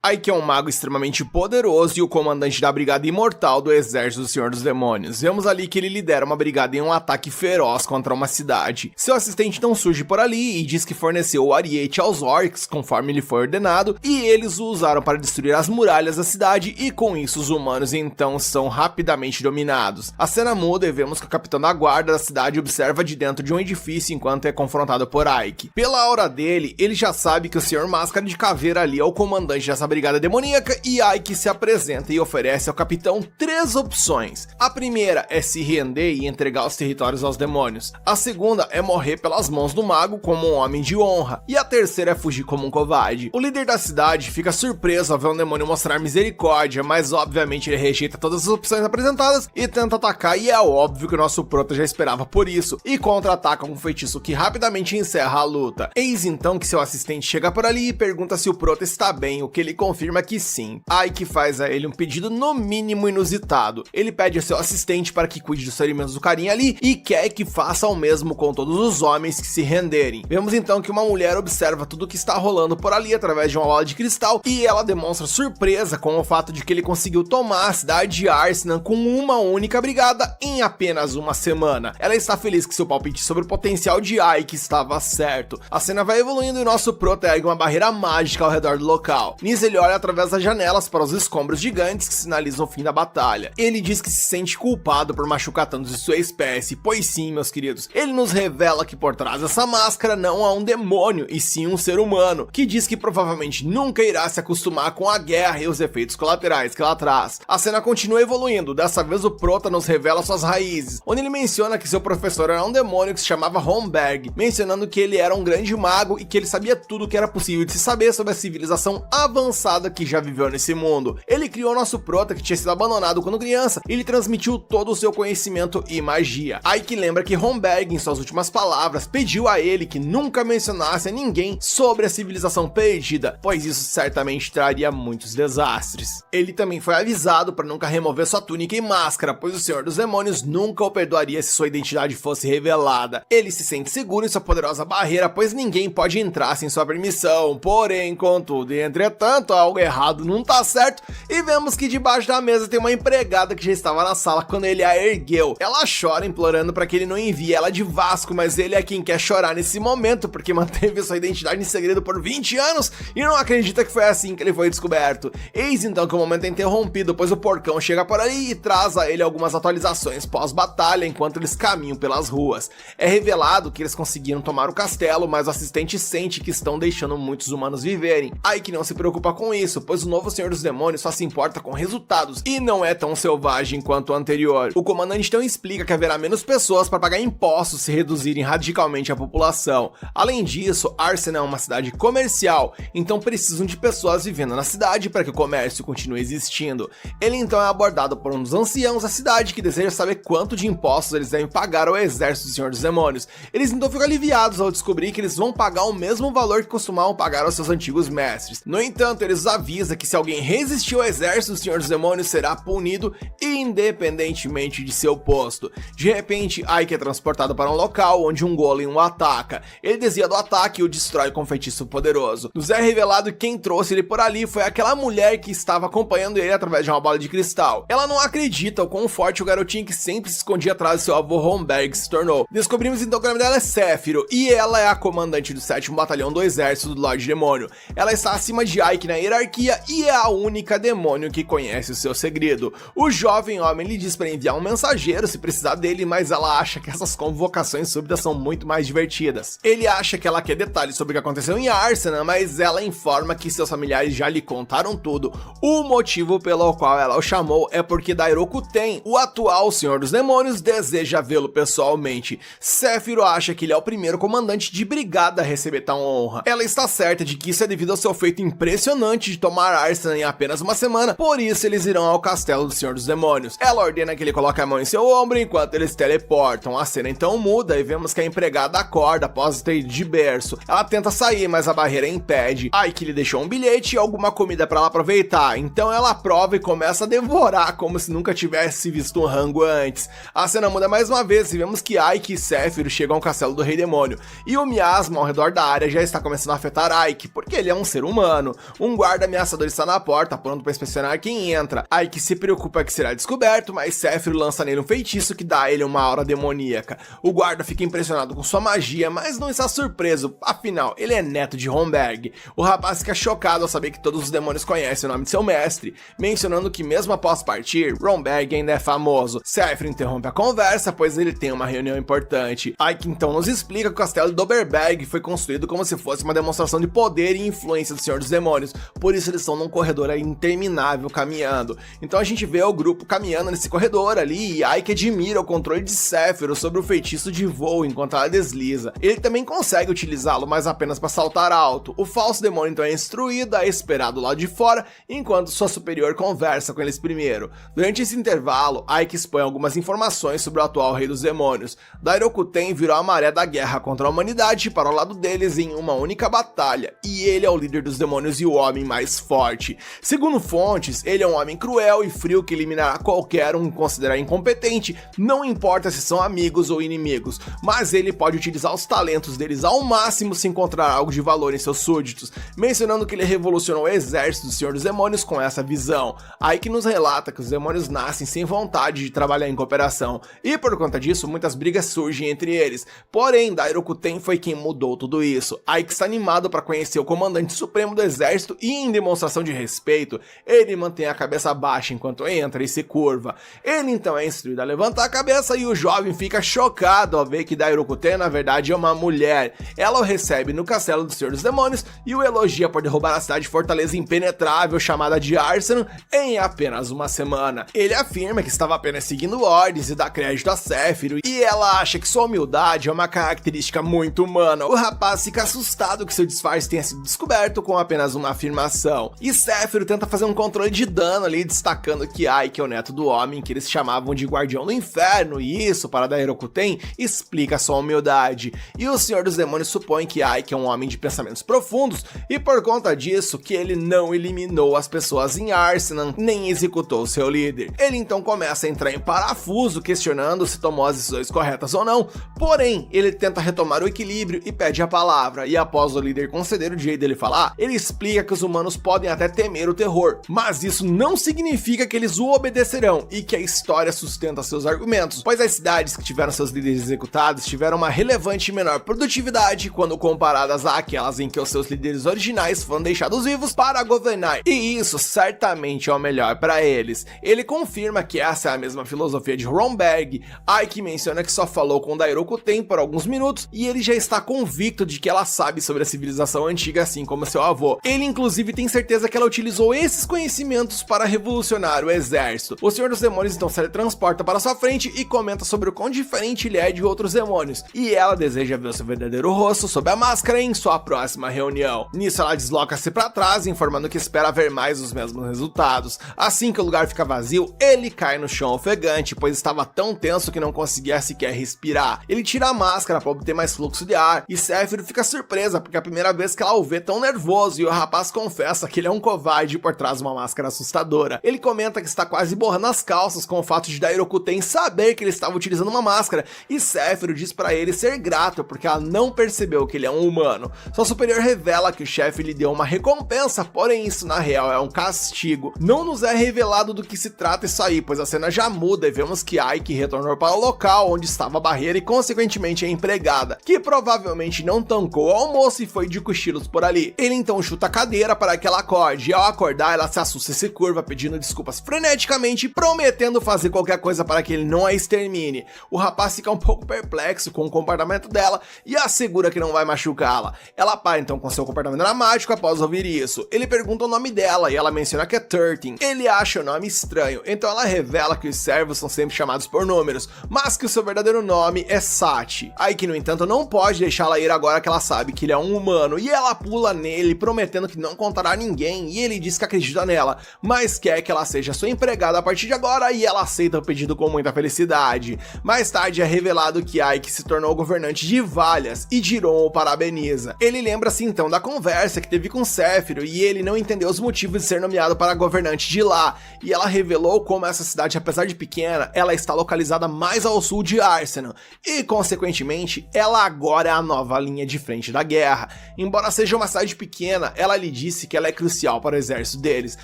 Ike é um mago extremamente poderoso e o comandante da Brigada Imortal do Exército do Senhor dos Demônios. Vemos ali que ele lidera uma brigada em um ataque feroz contra uma cidade. Seu assistente não surge por ali e diz que forneceu o ariete aos orcs, conforme lhe foi ordenado, e eles o usaram para destruir as muralhas da cidade e com isso os humanos então são rapidamente dominados. A cena muda e vemos que o capitão da guarda da cidade observa de dentro de um edifício enquanto é confrontado por Ike. Pela aura dele, ele já sabe que o Senhor Máscara de Caveira ali é o comandante dessa brigada demoníaca e Ike se apresenta e oferece ao capitão 3 opções. A primeira é se render e entregar os territórios aos demônios. A segunda é morrer pelas mãos do mago como um homem de honra. E a terceira é fugir como um covarde. O líder da cidade fica surpreso ao ver um demônio mostrar misericórdia, mas obviamente ele rejeita todas as opções apresentadas e tenta atacar, e é óbvio que o nosso prota já esperava por isso, e contra-ataca um feitiço que rapidamente encerra a luta. Eis então que seu assistente chega por ali e pergunta se o prota está bem, o que ele confirma que sim. Ike faz a ele um pedido no mínimo inusitado. Ele pede a seu assistente para que cuide dos ferimentos do carinha ali e quer que faça o mesmo com todos os homens que se renderem. Vemos então que uma mulher observa tudo o que está rolando por ali através de uma bola de cristal e ela demonstra surpresa com o fato de que ele conseguiu tomar a cidade de Arsenal com uma única brigada em apenas uma semana. Ela está feliz que seu palpite sobre o potencial de Ike estava certo. A cena vai evoluindo e nosso prota ergue uma barreira mágica ao redor do local. Nisso ele olha através das janelas para os escombros gigantes que sinalizam o fim da batalha. Ele diz que se sente culpado por machucar tantos de sua espécie, pois sim, meus queridos, ele nos revela que por trás dessa máscara não há um demônio, e sim um ser humano, que diz que provavelmente nunca irá se acostumar com a guerra e os efeitos colaterais que ela traz. A cena continua evoluindo, dessa vez o prota nos revela suas raízes, onde ele menciona que seu professor era um demônio que se chamava Homberg, mencionando que ele era um grande mago e que ele sabia tudo o que era possível de se saber sobre a civilização avançada que já viveu nesse mundo. Ele criou nosso prota que tinha sido abandonado quando criança e lhe transmitiu todo o seu conhecimento e magia. Ike lembra que Homberg, em suas últimas palavras, pediu a ele que nunca mencionasse a ninguém sobre a civilização perdida, pois isso certamente traria muitos desastres. Ele também foi avisado para nunca remover sua túnica e máscara, pois o Senhor dos Demônios nunca o perdoaria se sua identidade fosse revelada. Ele se sente seguro em sua poderosa barreira, pois ninguém pode entrar sem sua permissão. Porém, contudo e entretanto, algo errado não tá certo, e vemos que debaixo da mesa tem uma empregada que já estava na sala quando ele a ergueu. Ela chora implorando para que ele não envie ela de Vasco, mas ele é quem quer chorar nesse momento, porque manteve sua identidade em segredo por 20 anos e não acredita que foi assim que ele foi descoberto. Eis então que o momento é interrompido, pois o porcão chega por ali e traz a ele algumas atualizações pós-batalha enquanto eles caminham pelas ruas. É revelado que eles conseguiram tomar o castelo, mas o assistente sente que estão deixando muitos humanos viverem. Ike não se preocupa com isso, pois o novo Senhor dos Demônios só se importa com resultados e não é tão selvagem quanto o anterior. O comandante então explica que haverá menos pessoas para pagar impostos se reduzirem radicalmente a população. Além disso, Arsenal é uma cidade comercial, então precisam de pessoas vivendo na cidade para que o comércio continue existindo. Ele então é abordado por um dos anciãos da cidade que deseja saber quanto de impostos eles devem pagar ao exército do Senhor dos Demônios. Eles então ficam aliviados ao descobrir que eles vão pagar o mesmo valor que costumavam pagar aos seus antigos mestres. No entanto, eles avisam que se alguém resistir ao exército do Senhor dos Demônios será punido independentemente de seu posto. De repente, Ike é transportado para um local onde um golem o ataca. Ele desvia do ataque e o destrói com um feitiço poderoso. Nos é revelado que quem trouxe ele por ali foi aquela mulher que estava acompanhando ele através de uma bola de cristal. Ela não acredita o quão forte o garotinho que sempre se escondia atrás de seu avô Homberg se tornou. Descobrimos então que o nome dela é Sephiroth e ela é a comandante do 7º Batalhão do Exército do Lorde Demônio. Ela está acima de Ike na hierarquia e é a única demônio que conhece o seu segredo. O jovem homem lhe diz para enviar um mensageiro se precisar dele, mas ela acha que essas convocações súbitas são muito mais divertidas. Ele acha que ela quer detalhes sobre o que aconteceu em Arsenal, mas ela informa que seus familiares já lhe contaram tudo. O motivo pelo qual ela o chamou é porque Dairoku Ten, o atual Senhor dos Demônios, deseja vê-lo pessoalmente. Sephiroth acha que ele é o primeiro comandante de brigada a receber tal honra. Ela está certa de que isso é devido ao seu feito impressionante de tomar Arsenal em apenas uma semana, por isso eles irão ao castelo do Senhor dos Demônios. Ela ordena que ele coloque a mão em seu ombro enquanto eles teleportam. A cena então muda e vemos que a empregada acorda após ter ido de berço. Ela tenta sair, mas a barreira impede. Ike lhe deixou um bilhete e alguma comida para ela aproveitar, então ela prova e começa a devorar como se nunca tivesse visto um rango antes. A cena muda mais uma vez e vemos que Ike e Sephiroth chegam ao castelo do Rei Demônio, e o miasma ao redor da área já está começando a afetar Ike, porque ele é um ser humano. Um Um guarda ameaçador está na porta, pronto para inspecionar quem entra. Ike se preocupa que será descoberto, mas Sephiroth lança nele um feitiço que dá a ele uma aura demoníaca. O guarda fica impressionado com sua magia, mas não está surpreso, afinal, ele é neto de Romberg. O rapaz fica chocado ao saber que todos os demônios conhecem o nome de seu mestre, mencionando que mesmo após partir, Romberg ainda é famoso. Sephiroth interrompe a conversa, pois ele tem uma reunião importante. Ike então nos explica que o castelo de Doberberg foi construído como se fosse uma demonstração de poder e influência do Senhor dos Demônios, por isso eles estão num corredor interminável caminhando. Então a gente vê o grupo caminhando nesse corredor ali, e Ike admira o controle de Sephiroth sobre o feitiço de voo enquanto ela desliza. Ele também consegue utilizá-lo, mas apenas para saltar alto. O falso demônio então é instruído a esperar do lado de fora, enquanto sua superior conversa com eles primeiro. Durante esse intervalo, Ike expõe algumas informações sobre o atual rei dos demônios. Dairokuten virou a maré da guerra contra a humanidade para o lado deles em uma única batalha, e ele é o líder dos demônios e o homem mais forte. Segundo fontes, ele é um homem cruel e frio que eliminará qualquer um que considerar incompetente, não importa se são amigos ou inimigos, mas ele pode utilizar os talentos deles ao máximo se encontrar algo de valor em seus súditos, mencionando que ele revolucionou o exército do Senhor dos Demônios com essa visão. Ike nos relata que os demônios nascem sem vontade de trabalhar em cooperação, e por conta disso muitas brigas surgem entre eles. Porém, Dairokuten foi quem mudou tudo isso. Ike está animado para conhecer o comandante supremo do exército e, em demonstração de respeito, ele mantém a cabeça baixa enquanto entra e se curva. Ele então é instruído a levantar a cabeça e o jovem fica chocado ao ver que Dairokuten na verdade é uma mulher. Ela o recebe no castelo do Senhor dos Demônios e o elogia por derrubar a cidade fortaleza impenetrável chamada de Arsenal em apenas uma semana. Ele afirma que estava apenas seguindo ordens e dá crédito a Sephiroth, e ela acha que sua humildade é uma característica muito humana. O rapaz fica assustado que seu disfarce tenha sido descoberto com apenas uma afirmação, e Sephiroth tenta fazer um controle de dano ali, destacando que Ike é o neto do homem que eles chamavam de Guardião do Inferno, e isso, para Dairokuten, explica sua humildade. E o Senhor dos Demônios supõe que Ike é um homem de pensamentos profundos, e por conta disso que ele não eliminou as pessoas em Arsenal, nem executou seu líder. Ele então começa a entrar em parafuso, questionando se tomou as decisões corretas ou não, porém, ele tenta retomar o equilíbrio e pede a palavra, e após o líder conceder o direito dele falar, ele explica que os humanos podem até temer o terror, mas isso não significa que eles o obedecerão, e que a história sustenta seus argumentos, pois as cidades que tiveram seus líderes executados tiveram uma relevante menor produtividade quando comparadas àquelas em que os seus líderes originais foram deixados vivos para governar, e isso certamente é o melhor para eles. Ele confirma que essa é a mesma filosofia de Romberg. Ike menciona que só falou com Dairokuten por alguns minutos e ele já está convicto de que ela sabe sobre a civilização antiga, assim como seu avô. Ele inclusive tem certeza que ela utilizou esses conhecimentos para revolucionar o exército. O Senhor dos Demônios então se teletransporta para sua frente e comenta sobre o quão diferente ele é de outros demônios, e ela deseja ver o seu verdadeiro rosto sob a máscara em sua próxima reunião. Nisso ela desloca-se para trás, informando que espera ver mais os mesmos resultados. Assim que o lugar fica vazio, ele cai no chão ofegante, pois estava tão tenso que não conseguia sequer respirar. Ele tira a máscara para obter mais fluxo de ar, e Sephiroth fica surpresa porque é a primeira vez que ela o vê tão nervoso, e o rapaz confessa que ele é um covarde por trás de uma máscara assustadora. Ele comenta que está quase borrando as calças com o fato de Dairokuten saber que ele estava utilizando uma máscara, e Sephiroth diz para ele ser grato porque ela não percebeu que ele é um humano. Sua superior revela que o chefe lhe deu uma recompensa, porém isso na real é um castigo. Não nos é revelado do que se trata isso aí, pois a cena já muda e vemos que Ike retornou para o local onde estava a barreira e consequentemente a empregada, que provavelmente não tancou o almoço e foi de cochilos por ali. Ele então chuta a cadeira para que ela acorde, e ao acordar ela se assusta e se curva pedindo desculpas freneticamente, prometendo fazer qualquer coisa para que ele não a extermine. O rapaz fica um pouco perplexo com o comportamento dela e assegura que não vai machucá-la. Ela para então com seu comportamento dramático após ouvir isso. Ele pergunta o nome dela e ela menciona que é 13. Ele acha o nome estranho, então ela revela que os servos são sempre chamados por números, mas que o seu verdadeiro nome é Sati. Ike, no entanto, não pode deixá-la ir agora que ela sabe que ele é um humano, e ela pula nele, prometendo que não contará a ninguém, e ele diz que acredita nela, mas quer que ela seja sua empregada a partir de agora, e ela aceita o pedido com muita felicidade. Mais tarde é revelado que Ike se tornou governante de Valhas, e Jiron o parabeniza. Ele lembra-se então da conversa que teve com Sephiroth, e ele não entendeu os motivos de ser nomeado para governante de lá, e ela revelou como essa cidade, apesar de pequena, ela está localizada mais ao sul de Arsenal, e consequentemente, ela agora é a nova linha de frente da guerra. Embora seja uma cidade pequena, ela lhe disse que ela é crucial para o exército deles.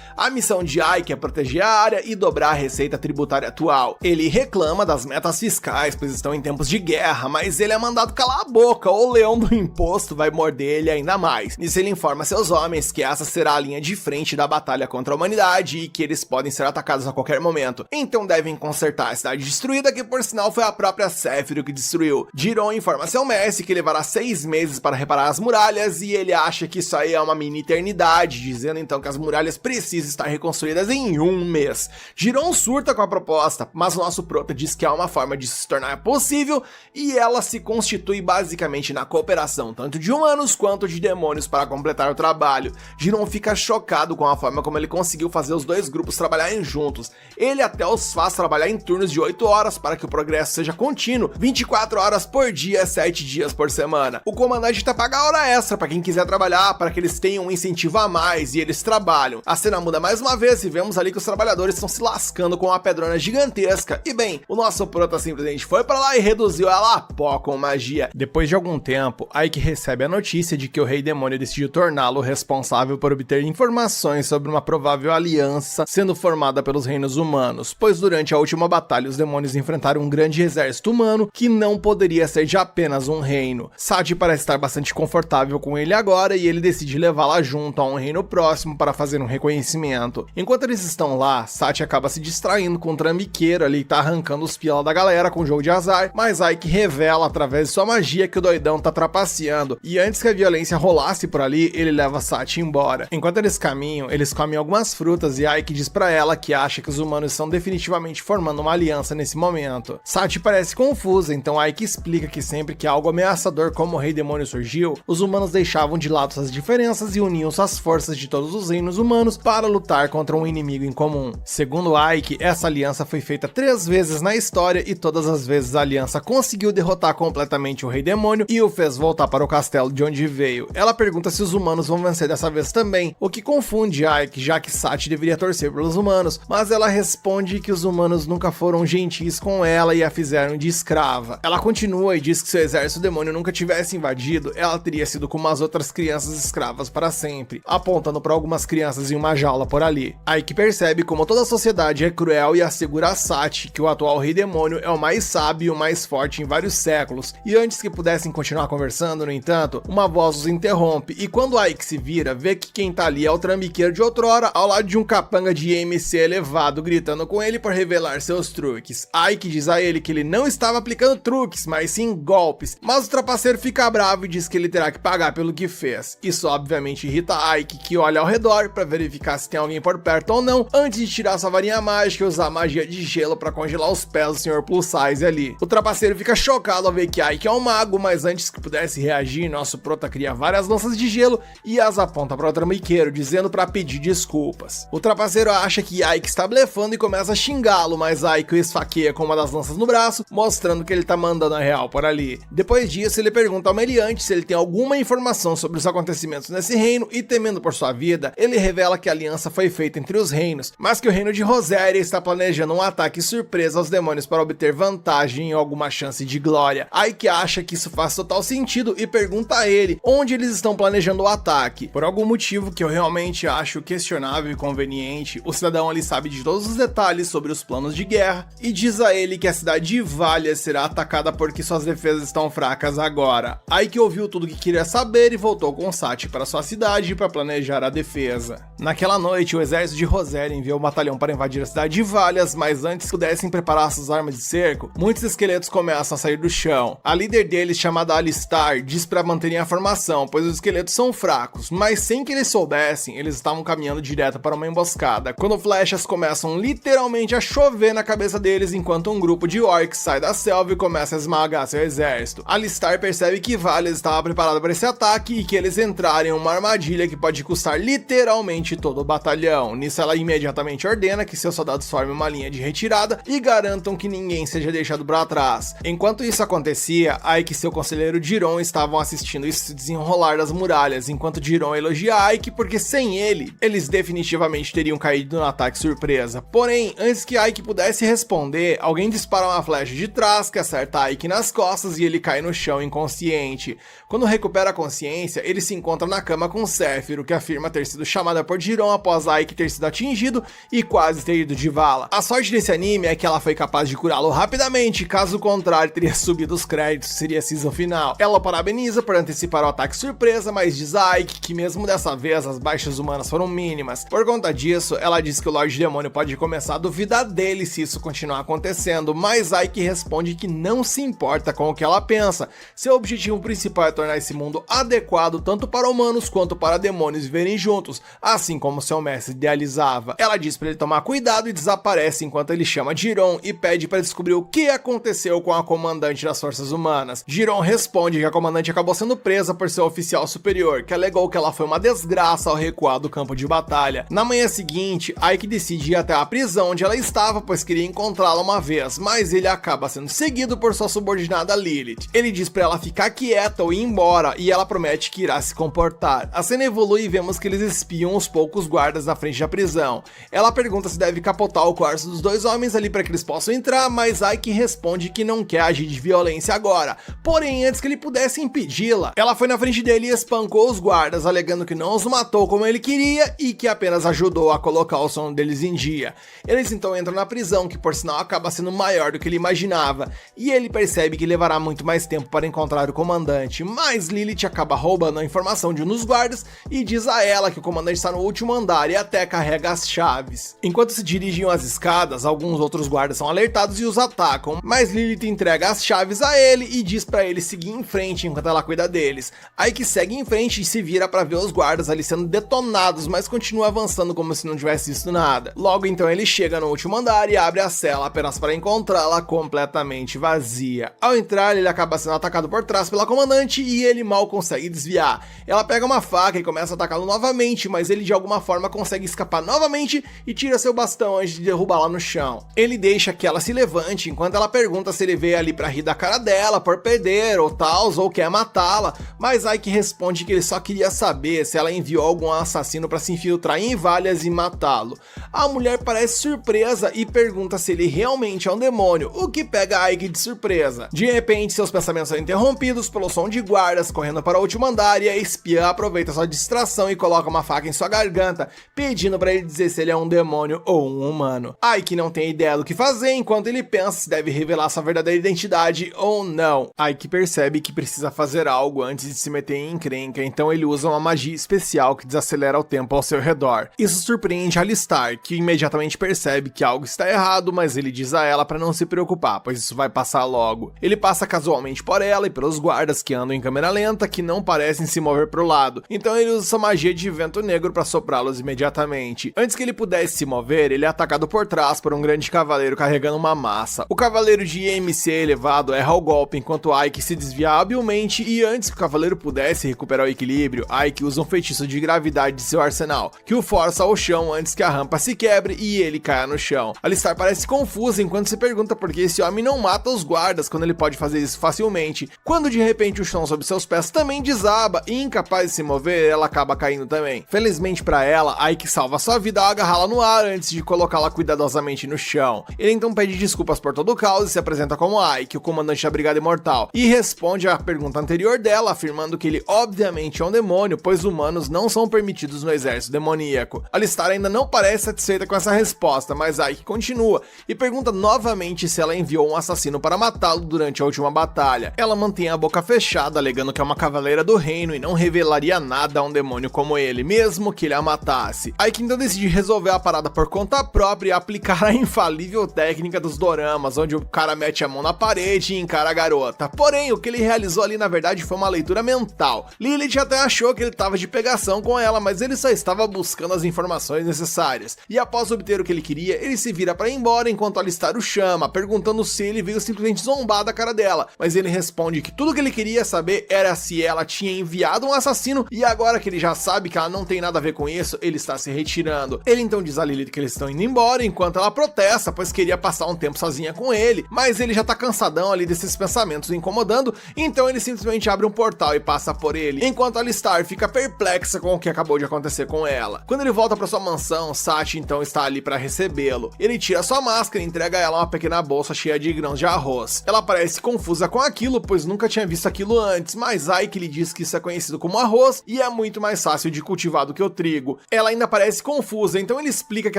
A missão de Ike é proteger a área e dobrar a receita tributária atual. Ele reclama das metas fiscais, pois estão em tempos de guerra, mas ele é mandado calar a boca, ou o leão do imposto vai morder ele ainda mais. Nisso ele informa seus homens que essa será a linha de frente da batalha contra a humanidade e que eles podem ser atacados a qualquer momento. Então devem consertar a cidade destruída, que por sinal foi a própria Sephiroth que destruiu. Jiron informa seu mestre que levará 6 meses para reparar as muralhas e ele acha que isso aí é uma mini eternidade, dizendo então que as muralhas precisam estar reconstruídas em 1 mês. Jiron surta com a proposta, mas o nosso prota diz que há uma forma de se tornar possível e ela se constitui basicamente na cooperação tanto de humanos quanto de demônios para completar o trabalho. Jiron fica chocado com a forma como ele conseguiu fazer os dois grupos trabalharem juntos. Ele até os faz trabalhar em turnos de 8 horas para que o progresso seja contínuo, 24 horas por dia, 7 dias por semana. O comandante até paga hora extra para quem quiser trabalhar, para que eles tenham um incentivo a mais e eles trabalham. A cena muda mais uma vez e vemos ali que os trabalhadores estão se lascando com uma pedrona gigantesca. E bem, o nosso prota simplesmente foi para lá e reduziu ela a pó com magia. Depois de algum tempo, Ike recebe a notícia de que o Rei Demônio decidiu torná-lo responsável por obter informações sobre uma provável aliança sendo formada pelos reinos humanos, pois durante a última batalha os demônios enfrentaram um grande exército humano que não poderia ser de apenas um reino. Sati parece estar bastante confortável com ele agora e ele decide levá-la junto a um reino próximo para fazer um reconhecimento. Enquanto eles estão lá, Sati acaba se distraindo com o trambiqueiro ali e tá arrancando os pila da galera com o jogo de azar, mas Ike revela através de sua magia que o doidão tá trapaceando e antes que a violência rolasse por ali, ele leva Sati embora. Enquanto eles caminham, eles comem algumas frutas e Ike diz pra ela que acha que os humanos estão definitivamente formando uma aliança nesse momento. Sati parece confusa, então Ike explica que sempre que algo ameaçador como o Rei Demônio surgiu, os humanos deixavam de lado suas diferenças e uniam suas forças de todos os reinos humanos para lutar contra um inimigo em comum. Segundo Ike, essa aliança foi feita 3 vezes na história e todas as vezes a aliança conseguiu derrotar completamente o Rei Demônio e o fez voltar para o castelo de onde veio. Ela pergunta se os humanos vão vencer dessa vez também, o que confunde Ike, já que Sati deveria torcer pelos humanos, mas ela responde que os humanos nunca foram gentis com ela e a fizeram de escrava. Ela continua e diz que se o exército demônio nunca tivesse invadido, ela teria sido como as outras crianças escravas para sempre, apontando para algumas crianças em uma jaula por ali. Ike percebe como toda a sociedade é cruel e assegura a Sati que o atual Rei Demônio é o mais sábio e o mais forte em vários séculos, e antes que pudessem continuar conversando, no entanto, uma voz os interrompe, e quando Ike se vira, vê que quem tá ali é o trambiqueiro de outrora, ao lado de um capanga de MC elevado, gritando com ele por revelar seus truques. Ike diz a ele que ele não estava aplicando truques, mas sim golpes, mas o trapaceiro fica bravo e diz que ele terá que pagar pelo que fez. Isso obviamente irrita Ike, que olha ao redor para verificar se tem alguém por perto ou não, antes de tirar sua varinha mágica e usar magia de gelo para congelar os pés do Sr. Plus Size ali. O trapaceiro fica chocado ao ver que Ike é um mago, mas antes que pudesse reagir, nosso prota cria várias lanças de gelo e as aponta para o trambiqueiro, dizendo para pedir desculpas. O trapaceiro acha que Ike está blefando e começa a xingá-lo, mas Ike o esfaqueia com uma das lanças no braço, mostrando que ele tá mandando a real por ali. Depois disso, ele pergunta ao meliante se ele tem alguma informação sobre os acontecimentos nesse reino e, temendo por sua vida, ele revela que a aliança foi feita entre os reinos, mas que o reino de Roséria está planejando um ataque surpresa aos demônios para obter vantagem ou alguma chance de glória. Ike acha que isso faz total sentido e pergunta a ele onde eles estão planejando o ataque. Por algum motivo que eu realmente acho questionável e conveniente, o cidadão ali sabe de todos os detalhes sobre os planos de guerra e diz a ele que a cidade de Valia será atacada porque suas defesas estão fracas agora. Ike ouviu tudo o que queria saber e voltou com Sati para sua cidade para planejar a defesa. Naquela noite, o exército de Roséria enviou um batalhão para invadir a cidade de Valias, mas antes que pudessem preparar suas armas de cerco, muitos esqueletos começam a sair do chão. A líder deles, chamada Alistar, diz para manterem a formação, pois os esqueletos são fracos, mas sem que eles soubessem, eles estavam caminhando direto para uma emboscada, quando flechas começam literalmente a chover na cabeça deles, enquanto um grupo de orcs sai da selva e começa a esmagar seu exército. Alistar percebe que Valias estava preparado para esse ataque e que eles entraram em uma armadilha que pode custar literalmente todo o batalhão. Nisso ela imediatamente ordena que seus soldados formem uma linha de retirada e garantam que ninguém seja deixado para trás. Enquanto isso acontecia, Ike e seu conselheiro Jiron estavam assistindo isso se desenrolar das muralhas, enquanto Jiron elogia Ike porque sem ele, eles definitivamente teriam caído no ataque surpresa. Porém, antes que Ike pudesse responder, alguém dispara uma flecha de trás que acerta Ike nas costas e ele cai no chão inconsciente. Quando recupera a consciência, ele se encontra na cama com Séfiro, que afirma ter sido chamada por Jiron após Aiki ter sido atingido e quase ter ido de vala. A sorte desse anime é que ela foi capaz de curá-lo rapidamente, caso contrário teria subido os créditos, seria a season final. Ela parabeniza por antecipar o ataque surpresa, mas diz a Aiki que mesmo dessa vez as baixas humanas foram mínimas. Por conta disso, ela diz que o Lorde Demônio pode começar a duvidar dele se isso continuar acontecendo, mas Aiki responde que não se importa com o que ela pensa. Seu objetivo principal é tornar esse mundo adequado tanto para humanos quanto para demônios viverem juntos, assim como seu mestre idealizava. Ela diz para ele tomar cuidado e desaparece enquanto ele chama Jiron e pede para descobrir o que aconteceu com a comandante das forças humanas. Jiron responde que a comandante acabou sendo presa por seu oficial superior, que alegou que ela foi uma desgraça ao recuar do campo de batalha. Na manhã seguinte, Aiki decide ir até a prisão onde ela estava, pois queria encontrá-la uma vez, mas ele acaba sendo seguido por sua subordinada Lilith. Ele diz para ela ficar quieta ou ir embora, e ela promete que irá se comportar. A cena evolui e vemos que eles espiam os poucos guardas na frente da prisão. Ela pergunta se deve capotar o quarto dos dois homens ali para que eles possam entrar, mas Aiki responde que não quer agir de violência agora, porém antes que ele pudesse impedi-la. Ela foi na frente dele e espancou os guardas, alegando que não os matou como ele queria e que apenas ajudou a colocar o sono deles em dia. Eles então entram na prisão, que por sinal acaba sendo maior do que ele imaginava, e ele percebe que levará muito mais tempo para encontrar o comandante, mas Lilith acaba roubando a informação de um dos guardas e diz a ela que o comandante está no último andar e até carrega as chaves. Enquanto se dirigem às escadas, alguns outros guardas são alertados e os atacam, mas Lilith entrega as chaves a ele e diz para ele seguir em frente enquanto ela cuida deles. Aiki segue em frente e se vira para ver os guardas ali sendo detonados, mas continua avançando como se não tivesse visto nada. Logo então ele chega no último andar e abre a cela apenas para encontrá-la completamente vazia. Ao entrar, ele acaba sendo atacado por trás pela comandante e ele mal consegue desviar. Ela pega uma faca e começa a atacá-lo novamente, mas ele de alguma forma consegue escapar novamente e tira seu bastão antes de derrubá-la no chão. Ele deixa que ela se levante enquanto ela pergunta se ele veio ali pra rir da cara dela por perder ou tal, ou quer matá-la, mas Aiki responde que ele só queria saber se ela enviou algum assassino para se infiltrar em Ivalias e matá-lo. A mulher parece surpresa e pergunta se ele realmente é um demônio, o que pega Aiki de surpresa. De repente, seus pensamentos são interrompidos pelo som de guardas correndo para o último andar e a espiã aproveita sua distração e coloca uma faca em sua garganta, pedindo para ele dizer se ele é um demônio ou um humano. Aiki não tem ideia do que fazer enquanto ele pensa se deve revelar sua verdadeira identidade ou não. Aiki percebe que precisa fazer algo antes de se meter em encrenca, então ele usa uma magia especial que desacelera o tempo ao seu redor. Isso surpreende Alistar, que imediatamente percebe que algo está errado, mas ele diz a ela para não se preocupar, pois isso vai passar logo. Ele passa casualmente por ela e pelos guardas que andam em câmera lenta, que não parecem se mover para o lado, então ele usa sua magia de vento negro para soprá-los imediatamente. Antes que ele pudesse se mover, ele é atacado por trás por um grande cavaleiro carregando uma massa. O cavaleiro de IMC elevado erra o golpe enquanto Aiki se desvia habilmente, e antes que o cavaleiro pudesse recuperar o equilíbrio, Aiki usa um feitiço de gravidade de seu arsenal, que o força ao chão antes que a rampa se quebre e ele caia no chão. Alistar parece confusa enquanto se pergunta por que esse homem não mata os guardas quando ele pode fazer isso facilmente, quando de repente o chão sob seus pés também desaba e incapaz de se mover, ela acaba caindo também. Felizmente para ela, Aiki salva sua vida ao agarrá-la no ar antes de colocá-la cuidadosamente no chão. Ele então pede desculpas por todo o caos e se apresenta como Aiki, o comandante da Brigada Imortal, e responde à pergunta anterior dela, afirmando que ele obviamente é um demônio, pois humanos não são permitidos no exército demoníaco. Alistar ainda não parece satisfeita com essa resposta, mas Aiki continua e pergunta novamente se ela enviou um assassino para matá-lo durante a última batalha. Ela mantém a boca fechada, alegando que é uma cavaleira do reino e não revelaria nada a um demônio como ele, mesmo que ele a matasse. Aiki então decide resolver a parada por conta própria e aplicar a infalível técnica dos doramas, onde o cara mete a mão na parede e encara a garota. Porém, o que ele realizou ali na verdade foi uma leitura mental. Lilith até achou que ele estava de pegação com ela, mas ele só estava buscando as informações necessárias. E após obter o que ele queria, ele se vira para ir embora enquanto Alistar o chama, perguntando se ele veio simplesmente zombar da cara dela. Mas ele responde que tudo que ele queria saber era se ela tinha enviado um assassino, e agora que ele já sabe que ela não tem nada a ver com isso, ele está se retirando. Ele então diz a Lilith que eles estão indo embora, enquanto ela protesta, pois queria passar um tempo sozinha com ele, mas ele já tá cansadão ali desses pensamentos o incomodando, então ele simplesmente abre um portal e passa por ele, enquanto Alistar fica perplexa com o que acabou de acontecer com ela. Quando ele volta para sua mansão, Sachi então está ali para recebê-lo. Ele tira sua máscara e entrega a ela uma pequena bolsa cheia de grãos de arroz. Ela parece confusa com aquilo, pois nunca tinha visto aquilo antes, mas Aiki lhe diz que isso é conhecido como arroz, e é muito mais fácil de cultivar do que o trigo. Ela ainda parece confusa, então ele explica que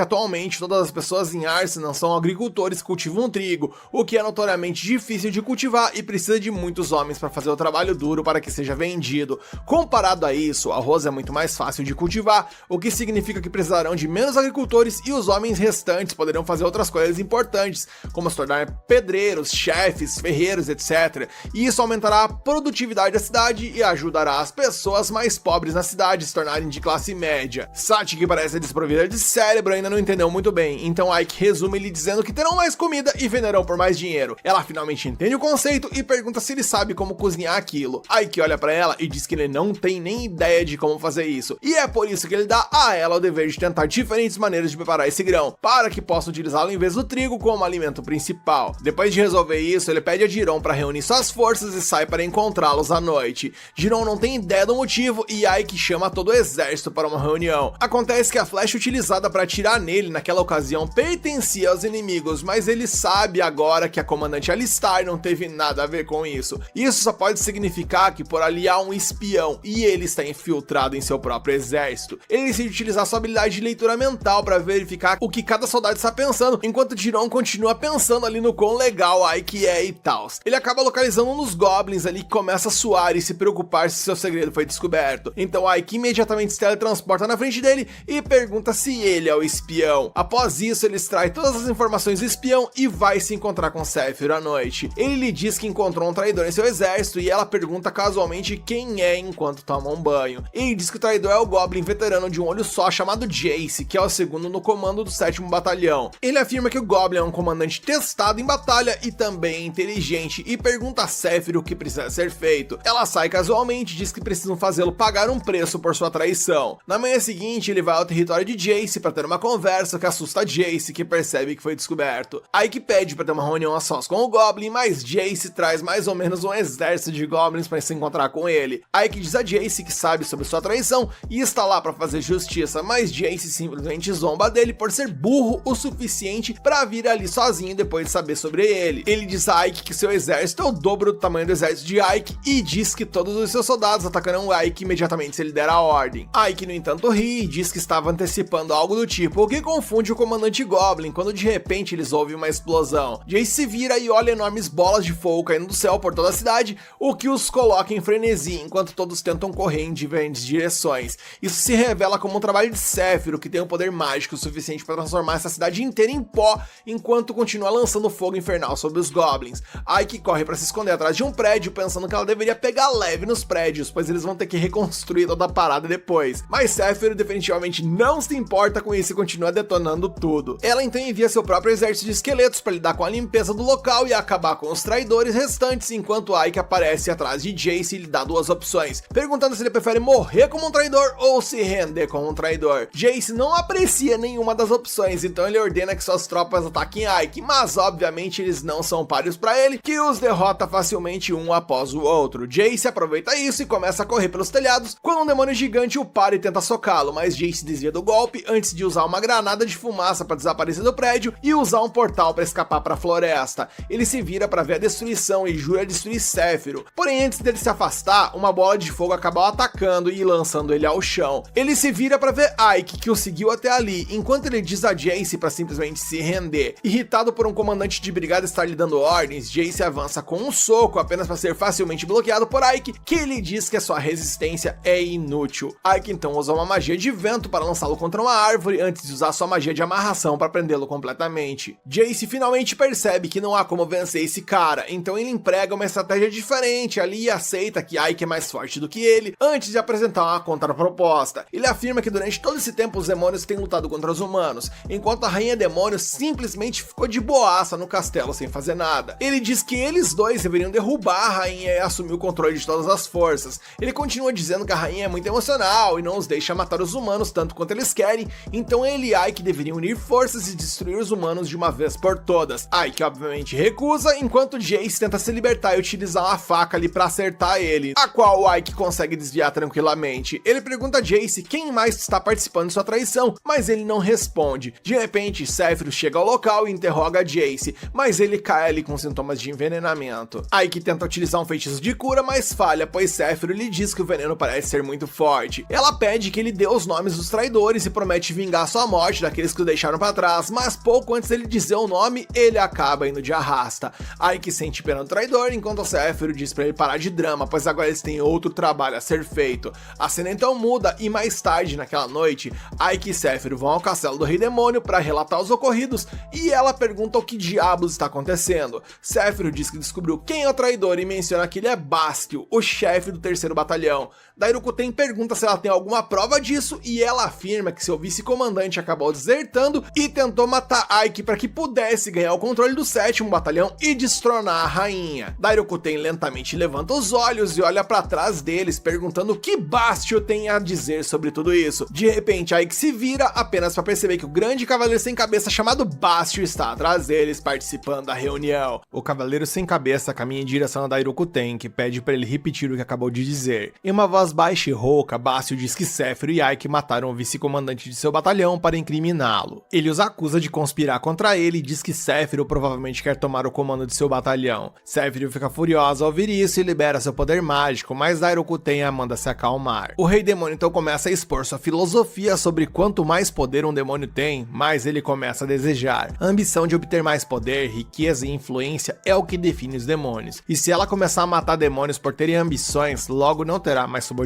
atualmente todas as pessoas em Arcenan são agricultores que cultivam trigo, o que é notoriamente difícil de cultivar e precisa de muitos homens para fazer o trabalho duro para que seja vendido. Comparado a isso, o arroz é muito mais fácil de cultivar, o que significa que precisarão de menos agricultores e os homens restantes poderão fazer outras coisas importantes, como se tornar pedreiros, chefes, ferreiros, etc. E isso aumentará a produtividade da cidade e ajudará as pessoas mais pobres na cidade a se tornarem de classe média. Sachi, que parece desprovida de cérebro, ainda não entendeu muito bem, então Ike resume ele dizendo que terão mais comida e venderão por mais dinheiro. Ela finalmente entende o conceito e pergunta se ele sabe como cozinhar aquilo. Ike olha pra ela e diz que ele não tem nem ideia de como fazer isso, e é por isso que ele dá a ela o dever de tentar diferentes maneiras de preparar esse grão, para que possa utilizá-lo em vez do trigo como alimento principal. Depois de resolver isso, ele pede a Jiron para reunir suas forças e sai para encontrá-los à noite. Jiron não tem ideia do motivo e Ike chama todo o exército para uma reunião. Acontece que a flecha utilizada para atirar nele naquela ocasião pertencia aos inimigos, mas ele sabe agora que a comandante Alistar não teve nada a ver com isso. Isso só pode significar que por ali há um espião e ele está infiltrado em seu próprio exército. Ele decide utilizar sua habilidade de leitura mental para verificar o que cada soldado está pensando, enquanto Jiron continua pensando ali no quão legal Ike é e tal. Ele acaba localizando um dos goblins ali que começa a suar e se preocupar se seu segredo foi descoberto. Então Ike imediatamente se teletransporta na frente dele e pergunta se ele é o espião. Após isso, ele extrai todas as informações do espião e vai se encontrar com Sephiroth à noite. Ele lhe diz que encontrou um traidor em seu exército e ela pergunta casualmente quem é enquanto toma um banho. Ele diz que o traidor é o goblin veterano de um olho só chamado Jace, que é o segundo no comando do 7º batalhão. Ele afirma que o goblin é um comandante testado em batalha e também inteligente e pergunta a Sephiroth o que precisa ser feito. Ela sai casualmente e diz que precisam fazê-lo pagar um preço por sua traição. Na manhã seguinte, ele vai ao território de Jace para ter uma conversa que assusta Jace, que percebe que foi descoberto. Ike pede para ter uma reunião a sós com o Goblin, mas Jace traz mais ou menos um exército de Goblins para se encontrar com ele. Ike diz a Jace que sabe sobre sua traição e está lá para fazer justiça, mas Jace simplesmente zomba dele por ser burro o suficiente para vir ali sozinho depois de saber sobre ele. Ele diz a Ike que seu exército é o dobro do tamanho do exército de Ike e diz que todos os seus soldados atacarão Ike imediatamente se ele der a ordem. Ike, no entanto, ri e diz que estava antecipando algo do tipo, o que confunde o comandante Goblin quando de repente eles ouvem uma explosão. Jace se vira e olha enormes bolas de fogo caindo do céu por toda a cidade, o que os coloca em frenesi, enquanto todos tentam correr em diferentes direções. Isso se revela como um trabalho de Sephiroth, que tem um poder mágico suficiente para transformar essa cidade inteira em pó, enquanto continua lançando fogo infernal sobre os Goblins. Ike corre para se esconder atrás de um prédio, pensando que ela deveria pegar leve nos prédios, pois eles vão ter que reconstruir toda a parada depois. Mas Sephiroth definitivamente não se importa com isso e continua detonando tudo. Ela então envia seu próprio exército de esqueletos para lidar com a limpeza do local e acabar com os traidores restantes, enquanto Ike aparece atrás de Jace e lhe dá duas opções, perguntando se ele prefere morrer como um traidor ou se render como um traidor. Jace não aprecia nenhuma das opções, então ele ordena que suas tropas ataquem Ike, mas obviamente eles não são páreos para ele, que os derrota facilmente um após o outro. Jace aproveita isso e começa a correr pelos telhados, quando um demônio gigante o para e tenta socá-lo, mas Jace desvia do golpe antes de usar uma granada de fumaça para desaparecer do prédio e usar um portal para escapar para a floresta. Ele se vira para ver a destruição e jura destruir Sephiroth, porém antes dele se afastar, uma bola de fogo acaba o atacando e lançando ele ao chão. Ele se vira para ver Ike, que o seguiu até ali, enquanto ele diz a Jace para simplesmente se render. Irritado por um comandante de brigada estar lhe dando ordens, Jace avança com um soco apenas para ser facilmente bloqueado por Ike, que lhe diz que a sua resistência é inútil. Ike então usa uma magia de vento para lançá-lo contra uma árvore antes de usar sua magia de amarração para prendê-lo completamente. Jace finalmente percebe que não há como vencer esse cara, então ele emprega uma estratégia diferente ali e aceita que Ike é mais forte do que ele antes de apresentar uma contraproposta. Ele afirma que durante todo esse tempo os demônios têm lutado contra os humanos, enquanto a rainha demônio simplesmente ficou de boaça no castelo sem fazer nada. Ele diz que eles dois deveriam derrubar a rainha e assumir o controle de todas as forças. Ele continua dizendo que a rainha é muito emocional e não os deixa matar os humanos tanto quanto eles querem, então ele e Ike deveriam unir forças e destruir os humanos de uma vez por todas. Ike obviamente recusa, enquanto Jace tenta se libertar e utilizar uma faca ali pra acertar ele, a qual o Ike consegue desviar tranquilamente. Ele pergunta a Jace quem mais está participando de sua traição, mas ele não responde. De repente, Sephiroth chega ao local e interroga Jace, mas ele cai ali com sintomas de envenenamento. Ike tenta utilizar um feitiço de cura, mas falha, pois Sephiroth lhe diz que o veneno parece parece ser muito forte. Ela pede que ele dê os nomes dos traidores e promete vingar sua morte daqueles que o deixaram pra trás, mas pouco antes dele dizer o nome, ele acaba indo de arrasta. Ike sente pena do traidor, enquanto o Sephiroth diz pra ele parar de drama, pois agora eles têm outro trabalho a ser feito. A cena então muda e mais tarde naquela noite, Ike e Sephiroth vão ao castelo do Rei Demônio para relatar os ocorridos e ela pergunta o que diabos está acontecendo. Sephiroth diz que descobriu quem é o traidor e menciona que ele é Bastio, o chefe do 3º batalhão. Dairukuten pergunta se ela tem alguma prova disso e ela afirma que seu vice-comandante acabou desertando e tentou matar Ike para que pudesse ganhar o controle do 7º batalhão e destronar a rainha. Dairukuten lentamente levanta os olhos e olha para trás deles, perguntando o que Bastio tem a dizer sobre tudo isso. De repente, Ike se vira apenas para perceber que o grande cavaleiro sem cabeça chamado Bastio está atrás deles, participando da reunião. O cavaleiro sem cabeça caminha em direção a Dairukuten, que pede para ele repetir o que acabou de dizer. Em uma voz baixa e rouca, Bastio diz que Sephiroth e Ike mataram o vice-comandante de seu batalhão para incriminá-lo. Ele os acusa de conspirar contra ele e diz que Sephiroth provavelmente quer tomar o comando de seu batalhão. Sephiroth fica furiosa ao ouvir isso e libera seu poder mágico, mas Dairukuten a manda se acalmar. O Rei Demônio então começa a expor sua filosofia sobre quanto mais poder um demônio tem, mais ele começa a desejar. A ambição de obter mais poder, riqueza e influência é o que define os demônios. E se ela começar a matar demônios por terem ambições, logo não terá mais subordinados.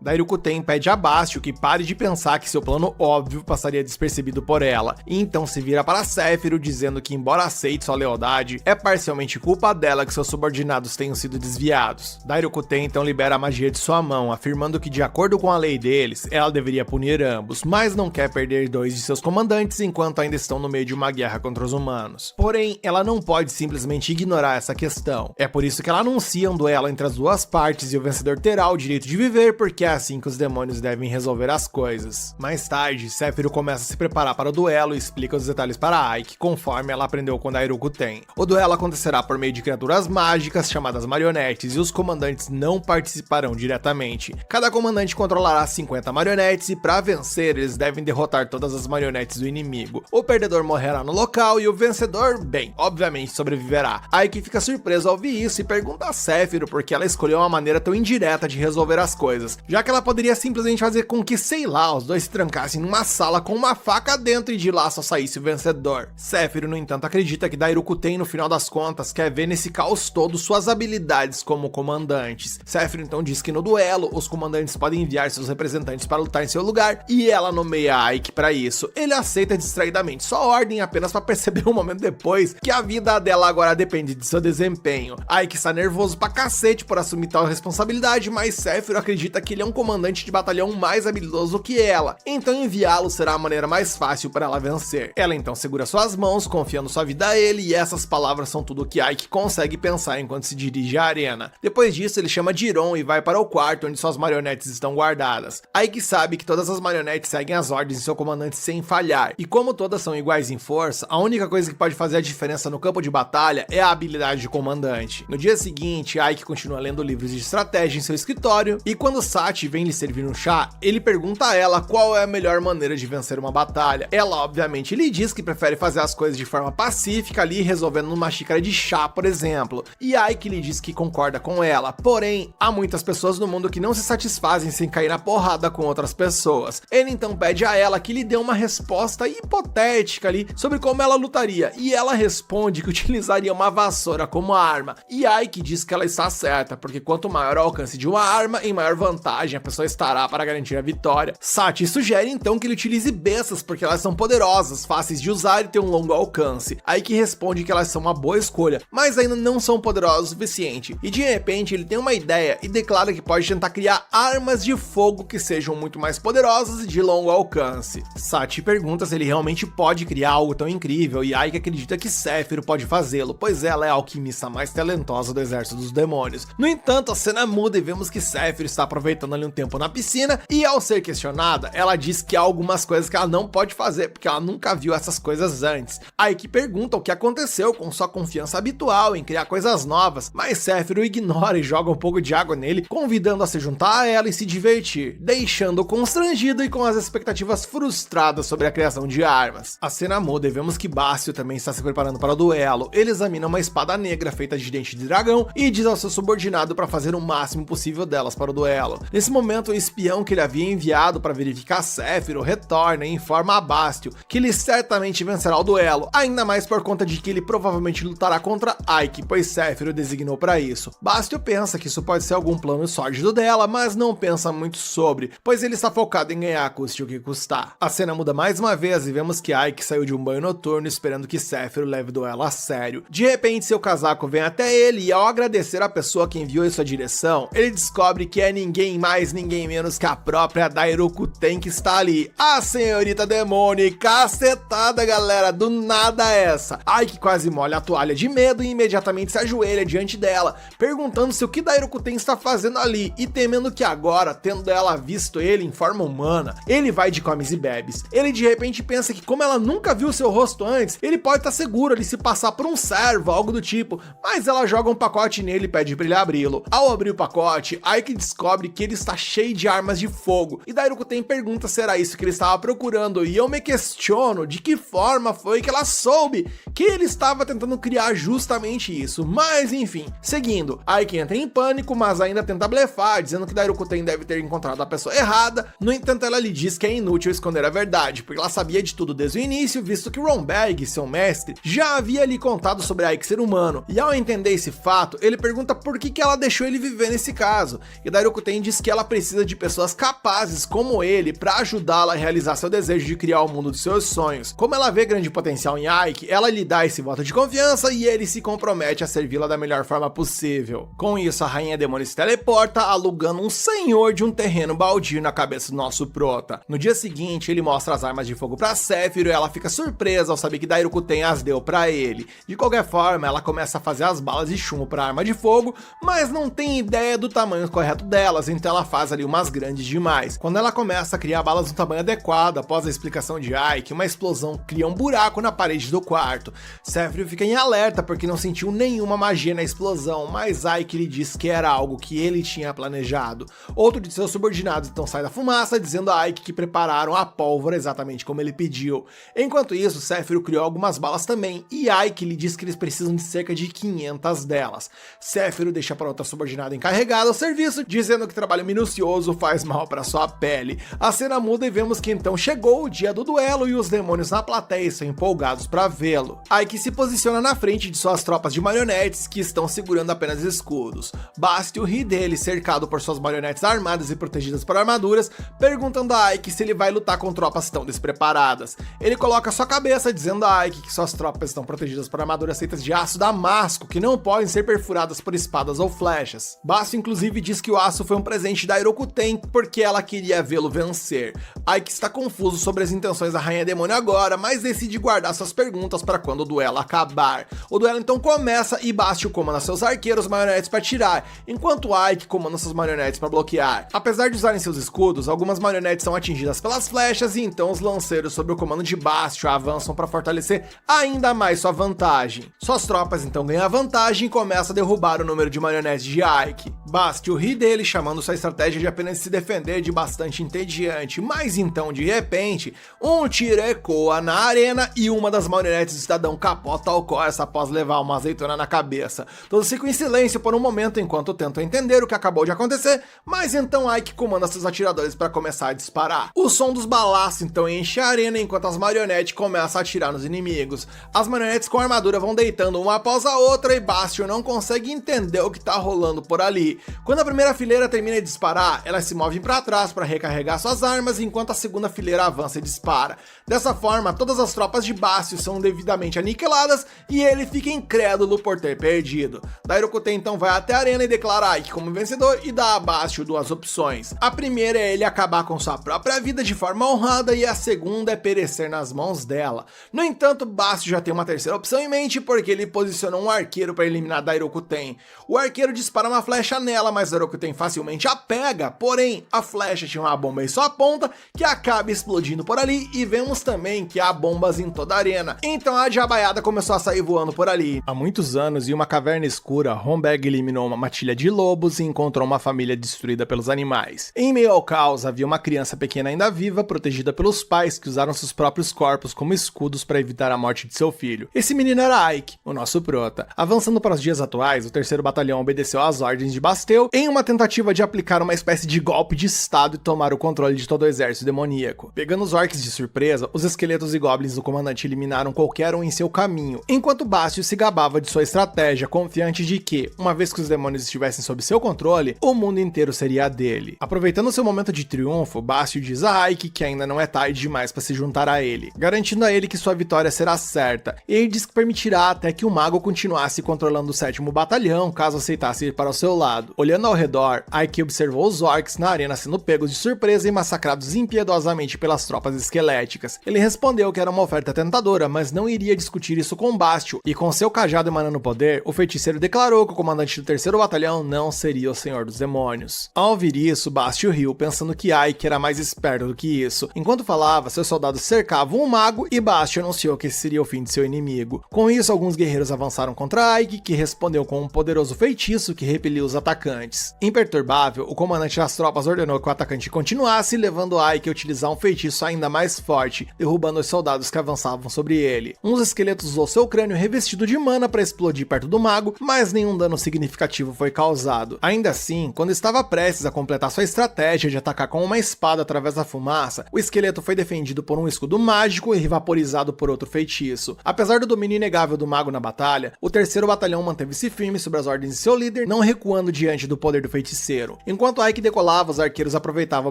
Dairukuten pede a Bastio que pare de pensar que seu plano óbvio passaria despercebido por ela, e então se vira para Sephiroth dizendo que, embora aceite sua lealdade, é parcialmente culpa dela que seus subordinados tenham sido desviados. Dairukuten então libera a magia de sua mão, afirmando que, de acordo com a lei deles, ela deveria punir ambos, mas não quer perder 2 de seus comandantes enquanto ainda estão no meio de uma guerra contra os humanos. Porém, ela não pode simplesmente ignorar essa questão. É por isso que ela anuncia um duelo entre as duas partes e o vencedor terá o direito de viver, porque é assim que os demônios devem resolver as coisas. Mais tarde, Sephiroth começa a se preparar para o duelo e explica os detalhes para Ike, conforme ela aprendeu com Dairukuten. O duelo acontecerá por meio de criaturas mágicas chamadas marionetes e os comandantes não participarão diretamente. Cada comandante controlará 50 marionetes e, para vencer, eles devem derrotar todas as marionetes do inimigo. O perdedor morrerá no local e o vencedor, bem, obviamente sobreviverá. Ike fica surpreso ao ouvir isso e pergunta a Sephiroth por que ela escolheu uma maneira tão indireta de resolver as coisas, já que ela poderia simplesmente fazer com que, sei lá, os dois se trancassem numa sala com uma faca dentro e de lá só saísse o vencedor. Sephiroth, no entanto, acredita que Dairukuten, no final das contas, quer ver nesse caos todo suas habilidades como comandantes. Sephiroth então diz que no duelo, os comandantes podem enviar seus representantes para lutar em seu lugar e ela nomeia Ike para isso. Ele aceita distraidamente sua ordem apenas para perceber um momento depois que a vida dela agora depende de seu desempenho. Ike está nervoso pra cacete por assumir tal responsabilidade, mas Sephiroth acredita que ele é um comandante de batalhão mais habilidoso que ela, então enviá-lo será a maneira mais fácil para ela vencer. Ela então segura suas mãos, confiando sua vida a ele, e essas palavras são tudo o que Ike consegue pensar enquanto se dirige à arena. Depois disso, ele chama Jiron e vai para o quarto onde suas marionetes estão guardadas. Ike sabe que todas as marionetes seguem as ordens de seu comandante sem falhar, e como todas são iguais em força, a única coisa que pode fazer a diferença no campo de batalha é a habilidade de comandante. No dia seguinte, Ike continua lendo livros de estratégia em seu escritório, e quando Sachi vem lhe servir um chá, ele pergunta a ela qual é a melhor maneira de vencer uma batalha. Ela obviamente lhe diz que prefere fazer as coisas de forma pacífica ali, resolvendo numa xícara de chá, por exemplo. E Ike lhe diz que concorda com ela, porém, há muitas pessoas no mundo que não se satisfazem sem cair na porrada com outras pessoas. Ele então pede a ela que lhe dê uma resposta hipotética ali sobre como ela lutaria, e ela responde que utilizaria uma vassoura como arma. E Ike diz que ela está certa, porque quanto maior o alcance de uma arma, em maior vantagem a pessoa estará para garantir a vitória. Sachi sugere então que ele utilize bestas, porque elas são poderosas, fáceis de usar e têm um longo alcance. Ike responde que elas são uma boa escolha, mas ainda não são poderosas o suficiente. E de repente ele tem uma ideia e declara que pode tentar criar armas de fogo que sejam muito mais poderosas e de longo alcance. Sachi pergunta se ele realmente pode criar algo tão incrível, e Ike acredita que Sephiroth pode fazê-lo, pois ela é a alquimista mais talentosa do exército dos demônios. No entanto, a cena muda e vemos que Sephiroth está aproveitando ali um tempo na piscina, e ao ser questionada, ela diz que há algumas coisas que ela não pode fazer, porque ela nunca viu essas coisas antes. Ike pergunta o que aconteceu com sua confiança habitual em criar coisas novas, mas Sephiroth ignora e joga um pouco de água nele, convidando a se juntar a ela e se divertir, deixando-o constrangido e com as expectativas frustradas sobre a criação de armas. A cena muda e vemos que Bastio também está se preparando para o duelo. Ele examina uma espada negra feita de dente de dragão e diz ao seu subordinado para fazer o máximo possível delas para o duelo. Nesse momento, o espião que ele havia enviado para verificar Sephiroth retorna e informa a Bastio que ele certamente vencerá o duelo, ainda mais por conta de que ele provavelmente lutará contra Ike, pois Sephiroth designou para isso. Bastio pensa que isso pode ser algum plano sórdido dela, mas não pensa muito sobre, pois ele está focado em ganhar custe o que custar. A cena muda mais uma vez e vemos que Ike saiu de um banho noturno esperando que Sephiroth leve o duelo a sério. De repente, seu casaco vem até ele e ao agradecer a pessoa que enviou em sua direção, ele descobre que é ninguém mais, ninguém menos que a própria Dairokuten que está ali. A senhorita demônio, e cacetada, galera, do nada essa. Ike quase molha a toalha de medo e imediatamente se ajoelha diante dela, perguntando se o que Dairokuten está fazendo ali e temendo que agora, tendo ela visto ele em forma humana, ele vai de comes e bebes. Ele de repente pensa que como ela nunca viu seu rosto antes, ele pode estar seguro de se passar por um servo, algo do tipo, mas ela joga um pacote nele e pede pra ele abri-lo. Ao abrir o pacote, Ike descobre que ele está cheio de armas de fogo, e Dairokuten pergunta se era isso que ele estava procurando, e eu me questiono de que forma foi que ela soube que ele estava tentando criar justamente isso, mas enfim. Seguindo, Ike entra em pânico, mas ainda tenta blefar, dizendo que Dairokuten deve ter encontrado a pessoa errada. No entanto, ela lhe diz que é inútil esconder a verdade, porque ela sabia de tudo desde o início, visto que Ronberg, seu mestre, já havia lhe contado sobre Ike ser humano, e ao entender esse fato, ele pergunta por que ela deixou ele viver nesse caso, e Dairokuten diz que ela precisa de pessoas capazes como ele para ajudá-la a realizar seu desejo de criar o mundo dos seus sonhos. Como ela vê grande potencial em Ike, ela lhe dá esse voto de confiança e ele se compromete a servi-la da melhor forma possível. Com isso, a rainha demônio se teleporta, alugando um senhor de um terreno baldio na cabeça do nosso prota. No dia seguinte, ele mostra as armas de fogo para Sephiroth e ela fica surpresa ao saber que Dairokuten as deu para ele. De qualquer forma, ela começa a fazer as balas de chumbo para arma de fogo, mas não tem ideia do tamanho correto delas, então ela faz ali umas grandes demais. Quando ela começa a criar balas no tamanho adequado, após a explicação de Ike, uma explosão cria um buraco na parede do quarto. Sephiroth fica em alerta porque não sentiu nenhuma magia na explosão, mas Ike lhe diz que era algo que ele tinha planejado. Outro de seus subordinados então sai da fumaça, dizendo a Ike que prepararam a pólvora exatamente como ele pediu. Enquanto isso, Sephiroth criou algumas balas também, e Ike lhe diz que eles precisam de cerca de 500 delas. Sephiroth deixa para outra subordinada encarregada o serviço, dizendo que trabalho minucioso faz mal para sua pele. A cena muda e vemos que então chegou o dia do duelo e os demônios na plateia estão empolgados para vê-lo. Ike se posiciona na frente de suas tropas de marionetes que estão segurando apenas escudos. Bastio ri dele, cercado por suas marionetes armadas e protegidas por armaduras, perguntando a Ike se ele vai lutar com tropas tão despreparadas. Ele coloca sua cabeça, dizendo a Ike que suas tropas estão protegidas por armaduras feitas de aço damasco, que não podem ser perfuradas por espadas ou flechas. Bastio inclusive diz que o aço foi um presente da Dairokuten porque ela queria vê-lo vencer. Ike está confuso sobre as intenções da rainha demônio agora, mas decide guardar suas perguntas para quando o duelo acabar. O duelo então começa e Bastio comanda seus arqueiros marionetes para atirar, enquanto Ike comanda suas marionetes para bloquear. Apesar de usarem seus escudos, algumas marionetes são atingidas pelas flechas e então os lanceiros sob o comando de Bastio avançam para fortalecer ainda mais sua vantagem. Suas tropas então ganham a vantagem e começam a derrubar o número de marionetes de Ike. Bastio ri dele, chamando sua estratégia de apenas se defender de bastante entediante, mas então de repente, um tiro ecoa na arena e uma das marionetes do cidadão capota ao Corsa após levar uma azeitona na cabeça. Todos ficam em silêncio por um momento enquanto tentam entender o que acabou de acontecer, mas então Ike comanda seus atiradores para começar a disparar. O som dos balaços então enche a arena enquanto as marionetes começam a atirar nos inimigos. As marionetes com armadura vão deitando uma após a outra e Bastio não consegue entender o que tá rolando por ali. Quando a primeira fileira termina de disparar, elas se movem para trás para recarregar suas armas, enquanto a segunda fileira avança e dispara. Dessa forma, todas as tropas de Bastio são devidamente aniquiladas e ele fica incrédulo por ter perdido. Dairokuten então vai até a arena e declara Ike como vencedor e dá a Bastio duas opções. A primeira é ele acabar com sua própria vida de forma honrada e a segunda é perecer nas mãos dela. No entanto, Bastio já tem uma terceira opção em mente porque ele posiciona um arqueiro para eliminar Dairokuten. O arqueiro dispara uma flecha nela, mas Dairokuten facilmente a pega, porém a flecha tinha uma bomba em sua ponta que acaba explodindo por ali e vemos também que há bombas em toda a arena. Então a diabaiada começou a sair voando por ali. Há muitos anos, em uma caverna escura, Ronberg eliminou uma matilha de lobos e encontrou uma família destruída pelos animais. Em meio ao caos, havia uma criança pequena ainda viva, protegida pelos pais que usaram seus próprios corpos como escudos para evitar a morte de seu filho. Esse menino era Ike, o nosso prota. Avançando para os dias atuais, o 3º Batalhão obedeceu às ordens de Basteu em uma tentativa tentativa de aplicar uma espécie de golpe de estado e tomar o controle de todo o exército demoníaco. Pegando os orcs de surpresa, os esqueletos e goblins do comandante eliminaram qualquer um em seu caminho, enquanto Bastio se gabava de sua estratégia, confiante de que, uma vez que os demônios estivessem sob seu controle, o mundo inteiro seria dele. Aproveitando seu momento de triunfo, Bastio diz a Ike que ainda não é tarde demais para se juntar a ele, garantindo a ele que sua vitória será certa, e ele diz que permitirá até que o mago continuasse controlando o 7º batalhão, caso aceitasse ir para o seu lado. Olhando ao redor, Ike observou os orcs na arena sendo pegos de surpresa e massacrados impiedosamente pelas tropas esqueléticas. Ele respondeu que era uma oferta tentadora, mas não iria discutir isso com Bastio, e com seu cajado emanando poder, o feiticeiro declarou que o comandante do 3º batalhão não seria o Senhor dos Demônios. Ao ouvir isso, Bastio riu, pensando que Ike era mais esperto do que isso. Enquanto falava, seus soldados cercavam o mago e Bastio anunciou que esse seria o fim de seu inimigo. Com isso, alguns guerreiros avançaram contra Ike, que respondeu com um poderoso feitiço que repeliu os atacantes. Imperturbável, o comandante das tropas ordenou que o atacante continuasse, levando Ike a utilizar um feitiço ainda mais forte, derrubando os soldados que avançavam sobre ele. Um dos esqueletos usou seu crânio revestido de mana para explodir perto do mago, mas nenhum dano significativo foi causado. Ainda assim, quando estava prestes a completar sua estratégia de atacar com uma espada através da fumaça, o esqueleto foi defendido por um escudo mágico e vaporizado por outro feitiço. Apesar do domínio inegável do mago na batalha, o 3º batalhão manteve-se firme sobre as ordens de seu líder, não recuando diante do poder do feiticeiro. Enquanto Ike decolava, os arqueiros aproveitavam a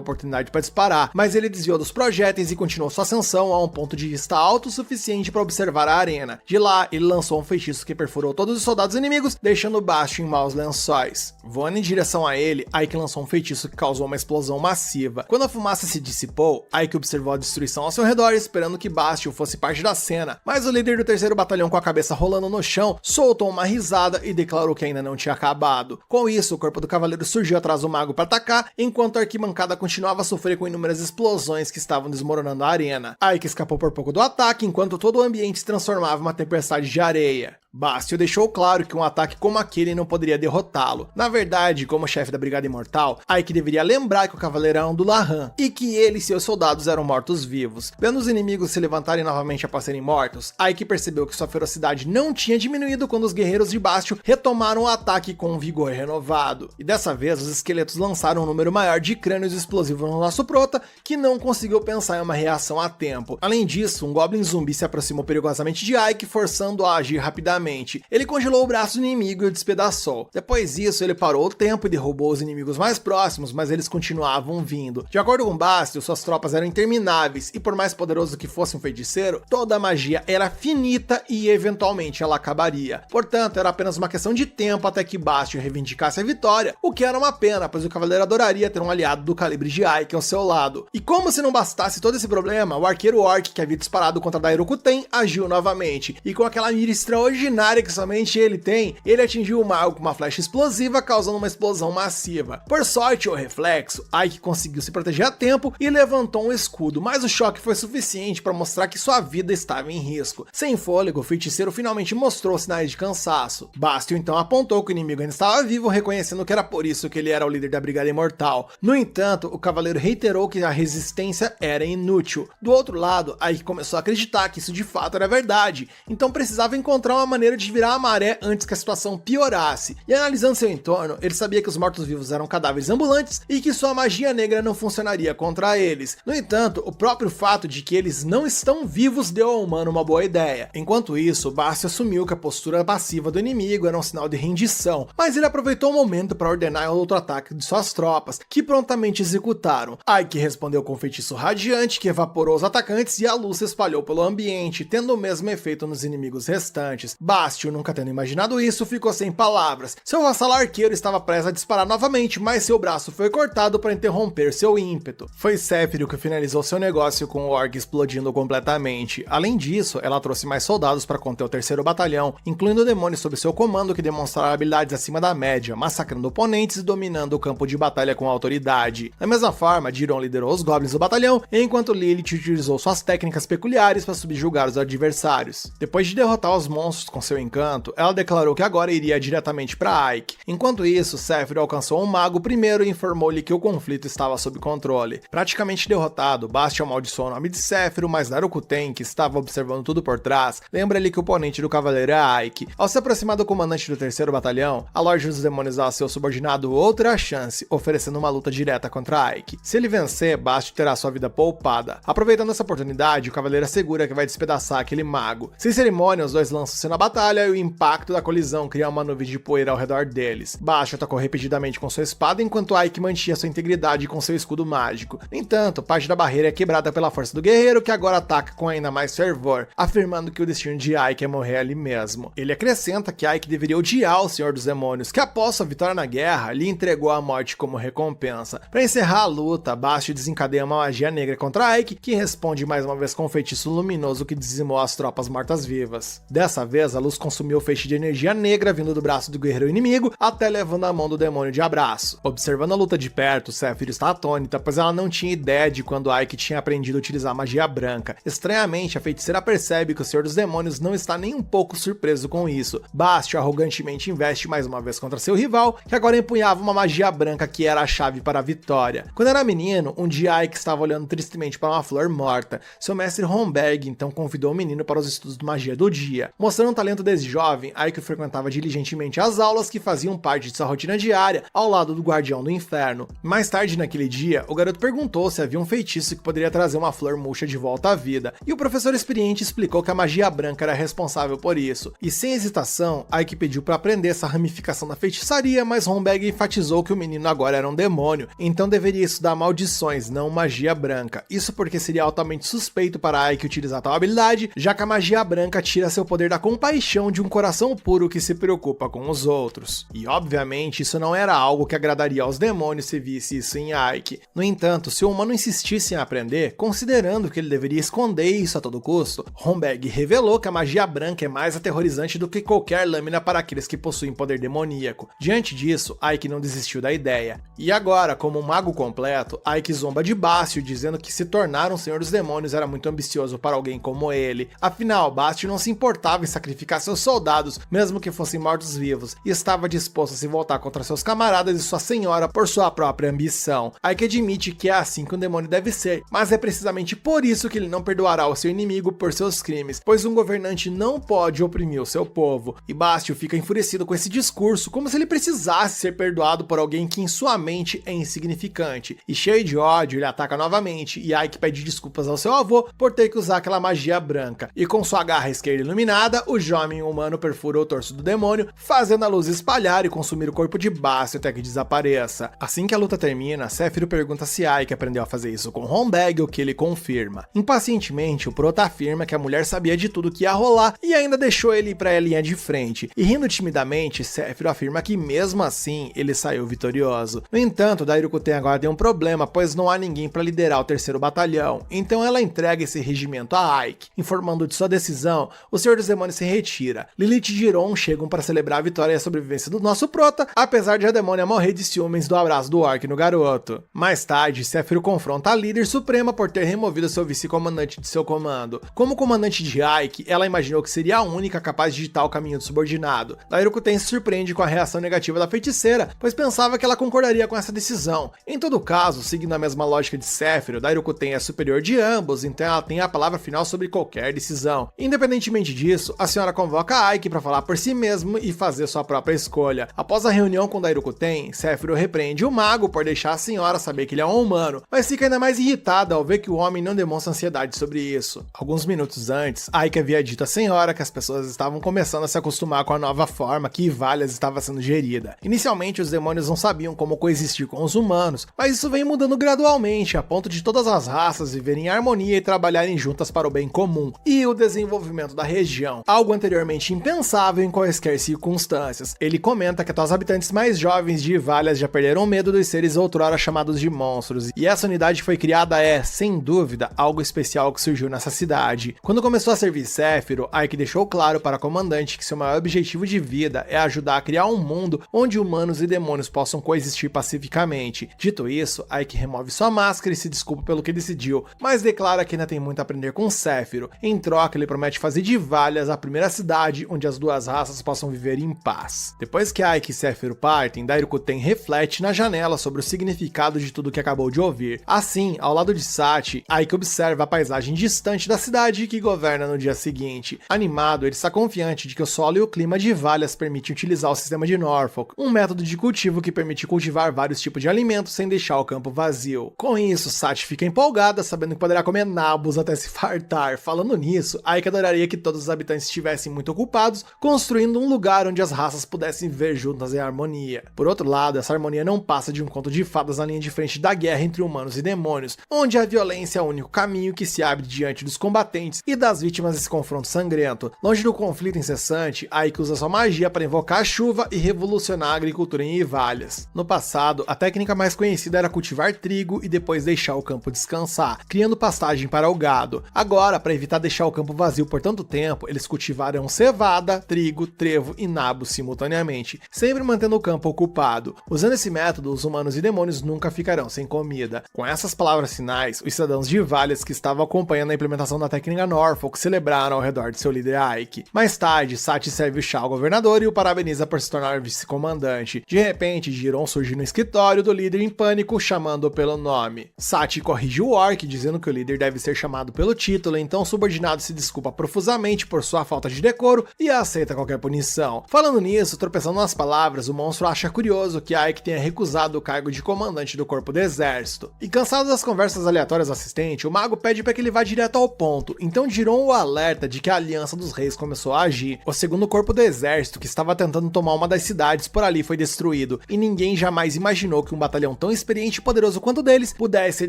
oportunidade para disparar, mas ele desviou dos projéteis e continuou sua ascensão a um ponto de vista alto o suficiente para observar a arena. De lá, ele lançou um feitiço que perfurou todos os soldados inimigos, deixando Bastio em maus lençóis. Voando em direção a ele, Ike lançou um feitiço que causou uma explosão massiva. Quando a fumaça se dissipou, Ike observou a destruição ao seu redor, esperando que Bastio fosse parte da cena, mas o líder do 3º batalhão, com a cabeça rolando no chão, soltou uma risada e declarou que ainda não tinha acabado. Com isso, o corpo do cavaleiro surgiu atrás do mago para atacar, enquanto a arquibancada continuava a sofrer com inúmeras explosões que estavam desmoronando a arena. Ike escapou por pouco do ataque, enquanto todo o ambiente se transformava em uma tempestade de areia. Bastio deixou claro que um ataque como aquele não poderia derrotá-lo. Na verdade, como chefe da Brigada Imortal, Ike deveria lembrar que o cavaleiro era um do Lahan, e que ele e seus soldados eram mortos-vivos. Vendo os inimigos se levantarem novamente após serem mortos, Ike percebeu que sua ferocidade não tinha diminuído quando os guerreiros de Bastio retomaram o ataque com um vigor renovado. E dessa vez, os esqueletos lançaram um número maior de crânios explosivos no nosso prota, que não conseguiu pensar em uma reação a tempo. Além disso, um goblin zumbi se aproximou perigosamente de Ike, forçando-o a agir rapidamente. Ele congelou o braço do inimigo e o despedaçou. Depois disso, ele parou o tempo e derrubou os inimigos mais próximos, mas eles continuavam vindo. De acordo com Bastio, suas tropas eram intermináveis, e por mais poderoso que fosse um feiticeiro, toda a magia era finita e eventualmente ela acabaria. Portanto, era apenas uma questão de tempo até que Bastio reivindicasse a vitória, o que era uma pena, pois o cavaleiro adoraria ter um aliado do calibre de Ike ao seu lado. E como se não bastasse todo esse problema, o arqueiro orc que havia disparado contra Dairokuten agiu novamente, e com aquela mira extraordinária que somente ele tem, ele atingiu o mago com uma flecha explosiva, causando uma explosão massiva. Por sorte ou reflexo, Ike conseguiu se proteger a tempo e levantou um escudo, mas o choque foi suficiente para mostrar que sua vida estava em risco. Sem fôlego, o feiticeiro finalmente mostrou sinais de cansaço. Bastio então apontou que o inimigo ainda estava vivo, reconhecendo que era por isso que ele era o líder da Brigada Imortal. No entanto, o cavaleiro reiterou que a resistência era inútil. Do outro lado, Ike começou a acreditar que isso de fato era verdade, então precisava encontrar uma maneira de virar a maré antes que a situação piorasse. E analisando seu entorno, ele sabia que os mortos-vivos eram cadáveres ambulantes e que sua magia negra não funcionaria contra eles. No entanto, o próprio fato de que eles não estão vivos deu ao humano uma boa ideia. Enquanto isso, Bastio assumiu que a postura passiva do inimigo era um sinal de rendição, mas ele aproveitou o momento para ordenar outro ataque de suas tropas, que prontamente executaram. Ike respondeu com um feitiço radiante que evaporou os atacantes e a luz se espalhou pelo ambiente, tendo o mesmo efeito nos inimigos restantes. Bastio, nunca tendo imaginado isso, ficou sem palavras. Seu vassalo arqueiro estava prestes a disparar novamente, mas seu braço foi cortado para interromper seu ímpeto. Foi Sephiroth que finalizou seu negócio com o orc explodindo completamente. Além disso, ela trouxe mais soldados para conter o 3º batalhão, incluindo demônios sob seu comando que demonstraram habilidades acima da média, massacrando oponentes e dominando o campo de batalha com autoridade. Da mesma forma, Diron liderou os goblins do batalhão, enquanto Lilith utilizou suas técnicas peculiares para subjugar os adversários. Depois de derrotar os monstros com seu encanto, ela declarou que agora iria diretamente para Ike. Enquanto isso, Sephiroth alcançou um mago primeiro e informou-lhe que o conflito estava sob controle. Praticamente derrotado, Bast amaldiçoou o nome de Sephiroth, mas Darukuten, que estava observando tudo por trás, lembra-lhe que o oponente do cavaleiro é Ike. Ao se aproximar do comandante do 3º batalhão, a Lorde dos Demônios dá a seu subordinado outra chance, oferecendo uma luta direta contra Ike. Se ele vencer, Bast terá sua vida poupada. Aproveitando essa oportunidade, o cavaleiro assegura que vai despedaçar aquele mago. Sem cerimônia, os dois lançam-se na batalha e o impacto da colisão cria uma nuvem de poeira ao redor deles. Bast atacou repetidamente com sua espada, enquanto Ike mantinha sua integridade com seu escudo mágico. No entanto, parte da barreira é quebrada pela força do guerreiro, que agora ataca com ainda mais fervor, afirmando que o destino de Ike é morrer ali mesmo. Ele acrescenta que Ike deveria odiar o Senhor dos Demônios, que após sua vitória na guerra, lhe entregou a morte como recompensa. Para encerrar a luta, Bast desencadeia uma magia negra contra Ike, que responde mais uma vez com um feitiço luminoso que dizimou as tropas mortas-vivas. Dessa vez, a luz consumiu o feixe de energia negra vindo do braço do guerreiro inimigo, até levando a mão do demônio de abraço. Observando a luta de perto, Sephiroth está atônita, pois ela não tinha ideia de quando Ike tinha aprendido a utilizar magia branca. Estranhamente, a feiticeira percebe que o Senhor dos Demônios não está nem um pouco surpreso com isso. Bast arrogantemente investe mais uma vez contra seu rival, que agora empunhava uma magia branca que era a chave para a vitória. Quando era menino, um dia Ike estava olhando tristemente para uma flor morta. Seu mestre Homberg então convidou o menino para os estudos de magia do dia. Mostrando um talento desde jovem, Ike frequentava diligentemente as aulas que faziam parte de sua rotina diária, ao lado do Guardião do Inferno. Mais tarde naquele dia, o garoto perguntou se havia um feitiço que poderia trazer uma flor murcha de volta à vida, e o professor experiente explicou que a magia branca era responsável por isso. E sem hesitação, Ike pediu para aprender essa ramificação da feitiçaria, mas Homberg enfatizou que o menino agora era um demônio, então deveria estudar maldições, não magia branca. Isso porque seria altamente suspeito para Ike utilizar tal habilidade, já que a magia branca tira seu poder da compaixão de um coração puro que se preocupa com os outros. E obviamente isso não era algo que agradaria aos demônios se visse isso em Ike. No entanto, se o humano insistisse em aprender, considerando que ele deveria esconder isso a todo custo, Homberg revelou que a magia branca é mais aterrorizante do que qualquer lâmina para aqueles que possuem poder demoníaco. Diante disso, Ike não desistiu da ideia. E agora, como um mago completo, Ike zomba de Bastio, dizendo que se tornar um Senhor dos Demônios era muito ambicioso para alguém como ele. Afinal, Bastio não se importava em sacrificar seus soldados, mesmo que fossem mortos-vivos, e estava disposto a se voltar contra seus camaradas e sua senhora por sua própria ambição. Ike admite que é assim que um demônio deve ser, mas é precisamente por isso que ele não perdoará o seu inimigo por seus crimes, pois um governante não pode oprimir o seu povo. E Bastio fica enfurecido com esse discurso, como se ele precisasse ser perdoado por alguém que em sua mente é insignificante. E cheio de ódio, ele ataca novamente, e Ike pede desculpas ao seu avô por ter que usar aquela magia branca. E com sua garra esquerda iluminada, o jovem humano perfura o torso do demônio, fazendo a luz espalhar e consumir o corpo de Bastio até que desapareça. Assim que a luta termina, Sephiroth pergunta se Ike aprendeu a fazer isso com Homberg, o que ele confirma. Impacientemente, o Prota afirma que a mulher sabia de tudo que ia rolar e ainda deixou ele ir para a linha de frente. E rindo timidamente, Sephiroth afirma que mesmo assim, ele saiu vitorioso. No entanto, Darukuten agora tem um problema, pois não há ninguém para liderar o 3º batalhão. Então ela entrega esse regimento a Ike. Informando de sua decisão, o Senhor dos Demônios se retira. Lilith e Jiron chegam para celebrar a vitória e a sobrevivência do nosso Prota, apesar de a demônia morrer de ciúmes do abraço do orc no garoto. Mais tarde, Sephiroth confronta a líder suprema por ter removido seu vice-comandante de seu comando. Como comandante de Ike, ela imaginou que seria a única capaz de ditar o caminho do subordinado. Darukuten se surpreende com a reação negativa da feiticeira, pois pensava que ela concordaria com essa decisão. Em todo caso, seguindo a mesma lógica de Sephiroth, Darukuten é superior de ambos, então ela tem a palavra final sobre qualquer decisão. Independentemente disso, a senhora convoca Ike para falar por si mesmo e fazer sua própria escolha. Após a reunião com Darukuten, Sephiroth repreende o mago por deixar a senhora saber que ele é um humano, mas fica ainda mais irritada ao ver que o homem não demonstra ansiedade sobre isso. Alguns minutos antes, Ike havia dito à senhora que as pessoas estavam começando a se acostumar com a nova forma que Ivalias estava sendo gerida. Inicialmente, os demônios não sabiam como coexistir com os humanos, mas isso vem mudando gradualmente, a ponto de todas as raças viverem em harmonia e trabalharem juntas para o bem comum, e o desenvolvimento da região, algo anteriormente impensável em quaisquer circunstâncias. Ele comenta que até os habitantes mais jovens de Ivalias já perderam medo dos seres outrora chamados de monstros, e essa unidade que foi criada é, sem dúvida, algo especial que surgiu nessa cidade. Quando começou a servir Sephiroth, Ike deixou claro para a comandante que seu maior objetivo de vida é ajudar a criar um mundo onde humanos e demônios possam coexistir pacificamente. Dito isso, Ike remove sua máscara e se desculpa pelo que decidiu, mas declara que ainda tem muito a aprender com Sephiroth. Em troca, ele promete fazer de Ivalias a primeira primeira cidade onde as duas raças possam viver em paz. Depois que Ike e Sephiroth partem, Dairukuten reflete na janela sobre o significado de tudo que acabou de ouvir. Assim, ao lado de Sachi, Ike observa a paisagem distante da cidade que governa no dia seguinte. Animado, ele está confiante de que o solo e o clima de Valyas permitem utilizar o sistema de Norfolk, um método de cultivo que permite cultivar vários tipos de alimentos sem deixar o campo vazio. Com isso, Sachi fica empolgada, sabendo que poderá comer nabos até se fartar. Falando nisso, Ike adoraria que todos os habitantes estivessem muito ocupados, construindo um lugar onde as raças pudessem viver juntas em harmonia. Por outro lado, essa harmonia não passa de um conto de fadas na linha de frente da guerra entre humanos e demônios, onde a violência é o único caminho que se abre diante dos combatentes e das vítimas desse confronto sangrento. Longe do conflito incessante, Ike usa sua magia para invocar a chuva e revolucionar a agricultura em Ivalias. No passado, a técnica mais conhecida era cultivar trigo e depois deixar o campo descansar, criando pastagem para o gado. Agora, para evitar deixar o campo vazio por tanto tempo, eles cultivarão cevada, trigo, trevo e nabo simultaneamente, sempre mantendo o campo ocupado. Usando esse método, os humanos e demônios nunca ficarão sem comida. Com essas palavras finais, os cidadãos de Ivalias que estavam acompanhando a implementação da técnica Norfolk celebraram ao redor de seu líder Ike. Mais tarde, Sachi serve o chá ao governador e o parabeniza por se tornar vice-comandante. De repente, Jiron surge no escritório do líder em pânico, chamando-o pelo nome. Sachi corrige o orc, dizendo que o líder deve ser chamado pelo título, então o subordinado se desculpa profusamente por sua falta de decoro e aceita qualquer punição. Falando nisso, tropeçando nas palavras, o monstro acha curioso que Ike tenha recusado o cargo de comandante do corpo do exército. E cansado das conversas aleatórias do assistente, o mago pede para que ele vá direto ao ponto, então Jiron o alerta de que a Aliança dos Reis começou a agir. O segundo corpo do exército, que estava tentando tomar uma das cidades por ali, foi destruído, e ninguém jamais imaginou que um batalhão tão experiente e poderoso quanto o deles pudesse ser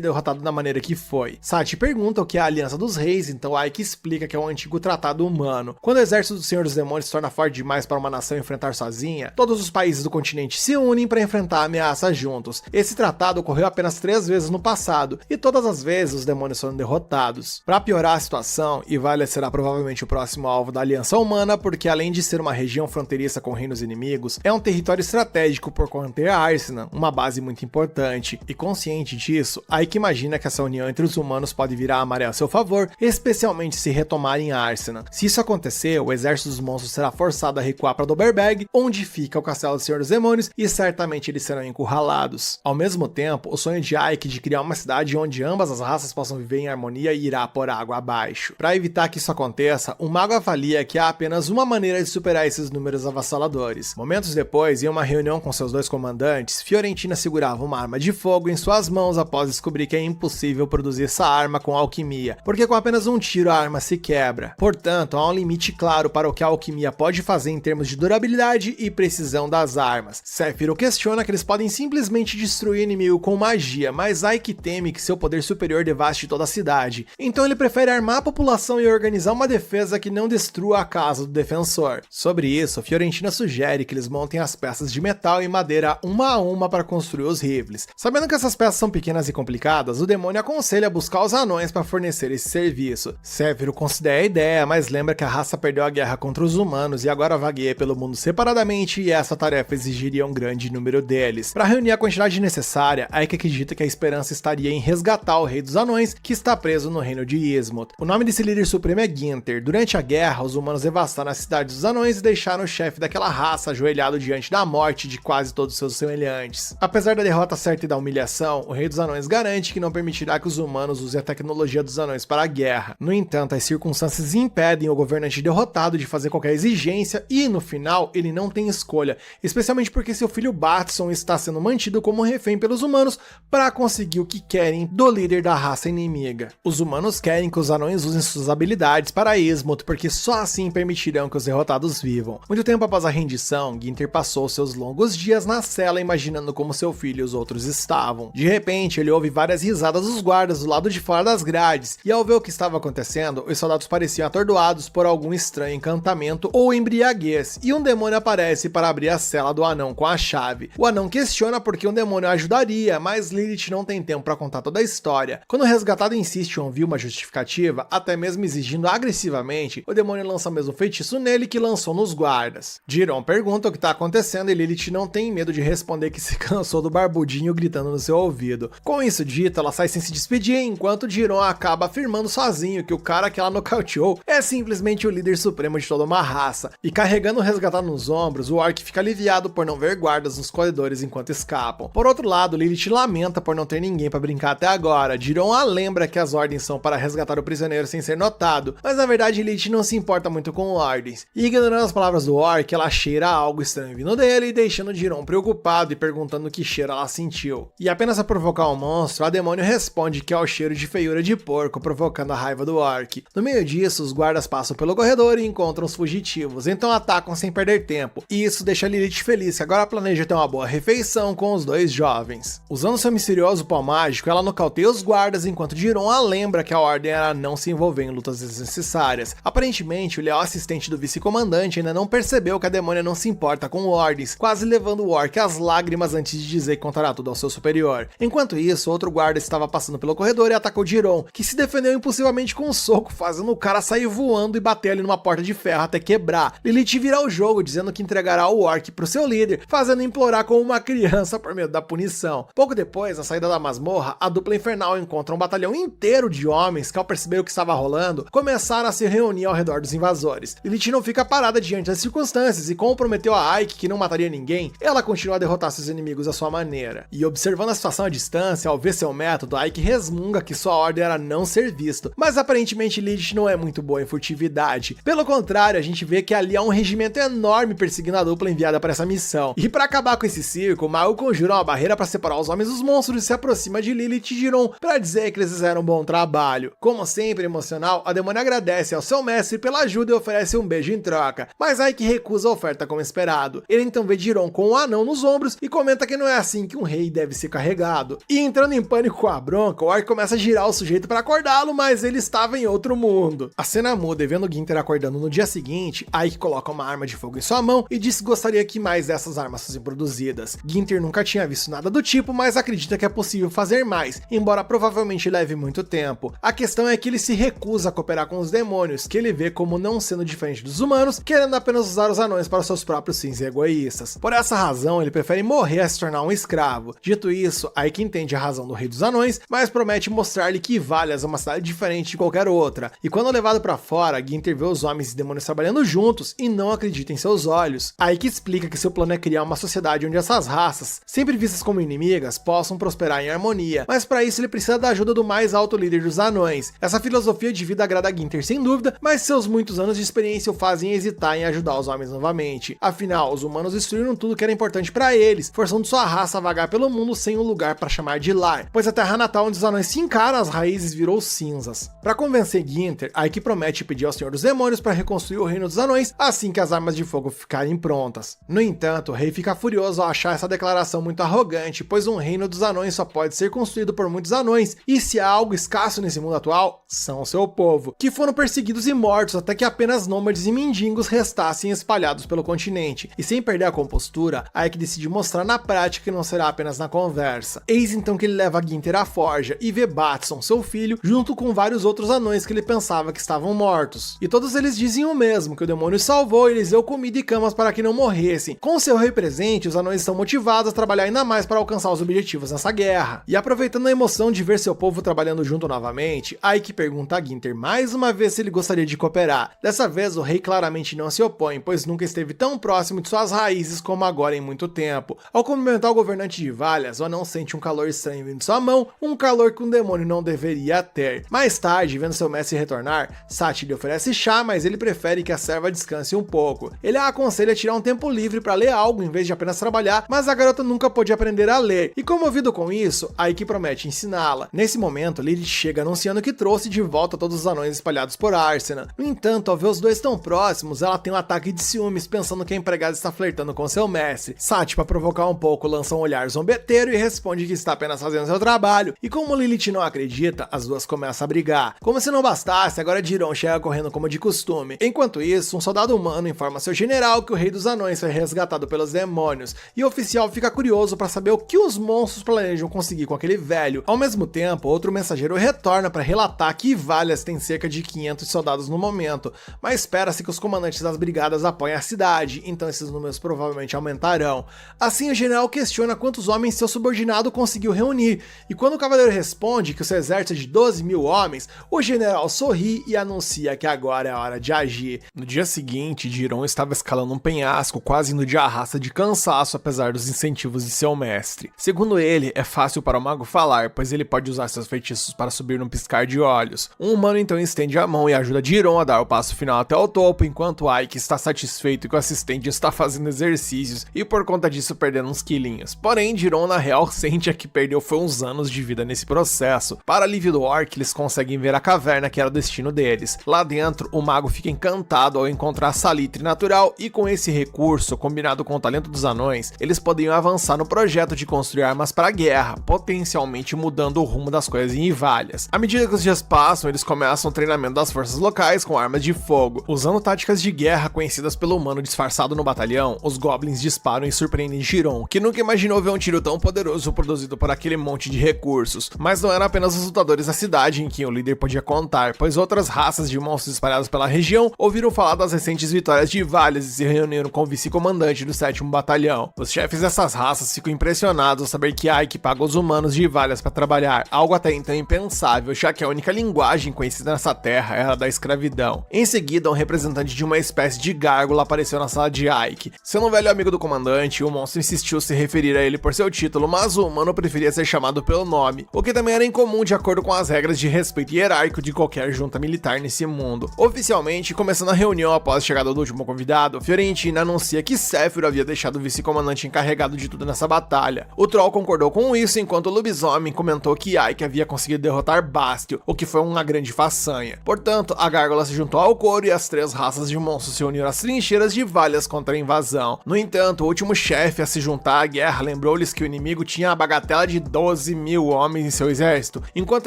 derrotado da maneira que foi. Sachi pergunta o que é a Aliança dos Reis, então Ike explica que é um antigo tratado humano. Quando o exército do Senhor dos Demônios se torna forte demais para uma nação enfrentar sozinha, todos os países do continente se unem para enfrentar a ameaça juntos. Esse tratado ocorreu apenas 3 vezes no passado, e todas as vezes os demônios foram derrotados. Para piorar a situação, Ivalias será provavelmente o próximo alvo da Aliança Humana, porque além de ser uma região fronteiriça com reinos inimigos, é um território estratégico por conter Arsena, uma base muito importante. E consciente disso, Ike imagina que essa união entre os humanos pode virar a maré a seu favor, especialmente se retomarem Arsena. Se isso acontecer, o exército dos monstros será forçado a recuar para Doberberg, onde fica o castelo do Senhor dos Demônios, e certamente eles serão encurralados. Ao mesmo tempo, o sonho de Ike de criar uma cidade onde ambas as raças possam viver em harmonia irá por água abaixo. Para evitar que isso aconteça, o mago avalia que há apenas uma maneira de superar esses números avassaladores. Momentos depois, em uma reunião com seus dois comandantes, Fiorentina segurava uma arma de fogo em suas mãos após descobrir que é impossível produzir essa arma com alquimia, porque com apenas um tiro a arma se quebra. Portanto, há um limite claro para o que a alquimia pode fazer em termos de durabilidade e precisão das armas. Sephiroth questiona que eles podem simplesmente destruir o inimigo com magia, mas Ike teme que seu poder superior devaste toda a cidade. Então ele prefere armar a população e organizar uma defesa que não destrua a casa do defensor. Sobre isso, Fiorentina sugere que eles montem as peças de metal e madeira uma a uma para construir os rifles. Sabendo que essas peças são pequenas e complicadas, o demônio aconselha buscar os anões para fornecer esse serviço. Sephiroth considera a ideia, mas lembra que a raça perdeu a guerra contra os humanos e agora vagueia pelo mundo separadamente, e essa tarefa exigiria um grande número deles. Para reunir a quantidade necessária, Ike acredita que a esperança estaria em resgatar o rei dos anões, que está preso no reino de Ismuth. O nome desse líder supremo é Ginter. Durante a guerra, os humanos devastaram a cidade dos anões e deixaram o chefe daquela raça ajoelhado diante da morte de quase todos seus semelhantes. Apesar da derrota certa e da humilhação, o rei dos anões garante que não permitirá que os humanos usem a tecnologia dos anões para a guerra. No entanto, as circunstâncias impedem o governante derrotado de fazer qualquer exigência e, no final, ele não tem escolha, especialmente porque seu filho Batson está sendo mantido como refém pelos humanos para conseguir o que querem do líder da raça inimiga. Os humanos querem que os anões usem suas habilidades para Ismuth, porque só assim permitirão que os derrotados vivam. Muito tempo após a rendição, Ginter passou seus longos dias na cela imaginando como seu filho e os outros estavam. De repente, ele ouve várias risadas dos guardas do lado de fora das grades, e ao ver o que estava acontecendo, os soldados pareciam atordoados por algum estranho encantamento ou embriaguez, e um demônio aparece para abrir a cela do anão com a chave. O anão questiona por que um demônio ajudaria, mas Lilith não tem tempo para contar toda a história. Quando o resgatado insiste em ouvir uma justificativa, até mesmo exigindo agressivamente, o demônio lança o mesmo feitiço nele que lançou nos guardas. Jiron pergunta o que está acontecendo e Lilith não tem medo de responder que se cansou do barbudinho gritando no seu ouvido. Com isso dito, ela sai sem se despedir, enquanto Jiron acaba afirmando sozinho que o cara que ela nocauteou é simplesmente o líder líder supremo de toda uma raça, e carregando o resgatado nos ombros, o orc fica aliviado por não ver guardas nos corredores enquanto escapam. Por outro lado, Lilith lamenta por não ter ninguém para brincar até agora. Jiron a lembra que as ordens são para resgatar o prisioneiro sem ser notado, mas na verdade Lilith não se importa muito com ordens. E ignorando as palavras do orc, ela cheira algo estranho vindo dele, deixando Jiron preocupado e perguntando que cheiro ela sentiu. E apenas a provocar o monstro, a demônio responde que é o cheiro de feiura de porco, provocando a raiva do orc. No meio disso, os guardas passam pelo corredor e encontram os fugitivos, então atacam sem perder tempo. E isso deixa Lilith feliz, que agora planeja ter uma boa refeição com os dois jovens. Usando seu misterioso pau mágico, ela nocauteia os guardas, enquanto Jiron a lembra que a ordem era não se envolver em lutas desnecessárias. Aparentemente, o leal assistente do vice-comandante ainda não percebeu que a demônia não se importa com ordens, quase levando o orc às lágrimas antes de dizer que contará tudo ao seu superior. Enquanto isso, outro guarda estava passando pelo corredor e atacou Jiron, que se defendeu impulsivamente com um soco, fazendo o cara sair voando e bater ali numa porta de ferro até quebrar. Lilith vira o jogo, dizendo que entregará o orc pro seu líder, fazendo implorar como uma criança por medo da punição. Pouco depois, na saída da masmorra, a dupla infernal encontra um batalhão inteiro de homens que, ao perceber o que estava rolando, começaram a se reunir ao redor dos invasores. Lilith não fica parada diante das circunstâncias e, como prometeu a Ike que não mataria ninguém, ela continua a derrotar seus inimigos à sua maneira. E observando a situação à distância, ao ver seu método, Ike resmunga que sua ordem era não ser visto, mas aparentemente Lilith não é muito boa em furtividade. Pelo contrário, a gente vê que ali há um regimento enorme perseguindo a dupla enviada para essa missão. E para acabar com esse circo, Mao conjura uma barreira para separar os homens dos monstros e se aproxima de Lilith e Jiron para dizer que eles fizeram um bom trabalho. Como sempre emocional, a demônia agradece ao seu mestre pela ajuda e oferece um beijo em troca, mas Ike recusa a oferta como esperado. Ele então vê Jiron com um anão nos ombros e comenta que não é assim que um rei deve ser carregado. E entrando em pânico com a bronca, o orc começa a girar o sujeito para acordá-lo, mas ele estava em outro mundo. A cena muda e vendo Ginter acordando no dia seguinte, Ike coloca uma arma de fogo em sua mão e diz que gostaria que mais dessas armas fossem produzidas. Ginter nunca tinha visto nada do tipo, mas acredita que é possível fazer mais, embora provavelmente leve muito tempo. A questão é que ele se recusa a cooperar com os demônios, que ele vê como não sendo diferente dos humanos, querendo apenas usar os anões para seus próprios fins egoístas. Por essa razão, ele prefere morrer a se tornar um escravo. Dito isso, Ike entende a razão do rei dos anões, mas promete mostrar-lhe que Valyas é uma cidade diferente de qualquer outra. E quando levado para fora, Ginter vê os homens e demônios trabalhando juntos e não acredita em seus olhos. Ike explica que seu plano é criar uma sociedade onde essas raças, sempre vistas como inimigas, possam prosperar em harmonia, mas para isso ele precisa da ajuda do mais alto líder dos anões. Essa filosofia de vida agrada a Ginter sem dúvida, mas seus muitos anos de experiência o fazem hesitar em ajudar os homens novamente. Afinal, os humanos destruíram tudo que era importante para eles, forçando sua raça a vagar pelo mundo sem um lugar para chamar de lar, pois a terra natal onde os anões se encaram as raízes virou cinzas. Para convencer Ginter, Ike promete pedir ao Senhor dos Demônios para reconstruir o reino dos anões assim que as armas de fogo ficarem prontas. No entanto, o rei fica furioso ao achar essa declaração muito arrogante, pois um reino dos anões só pode ser construído por muitos anões, e se há algo escasso nesse mundo atual, são o seu povo, que foram perseguidos e mortos até que apenas nômades e mendigos restassem espalhados pelo continente. E sem perder a compostura, Ike decide mostrar na prática que não será apenas na conversa. Eis então que ele leva Ginter à forja e vê Batson, seu filho, junto com vários outros anões que ele pensava que estavam mortos. E todos eles dizem o mesmo, que o demônio salvou e lhes deu comida e camas para que não morressem. Com seu rei presente, os anões estão motivados a trabalhar ainda mais para alcançar os objetivos nessa guerra. E aproveitando a emoção de ver seu povo trabalhando junto novamente, Ike pergunta a Ginter mais uma vez se ele gostaria de cooperar. Dessa vez, o rei claramente não se opõe, pois nunca esteve tão próximo de suas raízes como agora em muito tempo. Ao cumprimentar o governante de Valyas, o anão sente um calor estranho vindo de sua mão, um calor que um demônio não deveria ter. Mais tarde, vendo seu mestre retornar, Sati lhe oferece chá, mas ele prefere que a serva descanse um pouco. Ele a aconselha a tirar um tempo livre para ler algo em vez de apenas trabalhar, mas a garota nunca pôde aprender a ler, e comovido com isso, Ike promete ensiná-la. Nesse momento, Lilith chega anunciando que trouxe de volta todos os anões espalhados por Arsena. No entanto, ao ver os dois tão próximos, ela tem um ataque de ciúmes, pensando que a empregada está flertando com seu mestre. Sati, para provocar um pouco, lança um olhar zombeteiro e responde que está apenas fazendo seu trabalho, e como Lilith não acredita, as duas começam a brigar. Como se não bastasse, agora Jiron chega correndo como de costume. Enquanto isso, um soldado humano informa seu general que o rei dos anões foi resgatado pelos demônios, e o oficial fica curioso para saber o que os monstros planejam conseguir com aquele velho. Ao mesmo tempo, outro mensageiro retorna para relatar que Valyas tem cerca de 500 soldados no momento, mas espera-se que os comandantes das brigadas apoiem a cidade, então esses números provavelmente aumentarão. Assim, o general questiona quantos homens seu subordinado conseguiu reunir, e quando o cavaleiro responde que o seu exército é de 12 mil homens, o general sorri e anuncia que agora é é hora de agir. No dia seguinte, Jiron estava escalando um penhasco, quase indo de arrasta de cansaço, apesar dos incentivos de seu mestre. Segundo ele, é fácil para o mago falar, pois ele pode usar seus feitiços para subir num piscar de olhos. Um humano então estende a mão e ajuda Jiron a dar o passo final até o topo, enquanto Aiki está satisfeito que o assistente está fazendo exercícios e por conta disso perdendo uns quilinhos. Porém, Jiron na real sente que perdeu foi uns anos de vida nesse processo. Para alívio do orc, eles conseguem ver a caverna que era o destino deles. Lá dentro, o mago fica encantado ao encontrar salitre natural e com esse recurso, combinado com o talento dos anões, eles podiam avançar no projeto de construir armas para a guerra, potencialmente mudando o rumo das coisas em Ivalias. À medida que os dias passam, eles começam o treinamento das forças locais com armas de fogo. Usando táticas de guerra conhecidas pelo humano disfarçado no batalhão, os goblins disparam e surpreendem Jiron, que nunca imaginou ver um tiro tão poderoso produzido por aquele monte de recursos. Mas não eram apenas os lutadores da cidade em quem o líder podia contar, pois outras raças de monstros espalhadas pela região ouviram falar das recentes vitórias de Ivalias e se reuniram com o vice-comandante do 7º Batalhão. Os chefes dessas raças ficam impressionados ao saber que Aiki paga os humanos de Ivalias para trabalhar, algo até então impensável, já que a única linguagem conhecida nessa terra era a da escravidão. Em seguida, um representante de uma espécie de gárgula apareceu na sala de Aiki. Sendo um velho amigo do comandante, o monstro insistiu se referir a ele por seu título, mas o humano preferia ser chamado pelo nome, o que também era incomum de acordo com as regras de respeito hierárquico de qualquer junta militar nesse mundo. Oficialmente, começando a reunião após a chegada do último convidado, Fiorentina anuncia que Sephiroth havia deixado o vice-comandante encarregado de tudo nessa batalha. O Troll concordou com isso, enquanto o lobisomem comentou que Aiki havia conseguido derrotar Bastio, o que foi uma grande façanha. Portanto, a gárgula se juntou ao coro e as três raças de monstros se uniram às trincheiras de Ivalias contra a invasão. No entanto, o último chefe a se juntar à guerra lembrou-lhes que o inimigo tinha a bagatela de 12.000 homens em seu exército, enquanto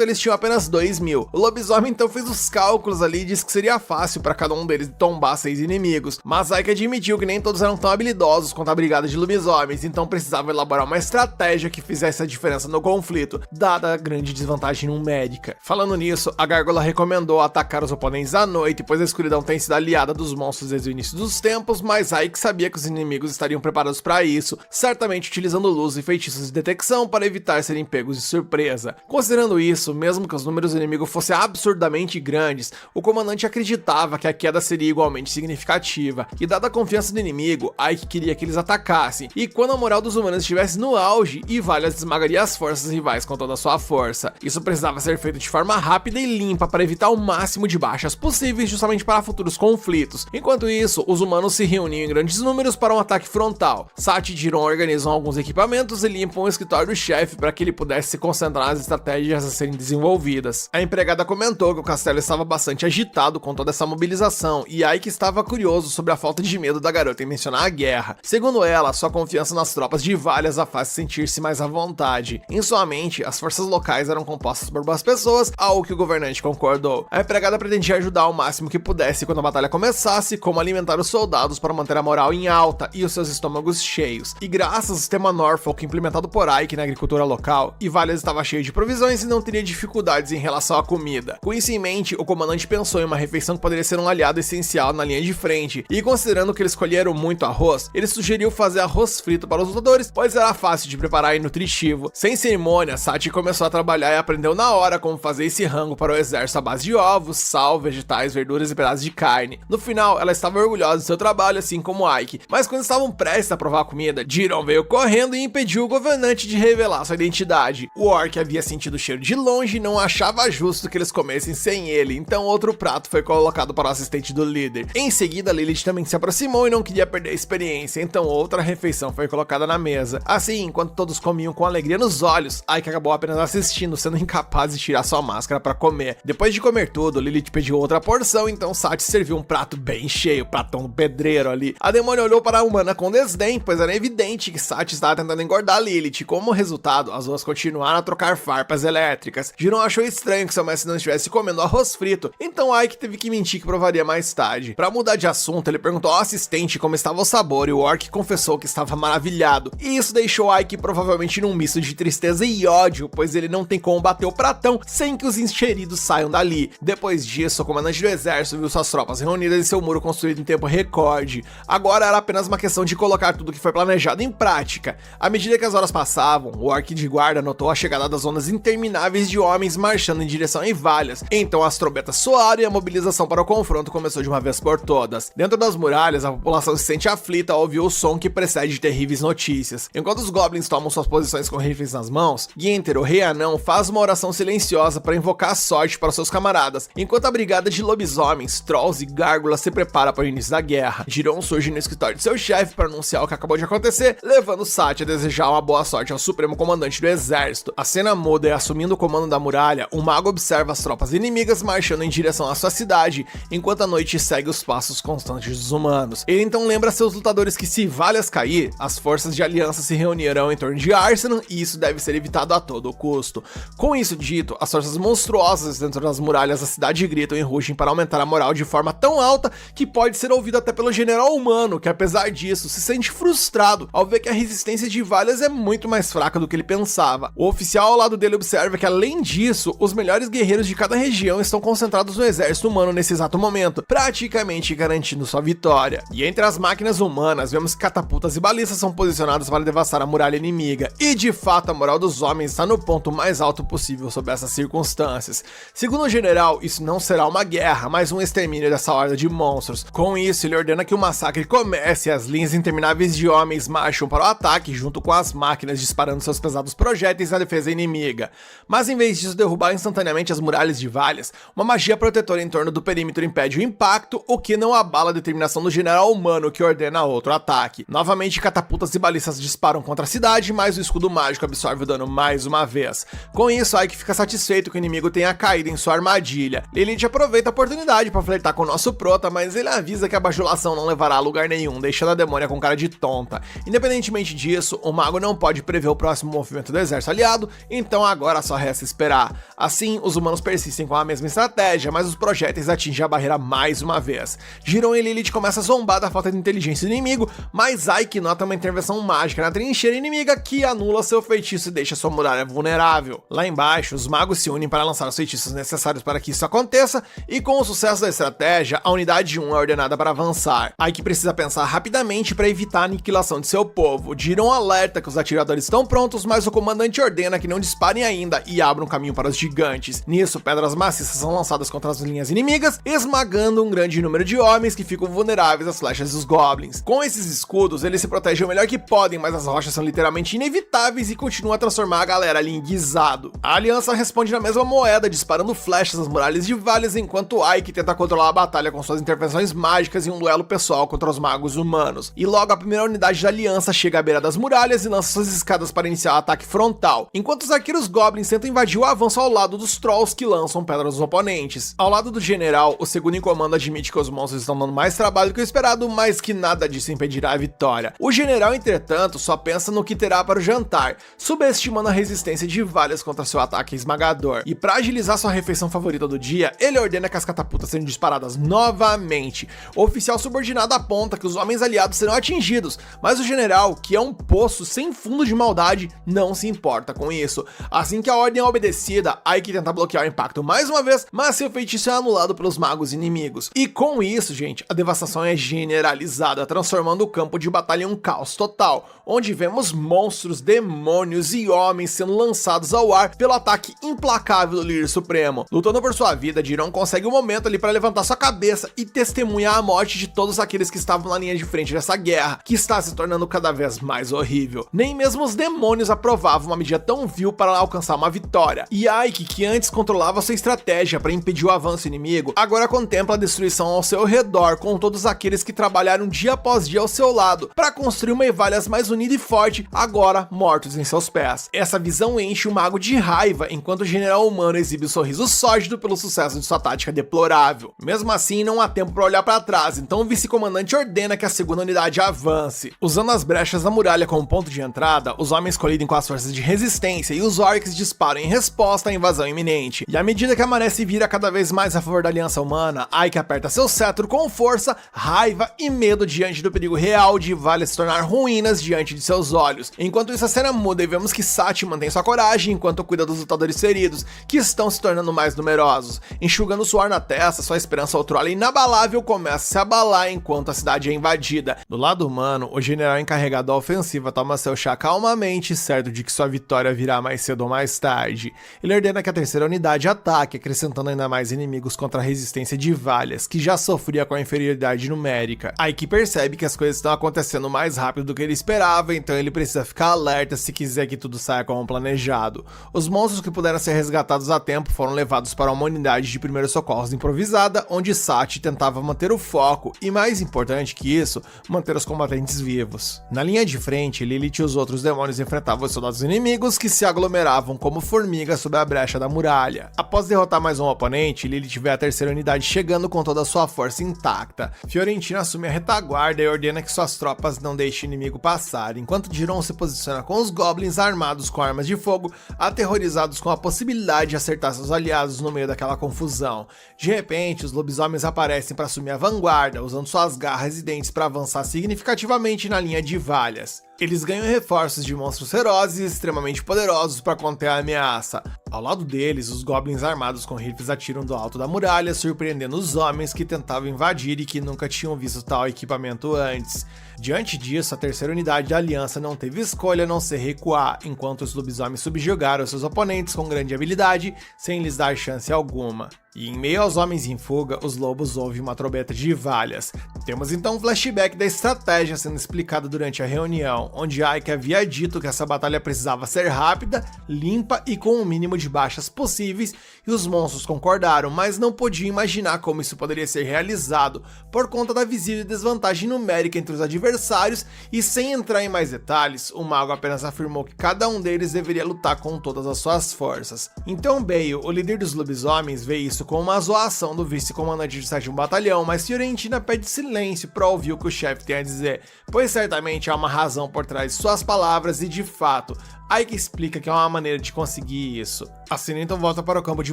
eles tinham apenas 2.000. O lobisomem então fez os cálculos ali e disse que seria fácil para cada um deles tombar 6 inimigos, mas Aiki admitiu que nem todos eram tão habilidosos quanto a brigada de lobisomens, então precisava elaborar uma estratégia que fizesse a diferença no conflito, dada a grande desvantagem numérica. Falando nisso, a gárgula recomendou atacar os oponentes à noite, pois a escuridão tem sido aliada dos monstros desde o início dos tempos, mas Aiki sabia que os inimigos estariam preparados para isso, certamente utilizando luz e feitiços de detecção para evitar serem pegos de surpresa. Considerando isso, mesmo que os números do inimigo fossem absurdamente grandes, o comandante acreditava que a queda seria igualmente significativa, e dada a confiança do inimigo, Aiki queria que eles atacassem, e quando a moral dos humanos estivesse no auge, Ivalias esmagaria as forças rivais com toda a sua força. Isso precisava ser feito de forma rápida e limpa para evitar o máximo de baixas possíveis justamente para futuros conflitos. Enquanto isso, os humanos se reuniam em grandes números para um ataque frontal. Sati e Jiron organizam alguns equipamentos e limpam o escritório do chefe para que ele pudesse se concentrar nas estratégias a serem desenvolvidas. A empregada comentou que o castelo estava bastante agitado com toda essa mobilização e Aiki estava curioso sobre a falta de medo da garota em mencionar a guerra. Segundo ela, sua confiança nas tropas de Ivalias a faz sentir-se mais à vontade. Em sua mente, as forças locais eram compostas por boas pessoas, algo que o governante concordou. A empregada pretendia ajudar ao máximo que pudesse quando a batalha começasse, como alimentar os soldados para manter a moral em alta e os seus estômagos cheios. E graças ao sistema Norfolk implementado por Aiki na agricultura local, Ivalias estava cheio de provisões e não teria dificuldades em relação à comida. Com isso em mente, o comandante pensou em uma refeição que poderia ser um aliado essencial na linha de frente, e considerando que eles colheram muito arroz, ele sugeriu fazer arroz frito para os lutadores, pois era fácil de preparar e nutritivo. Sem cerimônia, Sati começou a trabalhar e aprendeu na hora como fazer esse rango para o exército à base de ovos, sal, vegetais, verduras e pedaços de carne. No final, ela estava orgulhosa do seu trabalho, assim como Aiki, mas quando estavam prestes a provar a comida, Jiron veio correndo e impediu o governante de revelar sua identidade. O orc havia sentido o cheiro de longe e não achava justo que eles comessem sem ele, então outro prato foi colocado para o assistente do líder. Em seguida, Lilith também se aproximou e não queria perder a experiência, então outra refeição foi colocada na mesa. Assim, enquanto todos comiam com alegria nos olhos, Aiki acabou apenas assistindo, sendo incapaz de tirar sua máscara para comer. Depois de comer tudo, Lilith pediu outra porção, então Sati serviu um prato bem cheio, pratão do pedreiro ali. A demônia olhou para a humana com desdém, pois era evidente que Sati estava tentando engordar Lilith. Como resultado, as duas continuaram a trocar farpas elétricas. Jiron achou estranho que seu mestre não estivesse comendo arroz frito, então Aiki teve que mentir que provaria mais tarde. Para mudar de assunto, ele perguntou ao assistente como estava o sabor e o orc confessou que estava maravilhado. E isso deixou Aiki provavelmente num misto de tristeza e ódio, pois ele não tem como bater o pratão sem que os encheridos saiam dali. Depois disso, o comandante do exército viu suas tropas reunidas em seu muro construído em tempo recorde. Agora era apenas uma questão de colocar tudo que foi planejado em prática. À medida que as horas passavam, o orc de guarda notou a chegada das ondas intermináveis de homens marchando em direção a Ivalias. Então as trombetas soaram e a mobilização disposição para o confronto começou de uma vez por todas. Dentro das muralhas, a população se sente aflita ao ouvir o som que precede terríveis notícias. Enquanto os goblins tomam suas posições com rifles nas mãos, Ginter, o rei anão, faz uma oração silenciosa para invocar a sorte para seus camaradas, enquanto a brigada de lobisomens, trolls e gárgulas se prepara para o início da guerra. Giron surge no escritório de seu chefe para anunciar o que acabou de acontecer, levando Sati a desejar uma boa sorte ao supremo comandante do exército. A cena muda e, assumindo o comando da muralha, o mago observa as tropas inimigas marchando em direção à sua cidade, enquanto a noite segue os passos constantes dos humanos. Ele então lembra seus lutadores que, se Valias cair, as forças de aliança se reunirão em torno de Arsenal e isso deve ser evitado a todo custo. Com isso dito, as forças monstruosas dentro das muralhas da cidade gritam e rugem para aumentar a moral de forma tão alta que pode ser ouvido até pelo general humano, que apesar disso se sente frustrado ao ver que a resistência de Valias é muito mais fraca do que ele pensava. O oficial ao lado dele observa que, além disso, os melhores guerreiros de cada região estão concentrados no exército humano nesse exato momento, praticamente garantindo sua vitória. E entre as máquinas humanas, vemos que catapultas e balistas são posicionados para devastar a muralha inimiga, e de fato a moral dos homens está no ponto mais alto possível sob essas circunstâncias. Segundo o general, isso não será uma guerra, mas um extermínio dessa horda de monstros. Com isso, ele ordena que o massacre comece e as linhas intermináveis de homens marcham para o ataque junto com as máquinas disparando seus pesados projéteis na defesa inimiga. Mas em vez disso derrubar instantaneamente as muralhas de Valias, uma magia protetora em torno do perímetro impede o impacto, o que não abala a determinação do general humano, que ordena outro ataque. Novamente, catapultas e balistas disparam contra a cidade, mas o escudo mágico absorve o dano mais uma vez. Com isso, Ike fica satisfeito que o inimigo tenha caído em sua armadilha. Lilith aproveita a oportunidade para flertar com o nosso prota, mas ele avisa que a bajulação não levará a lugar nenhum, deixando a demônia com cara de tonta. Independentemente disso, o mago não pode prever o próximo movimento do exército aliado, então agora só resta esperar. Assim, os humanos persistem com a mesma estratégia, mas os projéteis atingem a barreira mais uma vez. Giron e Lilith começam a zombar da falta de inteligência do inimigo, mas Ike nota uma intervenção mágica na trincheira inimiga que anula seu feitiço e deixa sua muralha vulnerável. Lá embaixo, os magos se unem para lançar os feitiços necessários para que isso aconteça, e com o sucesso da estratégia, a unidade 1 é ordenada para avançar. Ike precisa pensar rapidamente para evitar a aniquilação de seu povo. Giron alerta que os atiradores estão prontos, mas o comandante ordena que não disparem ainda e abram caminho para os gigantes. Nisso, pedras maciças são lançadas contra as linhas inimigas, esmagando um grande número de homens que ficam vulneráveis às flechas dos goblins. Com esses escudos, eles se protegem o melhor que podem, mas as rochas são literalmente inevitáveis e continuam a transformar a galera ali em guisado. A aliança responde na mesma moeda, disparando flechas nas muralhas de Valias, enquanto Ike tenta controlar a batalha com suas intervenções mágicas em um duelo pessoal contra os magos humanos. E logo a primeira unidade da aliança chega à beira das muralhas e lança suas escadas para iniciar o ataque frontal, enquanto os arqueiros goblins tentam invadir o avanço ao lado dos trolls que lançam pedras nos oponentes. Ao lado do general, o segundo em comando admite que os monstros estão dando mais trabalho do que o esperado, mas que nada disso impedirá a vitória. O general, entretanto, só pensa no que terá para o jantar, subestimando a resistência de Valias contra seu ataque esmagador. E para agilizar sua refeição favorita do dia, ele ordena que as catapultas sejam disparadas novamente. O oficial subordinado aponta que os homens aliados serão atingidos, mas o general, que é um poço sem fundo de maldade, não se importa com isso. Assim que a ordem é obedecida, Ike tenta bloquear o impacto mais uma vez, mas seu feitiço é anulado pelos magos inimigos. E com isso, gente, a devastação é generalizada, transformando o campo de batalha em um caos total, onde vemos monstros, demônios e homens sendo lançados ao ar pelo ataque implacável do líder supremo. Lutando por sua vida, Giron consegue um momento ali para levantar sua cabeça e testemunhar a morte de todos aqueles que estavam na linha de frente dessa guerra, que está se tornando cada vez mais horrível. Nem mesmo os demônios aprovavam uma medida tão vil para alcançar uma vitória. E Ike, que antes controlava sua estratégia para impedir o avanço inimigo, agora contempla a destruição ao seu redor, com todos aqueles que trabalharam dia após dia ao seu lado para construir uma Valias mais unida e forte, agora mortos em seus pés. Essa visão enche o mago de raiva, enquanto o general humano exibe um sorriso sórdido pelo sucesso de sua tática deplorável. Mesmo assim, não há tempo para olhar para trás, então o vice-comandante ordena que a segunda unidade avance. Usando as brechas da muralha como ponto de entrada, os homens colidem com as forças de resistência e os orcs disparam em resposta à invasão iminente. E à medida que amanhece vira cada vez mais a favor da aliança humana, Ike aperta seu cetro com força, raiva e medo diante do perigo real de Valias se tornar ruínas diante de seus olhos. Enquanto isso, a cena muda e vemos que Sati mantém sua coragem enquanto cuida dos lutadores feridos, que estão se tornando mais numerosos. Enxugando suor na testa, sua esperança outrora inabalável começa a se abalar enquanto a cidade é invadida. Do lado humano, o general encarregado da ofensiva toma seu chá calmamente, certo de que sua vitória virá mais cedo ou mais tarde. Ele ordena que a terceira unidade ataque, acrescentando ainda mais inimigos contra a resistência de Valyas, que já sofria com a inferioridade numérica. Aiki percebe que as coisas estão acontecendo mais rápido do que ele esperava, então ele precisa ficar alerta se quiser que tudo saia como planejado. Os monstros que puderam ser resgatados a tempo foram levados para uma unidade de primeiros socorros improvisada, onde Sachi tentava manter o foco e, mais importante que isso, manter os combatentes vivos. Na linha de frente, Lilith e os outros demônios enfrentavam os soldados inimigos que se aglomeravam como formigas sob a brecha da muralha. Após derrotar mais um oponente, Lilith vê a terceira unidade chegando com toda a sua força intacta. Fiorentina assume a retaguarda e ordena que suas tropas não deixem o inimigo passar, enquanto Jiron se posiciona com os goblins armados com armas de fogo, aterrorizados com a possibilidade de acertar seus aliados no meio daquela confusão. De repente, os lobisomens aparecem para assumir a vanguarda, usando suas garras e dentes para avançar significativamente na linha de Valyas. Eles ganham reforços de monstros ferozes e extremamente poderosos para conter a ameaça. Ao lado deles, os goblins armados com rifles atiram do alto da muralha, surpreendendo os homens que tentavam invadir e que nunca tinham visto tal equipamento antes. Diante disso, a terceira unidade da aliança não teve escolha a não ser recuar, enquanto os lobisomens subjugaram seus oponentes com grande habilidade, sem lhes dar chance alguma. E em meio aos homens em fuga, os lobos ouvem uma trombeta de Valyas. Temos então um flashback da estratégia sendo explicada durante a reunião, onde Aiki havia dito que essa batalha precisava ser rápida, limpa e com o mínimo de baixas possíveis, e os monstros concordaram, mas não podiam imaginar como isso poderia ser realizado, por conta da visível desvantagem numérica entre os adversários, e sem entrar em mais detalhes, o mago apenas afirmou que cada um deles deveria lutar com todas as suas forças. Então Bale, o líder dos lobisomens, vê isso como uma zoação do vice-comandante de 7º Batalhão, mas Fiorentina pede silêncio para ouvir o que o chefe tem a dizer, pois certamente há uma razão por trás de suas palavras e, de fato, Aiki explica que é uma maneira de conseguir isso. A cena então volta para o campo de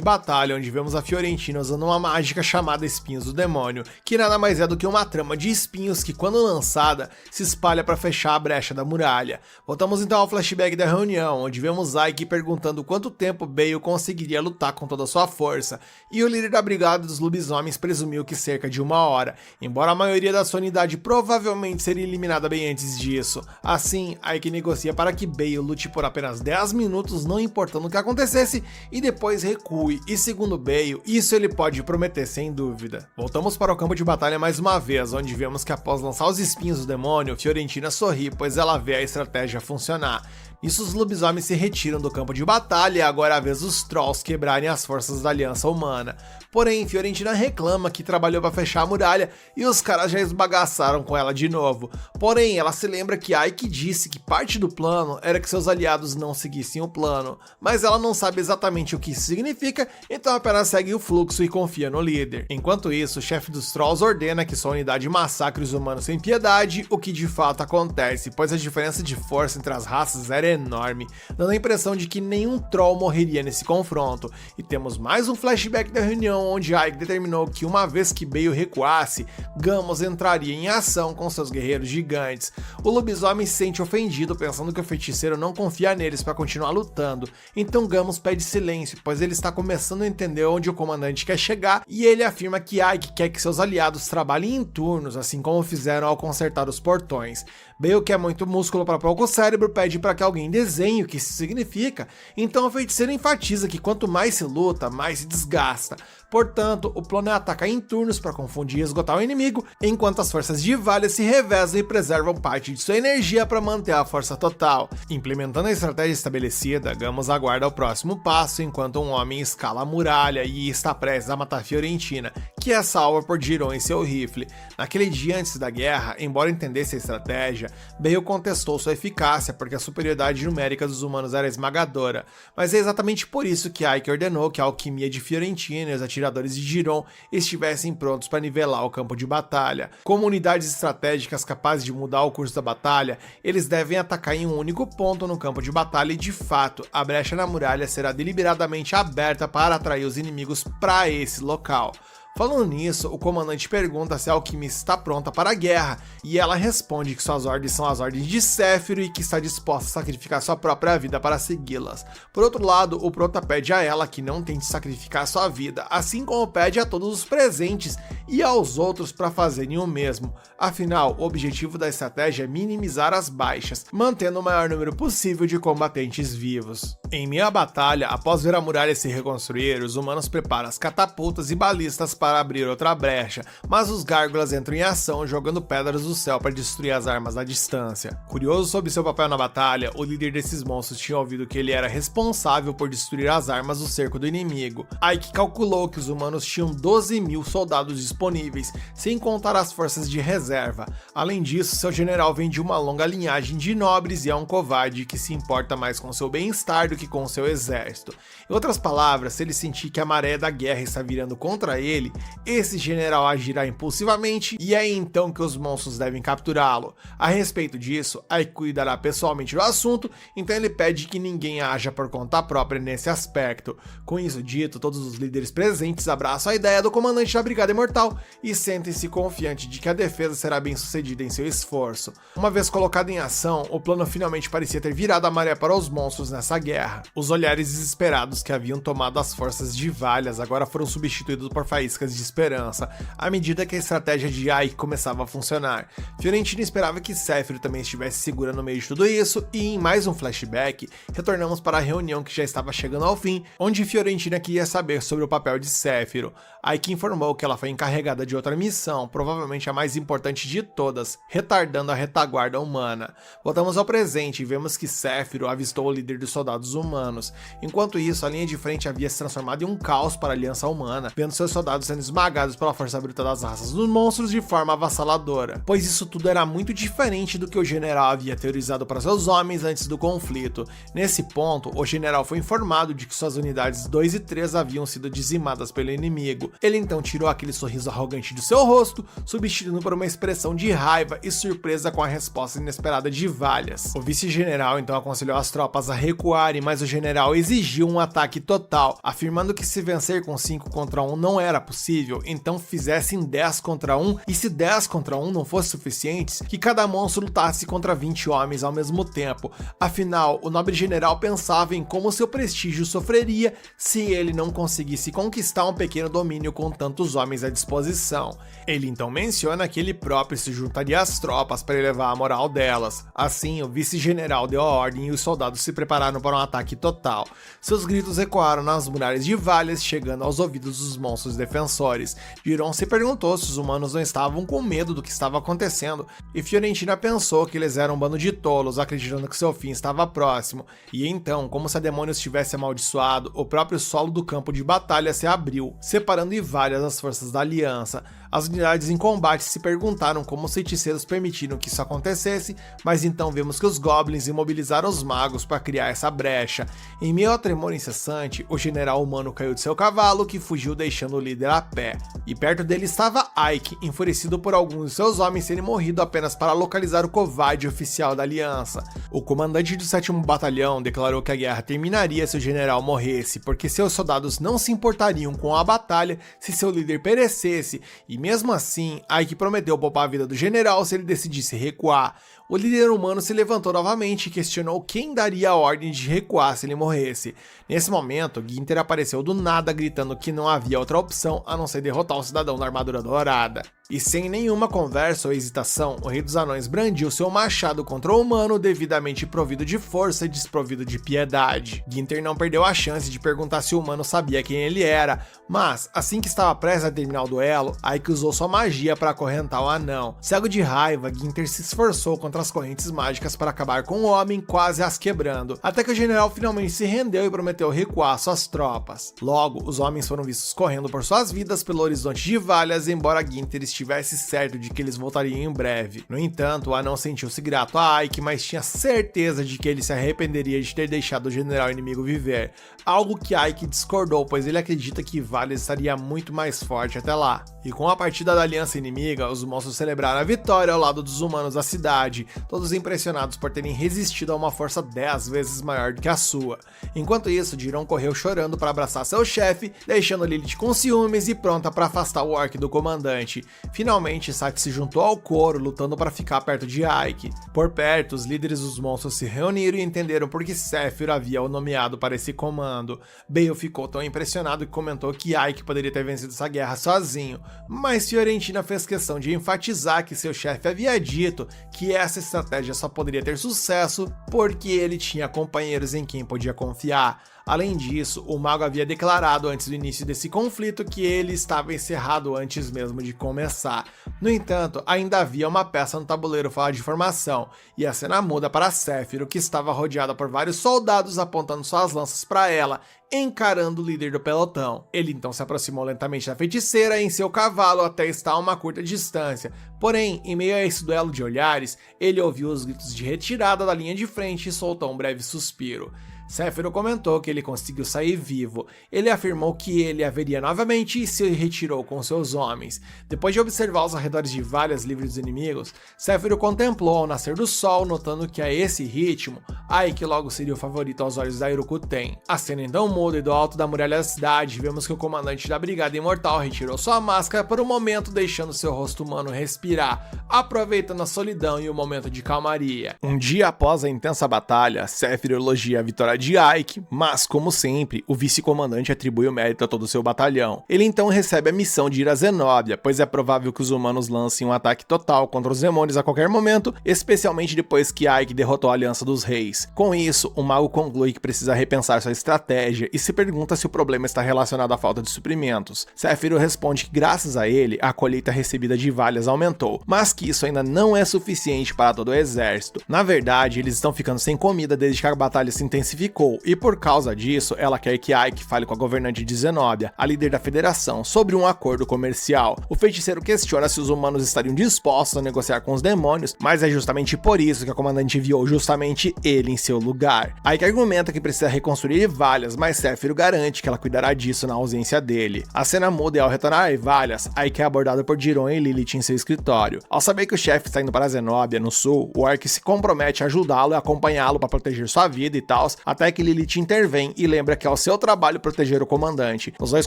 batalha, onde vemos a Fiorentina usando uma mágica chamada Espinhos do Demônio, que nada mais é do que uma trama de espinhos que, quando lançada, se espalha para fechar a brecha da muralha. Voltamos então ao flashback da reunião, onde vemos Aiki perguntando quanto tempo Bale conseguiria lutar com toda a sua força, e o líder da brigada dos lobisomens presumiu que cerca de 1 hora, embora a maioria da sua unidade provavelmente seria eliminada bem antes disso. Assim, Aiki negocia para que Bale lute por apenas 10 minutos, não importando o que acontecesse, e depois recue, e segundo Bale, isso ele pode prometer sem dúvida. Voltamos para o campo de batalha mais uma vez, onde vemos que após lançar os espinhos do demônio, Fiorentina sorri, pois ela vê a estratégia funcionar. Nisso, os lobisomens se retiram do campo de batalha e agora é a vez dos Trolls quebrarem as forças da Aliança Humana. Porém, Fiorentina reclama que trabalhou para fechar a muralha e os caras já esbagaçaram com ela de novo. Porém, ela se lembra que Aiki disse que parte do plano era que seus aliados não seguissem o plano, mas ela não sabe exatamente o que isso significa, então apenas segue o fluxo e confia no líder. Enquanto isso, o chefe dos Trolls ordena que sua unidade massacre os humanos sem piedade, o que de fato acontece, pois a diferença de força entre as raças era enorme, dando a impressão de que nenhum Troll morreria nesse confronto. E temos mais um flashback da reunião, onde Aiki determinou que uma vez que Bale recuasse, Gamos entraria em ação com seus guerreiros gigantes. O lobisomem se sente ofendido, pensando que o feiticeiro não confia neles para continuar lutando, então Gamos pede silêncio, pois ele está começando a entender onde o comandante quer chegar, e ele afirma que Aiki quer que seus aliados trabalhem em turnos, assim como fizeram ao consertar os portões. Bale, que é muito músculo para pouco cérebro, pede para que alguém desenhe o que isso significa, então o feiticeiro enfatiza que quanto mais se luta, mais se desgasta. Portanto, o plano é atacar em turnos para confundir e esgotar o inimigo, enquanto as forças de Valyas se revezam e preservam parte de sua energia para manter a força total. Implementando a estratégia estabelecida, Gamos aguarda o próximo passo enquanto um homem escala a muralha e está prestes a matar Fiorentina, que é salva por Jiron em seu rifle. Naquele dia antes da guerra, embora entendesse a estratégia, Bale contestou sua eficácia porque a superioridade numérica dos humanos era esmagadora, mas é exatamente por isso que Aiki ordenou que a alquimia de Fiorentina e os atiradores de Jiron estivessem prontos para nivelar o campo de batalha. Como unidades estratégicas capazes de mudar o curso da batalha, eles devem atacar em um único ponto no campo de batalha e, de fato, a brecha na muralha será deliberadamente aberta para atrair os inimigos para esse local. Falando nisso, o comandante pergunta se a alquimista está pronta para a guerra, e ela responde que suas ordens são as ordens de Séfiro e que está disposta a sacrificar sua própria vida para segui-las. Por outro lado, o Prota pede a ela que não tente sacrificar sua vida, assim como pede a todos os presentes e aos outros para fazerem o mesmo. Afinal, o objetivo da estratégia é minimizar as baixas, mantendo o maior número possível de combatentes vivos. Em meio à batalha, após ver a muralha se reconstruir, os humanos preparam as catapultas e balistas para para abrir outra brecha, mas os gárgulas entram em ação jogando pedras do céu para destruir as armas à distância. Curioso sobre seu papel na batalha, o líder desses monstros tinha ouvido que ele era responsável por destruir as armas do cerco do inimigo. Ike calculou que os humanos tinham 12.000 soldados disponíveis, sem contar as forças de reserva. Além disso, seu general vem de uma longa linhagem de nobres e é um covarde que se importa mais com seu bem-estar do que com seu exército. Em outras palavras, se ele sentir que a maré da guerra está virando contra ele, esse general agirá impulsivamente e é então que os monstros devem capturá-lo. A respeito disso, Ike cuidará pessoalmente do assunto, então ele pede que ninguém haja por conta própria nesse aspecto. Com isso dito, todos os líderes presentes abraçam a ideia do comandante da Brigada Imortal e sentem-se confiantes de que a defesa será bem sucedida em seu esforço. Uma vez colocado em ação, o plano finalmente parecia ter virado a maré para os monstros nessa guerra. Os olhares desesperados que haviam tomado as forças de Valhas agora foram substituídos por faíscas de esperança, à medida que a estratégia de Ike começava a funcionar. Fiorentina esperava que Sephiroth também estivesse segura no meio de tudo isso, e em mais um flashback, retornamos para a reunião que já estava chegando ao fim, onde Fiorentina queria saber sobre o papel de Sephiroth. Ike informou que ela foi encarregada de outra missão, provavelmente a mais importante de todas, retardando a retaguarda humana. Voltamos ao presente e vemos que Sephiroth avistou o líder dos soldados humanos. Enquanto isso, a linha de frente havia se transformado em um caos para a Aliança Humana, vendo seus soldados sendo esmagados pela força bruta das raças dos monstros de forma avassaladora, pois isso tudo era muito diferente do que o general havia teorizado para seus homens antes do conflito. Nesse ponto, o general foi informado de que suas unidades 2 e 3 haviam sido dizimadas pelo inimigo. Ele então tirou aquele sorriso arrogante do seu rosto, substituindo por uma expressão de raiva e surpresa com a resposta inesperada de Valhas. O vice-general então aconselhou as tropas a recuarem, mas o general exigiu um ataque total, afirmando que se vencer com 5 contra 1 não era possível, então fizessem 10 contra 1, e se 10 contra 1 não fosse suficientes, que cada monstro lutasse contra 20 homens ao mesmo tempo. Afinal, o nobre general pensava em como seu prestígio sofreria se ele não conseguisse conquistar um pequeno domínio com tantos homens à disposição. Ele então menciona que ele próprio se juntaria às tropas para elevar a moral delas. Assim, o vice-general deu a ordem e os soldados se prepararam para um ataque total. Seus gritos ecoaram nas muralhas de Valhas, chegando aos ouvidos dos monstros defensores. Giron se perguntou se os humanos não estavam com medo do que estava acontecendo, e Fiorentina pensou que eles eram um bando de tolos, acreditando que seu fim estava próximo. E então, como se a demônios tivesse amaldiçoado, o próprio solo do campo de batalha se abriu, separando Valhas das forças da aliança. As unidades em combate se perguntaram como os feiticeiros permitiram que isso acontecesse, mas então vemos que os goblins imobilizaram os magos para criar essa brecha. Em meio ao tremor incessante, o general humano caiu de seu cavalo, que fugiu deixando o líder a pé. E perto dele estava Ike, enfurecido por alguns de seus homens terem morrido apenas para localizar o covarde oficial da aliança. O comandante do 7º Batalhão declarou que a guerra terminaria se o general morresse, porque seus soldados não se importariam com a batalha se seu líder perecesse, e mesmo assim, Ike prometeu poupar a vida do general se ele decidisse recuar. O líder humano se levantou novamente e questionou quem daria a ordem de recuar se ele morresse. Nesse momento, Ginter apareceu do nada gritando que não havia outra opção a não ser derrotar o cidadão da armadura dourada. E sem nenhuma conversa ou hesitação, o rei dos anões brandiu seu machado contra o humano, devidamente provido de força e desprovido de piedade. Ginter não perdeu a chance de perguntar se o humano sabia quem ele era, mas, assim que estava prestes a terminar o duelo, Ike usou sua magia para acorrentar o anão. Cego de raiva, Ginter se esforçou contra as correntes mágicas para acabar com o homem, quase as quebrando, até que o general finalmente se rendeu e prometeu recuar suas tropas. Logo, os homens foram vistos correndo por suas vidas pelo horizonte de Valhas, embora Ginter estivesse certo de que eles voltariam em breve. No entanto, o anão sentiu-se grato a Ike, mas tinha certeza de que ele se arrependeria de ter deixado o general inimigo viver, algo que Ike discordou, pois ele acredita que Valhas estaria muito mais forte até lá. E com a partida da aliança inimiga, os monstros celebraram a vitória ao lado dos humanos da cidade, todos impressionados por terem resistido a uma força 10 vezes maior do que a sua. Enquanto isso, Giron correu chorando para abraçar seu chefe, deixando Lilith com ciúmes e pronta para afastar o orc do comandante. Finalmente, Sati se juntou ao coro, lutando para ficar perto de Ike. Por perto, os líderes dos monstros se reuniram e entenderam por que Sephiroth havia o nomeado para esse comando. Bale ficou tão impressionado que comentou que Ike poderia ter vencido essa guerra sozinho, mas Fiorentina fez questão de enfatizar que seu chefe havia dito que essa estratégia só poderia ter sucesso porque ele tinha companheiros em quem podia confiar. Além disso, o mago havia declarado antes do início desse conflito que ele estava encerrado antes mesmo de começar. No entanto, ainda havia uma peça no tabuleiro fora de formação, e a cena muda para Séfiro, que estava rodeada por vários soldados apontando suas lanças para ela, encarando o líder do pelotão. Ele então se aproximou lentamente da feiticeira em seu cavalo até estar a uma curta distância. Porém, em meio a esse duelo de olhares, ele ouviu os gritos de retirada da linha de frente e soltou um breve suspiro. Séfiro comentou que ele conseguiu sair vivo. Ele afirmou que ele haveria novamente e se retirou com seus homens. Depois de observar os arredores de Valhas livres dos inimigos, Séfiro contemplou ao nascer do sol, notando que a esse ritmo, Ike logo seria o favorito aos olhos da Irukuten. A cena então muda e do alto da muralha da cidade, vemos que o comandante da Brigada Imortal retirou sua máscara por um momento, deixando seu rosto humano respirar, aproveitando a solidão e o momento de calmaria. Um dia após a intensa batalha, Séfiro elogia a vitória de Ike, mas, como sempre, o vice-comandante atribui o mérito a todo o seu batalhão. Ele então recebe a missão de ir a Zenóbia, pois é provável que os humanos lancem um ataque total contra os demônios a qualquer momento, especialmente depois que Ike derrotou a Aliança dos Reis. Com isso, o mago conclui que precisa repensar sua estratégia e se pergunta se o problema está relacionado à falta de suprimentos. Séfiro responde que, graças a ele, a colheita recebida de Valhas aumentou, mas que isso ainda não é suficiente para todo o exército. Na verdade, eles estão ficando sem comida desde que a batalha se intensificou, e por causa disso, ela quer que Ike fale com a governante de Zenóbia, a líder da federação, sobre um acordo comercial. O feiticeiro questiona se os humanos estariam dispostos a negociar com os demônios, mas é justamente por isso que a comandante enviou justamente ele em seu lugar. Ike argumenta que precisa reconstruir Valhas, mas Séfiro garante que ela cuidará disso na ausência dele. A cena muda e ao retornar a Valhas, Ike é abordado por Jiron e Lilith em seu escritório. Ao saber que o chefe está indo para Zenóbia, no sul, o Orc se compromete a ajudá-lo e acompanhá-lo para proteger sua vida e tal, até que Lilith intervém e lembra que é o seu trabalho proteger o comandante. Os dois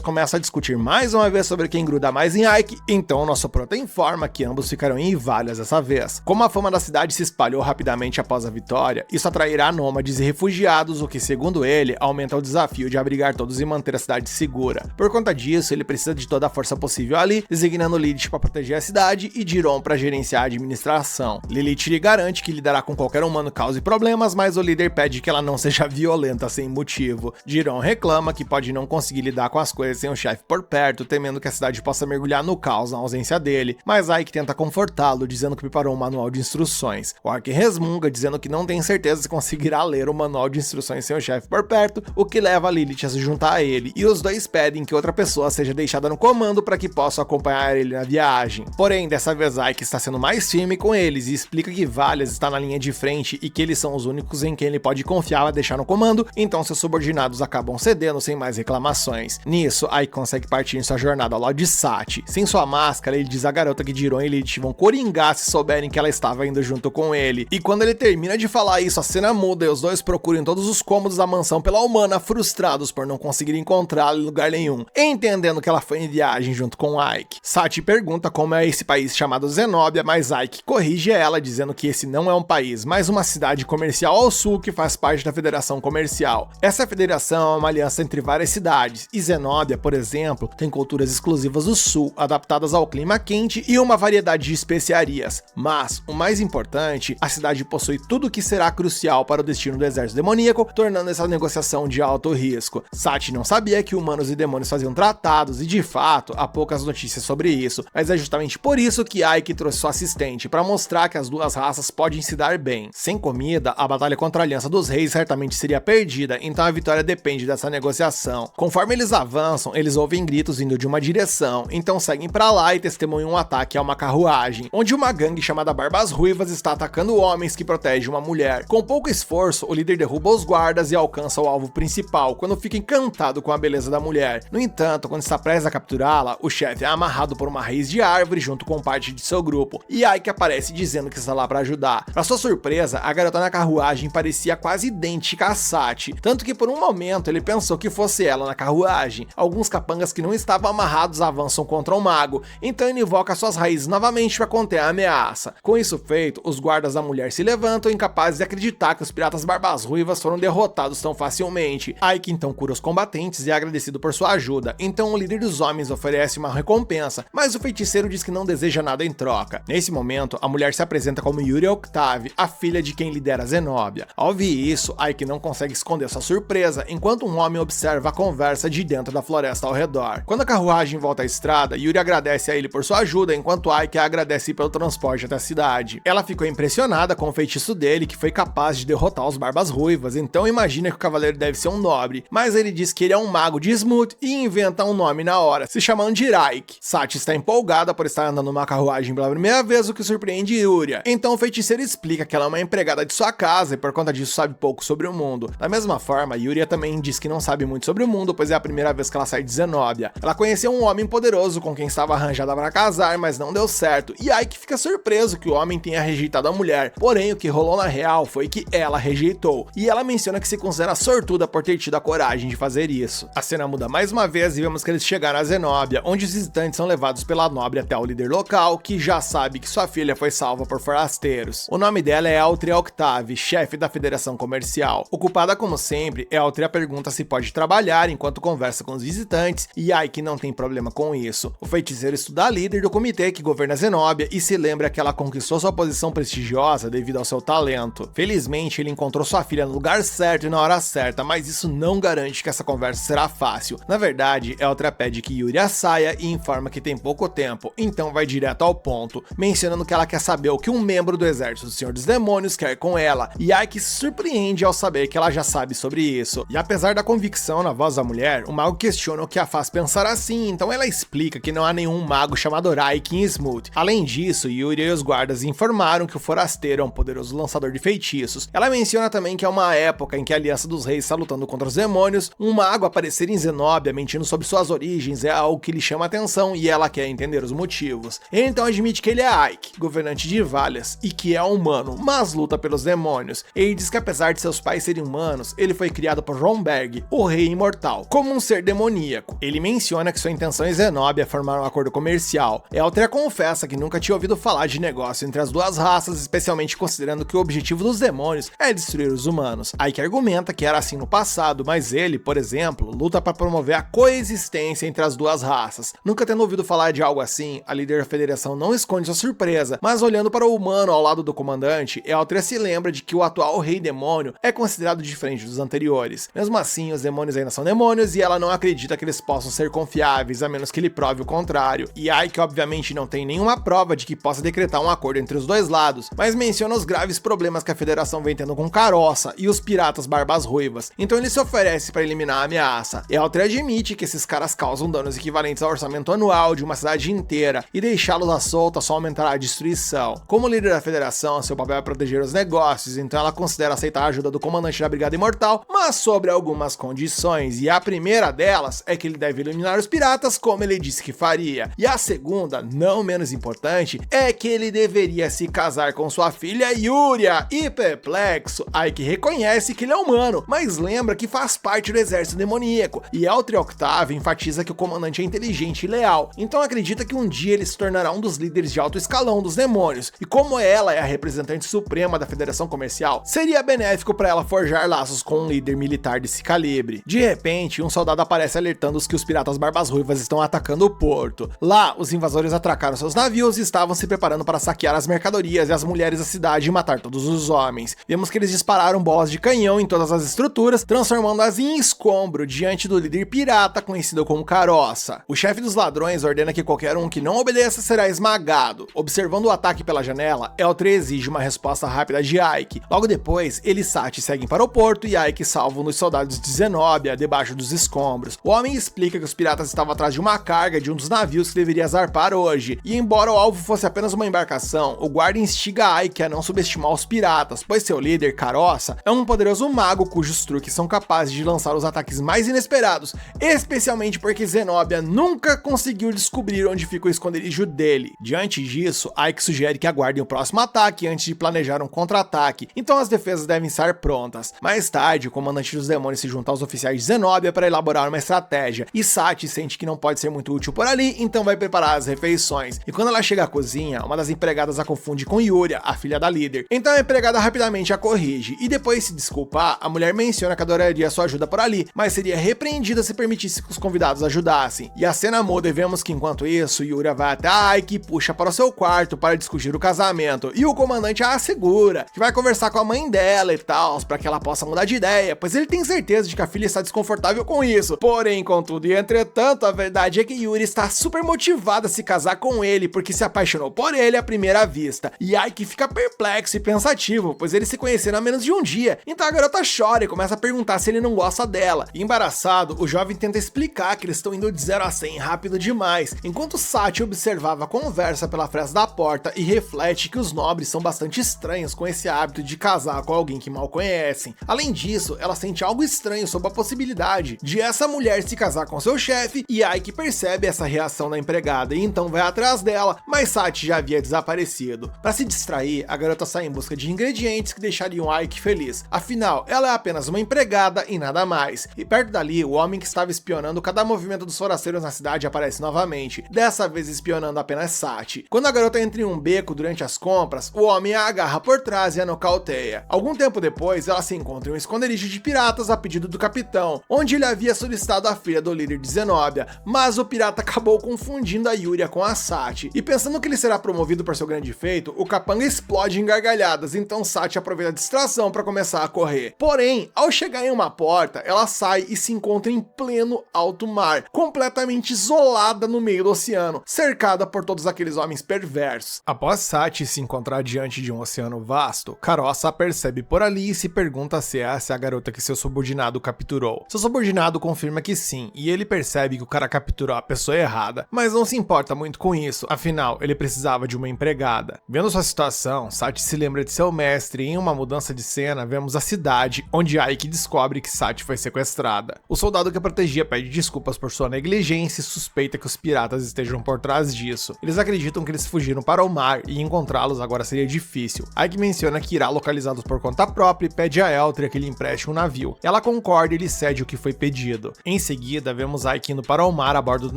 começam a discutir mais uma vez sobre quem gruda mais em Ike, então o nosso prota informa que ambos ficarão em Valhas dessa vez. Como a fama da cidade se espalhou rapidamente após a vitória, isso atrairá nômades e refugiados, o que, segundo ele, aumenta o desafio de abrigar todos e manter a cidade segura. Por conta disso, ele precisa de toda a força possível ali, designando Lilith para proteger a cidade e Jiron para gerenciar a administração. Lilith lhe garante que lidará com qualquer humano cause problemas, mas o líder pede que ela não seja violenta sem motivo. Jiron reclama que pode não conseguir lidar com as coisas sem o chefe por perto, temendo que a cidade possa mergulhar no caos na ausência dele, mas Ike tenta confortá-lo, dizendo que preparou um manual de instruções. O Orc resmunga, dizendo que não tem certeza se conseguirá ler o manual de instruções sem o chefe por perto, o que leva a Lilith a se juntar a ele, e os dois pedem que outra pessoa seja deixada no comando para que possa acompanhar ele na viagem. Porém, dessa vez Ike está sendo mais firme com eles e explica que Valhas está na linha de frente e que eles são os únicos em quem ele pode confiar a deixar no comando, então seus subordinados acabam cedendo sem mais reclamações. Nisso, Ike consegue partir em sua jornada ao lado de Sati. Sem sua máscara, ele diz à garota que Jiron e Lilith vão coringar se souberem que ela estava indo junto com ele. E quando ele termina de falar isso, a cena muda e os dois procuram em todos os cômodos da mansão pela humana, frustrados por não conseguir encontrá-la em lugar nenhum, entendendo que ela foi em viagem junto com Ike. Sati pergunta como é esse país chamado Zenóbia, mas Ike corrige ela, dizendo que esse não é um país, mas uma cidade comercial ao sul que faz parte da Federação Comercial. Essa federação é uma aliança entre várias cidades, e Zenóbia, por exemplo, tem culturas exclusivas do sul, adaptadas ao clima quente e uma variedade de especiarias. Mas, o mais importante, a cidade possui tudo o que será crucial para o destino do exército demoníaco, tornando essa negociação de alto risco. Sati não sabia que humanos e demônios faziam tratados, e de fato, há poucas notícias sobre isso, mas é justamente por isso que Ike trouxe sua assistente, para mostrar que as duas raças podem se dar bem. Sem comida, a batalha contra a Aliança dos Reis certamente seria perdida, então a vitória depende dessa negociação. Conforme eles avançam, eles ouvem gritos vindo de uma direção, então seguem para lá e testemunham um ataque a uma carruagem, onde uma gangue chamada Barbas Ruivas está atacando homens que protegem uma mulher. Com pouco esforço, o líder derruba os guardas e alcança o alvo principal, quando fica encantado com a beleza da mulher. No entanto, quando está prestes a capturá-la, o chefe é amarrado por uma raiz de árvore junto com parte de seu grupo, e Ike aparece dizendo que está lá para ajudar. Para sua surpresa, a garota na carruagem parecia quase idêntica a Sati, tanto que por um momento ele pensou que fosse ela na carruagem. Alguns capangas que não estavam amarrados avançam contra o mago, então ele invoca suas raízes novamente para conter a ameaça. Com isso feito, os guardas da mulher se levantam, incapazes de acreditar que os piratas Barbas Ruivas foram derrotados tão facilmente. Ike então cura os combatentes e é agradecido por sua ajuda, então o líder dos homens oferece uma recompensa, mas o feiticeiro diz que não deseja nada em troca. Nesse momento, a mulher se apresenta como Yuri Octave, a filha de quem lidera Zenóbia. Ao ouvir isso, Ike não consegue esconder sua surpresa enquanto um homem observa a conversa de dentro da floresta ao redor. Quando a carruagem volta à estrada, Yuri agradece a ele por sua ajuda, enquanto Aiki a agradece pelo transporte até a cidade. Ela ficou impressionada com o feitiço dele, que foi capaz de derrotar os Barbas Ruivas, então imagina que o cavaleiro deve ser um nobre, mas ele diz que ele é um mago de Smoot e inventa um nome na hora, se chamando de Raik. Sati está empolgada por estar andando numa carruagem pela primeira vez, o que surpreende Yuria. Então o feiticeiro explica que ela é uma empregada de sua casa e por conta disso sabe pouco sobre o mundo. Da mesma forma, Yuria também diz que não sabe muito sobre o mundo, pois é a primeira vez que ela sai de Zenobia. Ela conheceu um homem poderoso com quem estava arranjada para casar, mas não deu certo, e Aiki fica surpreso que o homem tenha rejeitado a mulher. Porém, o que rolou na real foi que ela rejeitou, e ela menciona que se considera sortuda por ter tido a coragem de fazer isso. A cena muda mais uma vez e vemos que eles chegaram a Zenobia, onde os visitantes são levados pela nobre até o líder local, que já sabe que sua filha foi salva por forasteiros. O nome dela é Altria Octave, chefe da Federação Comercial. Ocupada como sempre, Altria pergunta se pode trabalhar enquanto conversa com os visitantes, e Aiki não tem problema com isso. O feiticeiro estuda a líder do comitê que governa Zenobia e se lembra que ela conquistou sua posição prestigiosa devido ao seu talento. Felizmente, ele encontrou sua filha no lugar certo e na hora certa, mas isso não garante que essa conversa será fácil. Na verdade, Altria pede que Yuria saia e informa que tem pouco tempo, então vai direto ao ponto, mencionando que ela quer saber o que um membro do exército do Senhor dos Demônios quer com ela, e Aiki se surpreende ao saber que ela já sabe sobre isso. E apesar da convicção na voz da mulher, o mago questiona o que a faz pensar assim, então ela explica que não há nenhum mago chamado Raik em Smoot. Além disso, Yuria e os guardas informaram que o forasteiro é um poderoso lançador de feitiços. Ela menciona também que é uma época em que a Aliança dos Reis está lutando contra os demônios, um mago aparecer em Zenobia mentindo sobre suas origens é algo que lhe chama atenção e ela quer entender os motivos. Ele então admite que ele é Aiki, governante de Valias, e que é humano, mas luta pelos demônios. Ele diz que apesar de seus pais serem humanos, ele foi criado por Romberg, o rei imortal, como um ser demoníaco. Ele menciona que sua intenção em Zenobia é formar um acordo comercial. Altria confessa que nunca tinha ouvido falar de negócio entre as duas raças, especialmente considerando que o objetivo dos demônios é destruir os humanos. Aiki argumenta que era assim no passado, mas ele, por exemplo, luta para promover a coexistência entre as duas raças. Nunca tendo ouvido falar de algo assim, a líder da federação não esconde sua surpresa, mas olhando para o humano ao lado do comandante, Altria se lembra de que o atual rei demônio é considerado diferente dos anteriores. Mesmo assim, os demônios ainda são demônios e ela não acredita que eles possam ser confiáveis, a menos que ele prove o contrário. E Aiki obviamente não tem nenhuma prova de que possa decretar um acordo entre os dois lados, mas menciona os graves problemas que a federação vem tendo com Carossa e os piratas Barbas Ruivas, então ele se oferece para eliminar a ameaça. Altria admite que esses caras causam danos equivalentes ao orçamento anual de uma cidade inteira, e deixá-los à solta só aumentará a destruição. Como líder da federação, seu papel é proteger os negócios, então ela considera aceitar a ajuda do comandante da Brigada Imortal, mas sobre algumas condições, e a primeira delas é que ele deve eliminar os piratas como ele disse que faria, e a segunda, não menos importante, é que ele deveria se casar com sua filha Yuria. E perplexo, Aiki reconhece que ele é humano, mas lembra que faz parte do exército demoníaco, e Altria Octave enfatiza que o comandante é inteligente e leal, então acredita que um dia ele se tornará um dos líderes de alto escalão dos demônios, e como ela é a representante suprema da Federação Comercial, seria benéfico para ela forjar laços com um líder militar desse calibre. De repente, um soldado aparece alertando-os que os piratas Barbas Ruivas estão atacando o porto. Lá, os invasores atracaram seus navios e estavam se preparando para saquear as mercadorias e as mulheres da cidade e matar todos os homens. Vemos que eles dispararam bolas de canhão em todas as estruturas, transformando-as em escombro diante do líder pirata conhecido como Carossa. O chefe dos ladrões ordena que qualquer um que não obedeça será esmagado. Observando o ataque pela janela, Altria exige uma resposta rápida de Aiki. Logo depois, ele e Sati seguem para o porto e Aiki salvam os soldados de Zenobia debaixo dos escombros. O homem explica que os piratas estavam atrás de uma carga de um dos navios que deveria zarpar hoje, e embora o alvo fosse apenas uma embarcação, o guarda instiga Aiki a não subestimar os piratas, pois seu líder, Carossa, é um poderoso mago cujos truques são capazes de lançar os ataques mais inesperados, especialmente porque Zenobia nunca conseguiu descobrir onde fica o esconderijo dele. Diante disso, Aiki sugere que aguardem o próximo ataque antes de planejar um contra-ataque, então as defesas devem estar prontas. Mais tarde, o comandante dos demônios se junta aos oficiais de Zenobia para elaborar uma estratégia, e Sati sente que não pode ser muito útil por ali, então vai preparar as refeições. E quando ela chega à cozinha, uma das empregadas a confunde com Yuria, a filha da líder. Então a empregada rapidamente a corrige, e depois de se desculpar, a mulher menciona que adoraria sua ajuda por ali, mas seria repreendida se permitisse que os convidados ajudassem. E a cena muda e vemos que enquanto isso, Yuria vai até Aiki e puxa para o seu quarto para discutir o casamento, e o comandante a assegura que vai conversar com a mãe dela e tal, para que ela possa mudar de ideia, pois ele tem certeza de que a filha está desconfortável com isso. Porém, contudo e entretanto, a verdade é que Yuri está super motivada a se casar com ele, porque se apaixonou por ele à primeira vista. E Aiki fica perplexo e pensativo, pois eles se conheceram há menos de um dia. Então a garota chora e começa a perguntar se ele não gosta dela. E embaraçado, o jovem tenta explicar que eles estão indo de 0 a 100 rápido demais, enquanto Sati observava a conversa pela fresta da porta e reflete que os nobres são bastante estranhos com esse hábito de casar com alguém que mal conhecem. Além disso, ela sente algo estranho sobre a possibilidade de essa mulher se casar com seu chefe, e Aiki percebe essa reação da empregada e então vai atrás dela, mas Sati já havia desaparecido. Para se distrair, a garota sai em busca de ingredientes que deixariam Aiki feliz. Afinal, ela é apenas uma empregada e nada mais. E perto dali, o homem que estava espionando cada movimento dos forasteiros na cidade aparece novamente, dessa vez espionando apenas Sati. Quando a garota entra em um beco durante as compras, o homem a agarra por trás e a nocauteia. Algum tempo depois, ela se encontra em um esconderijo de piratas a pedido do capitão, onde ele havia solicitado a filha do líder de Zenobia, mas o pirata acabou confundindo a Yuria com a Sati. E pensando que ele será promovido por seu grande feito, o capanga explode em gargalhadas, então Sati aproveita a distração para começar a correr. Porém, ao chegar em uma porta, ela sai e se encontra em pleno alto mar, completamente isolada no meio do oceano, cercada por todos aqueles homens perversos. Após Sati se encontrar diante de um oceano vasto, Karosa a percebe por ali e se pergunta se essa é a garota que seu subordinado capturou. Seu subordinado confirma que sim, e ele percebe que o cara capturou a pessoa errada, mas não se importa muito com isso, afinal, ele precisava de uma empregada. Vendo sua situação, Sati se lembra de seu mestre e em uma mudança de cena, vemos a cidade, onde Aiki descobre que Sati foi sequestrada. O soldado que a protegia pede desculpas por sua negligência e suspeita que os piratas estejam por trás disso. Eles acreditam que eles fugiram para o mar e encontrá-los agora seria difícil. Aiki menciona que irá localizá-los por conta própria e pede a Eltria que lhe empreste um navio. Ela concorda e lhe cede o que foi pedido. Em seguida, vemos Aiki indo para o mar a bordo do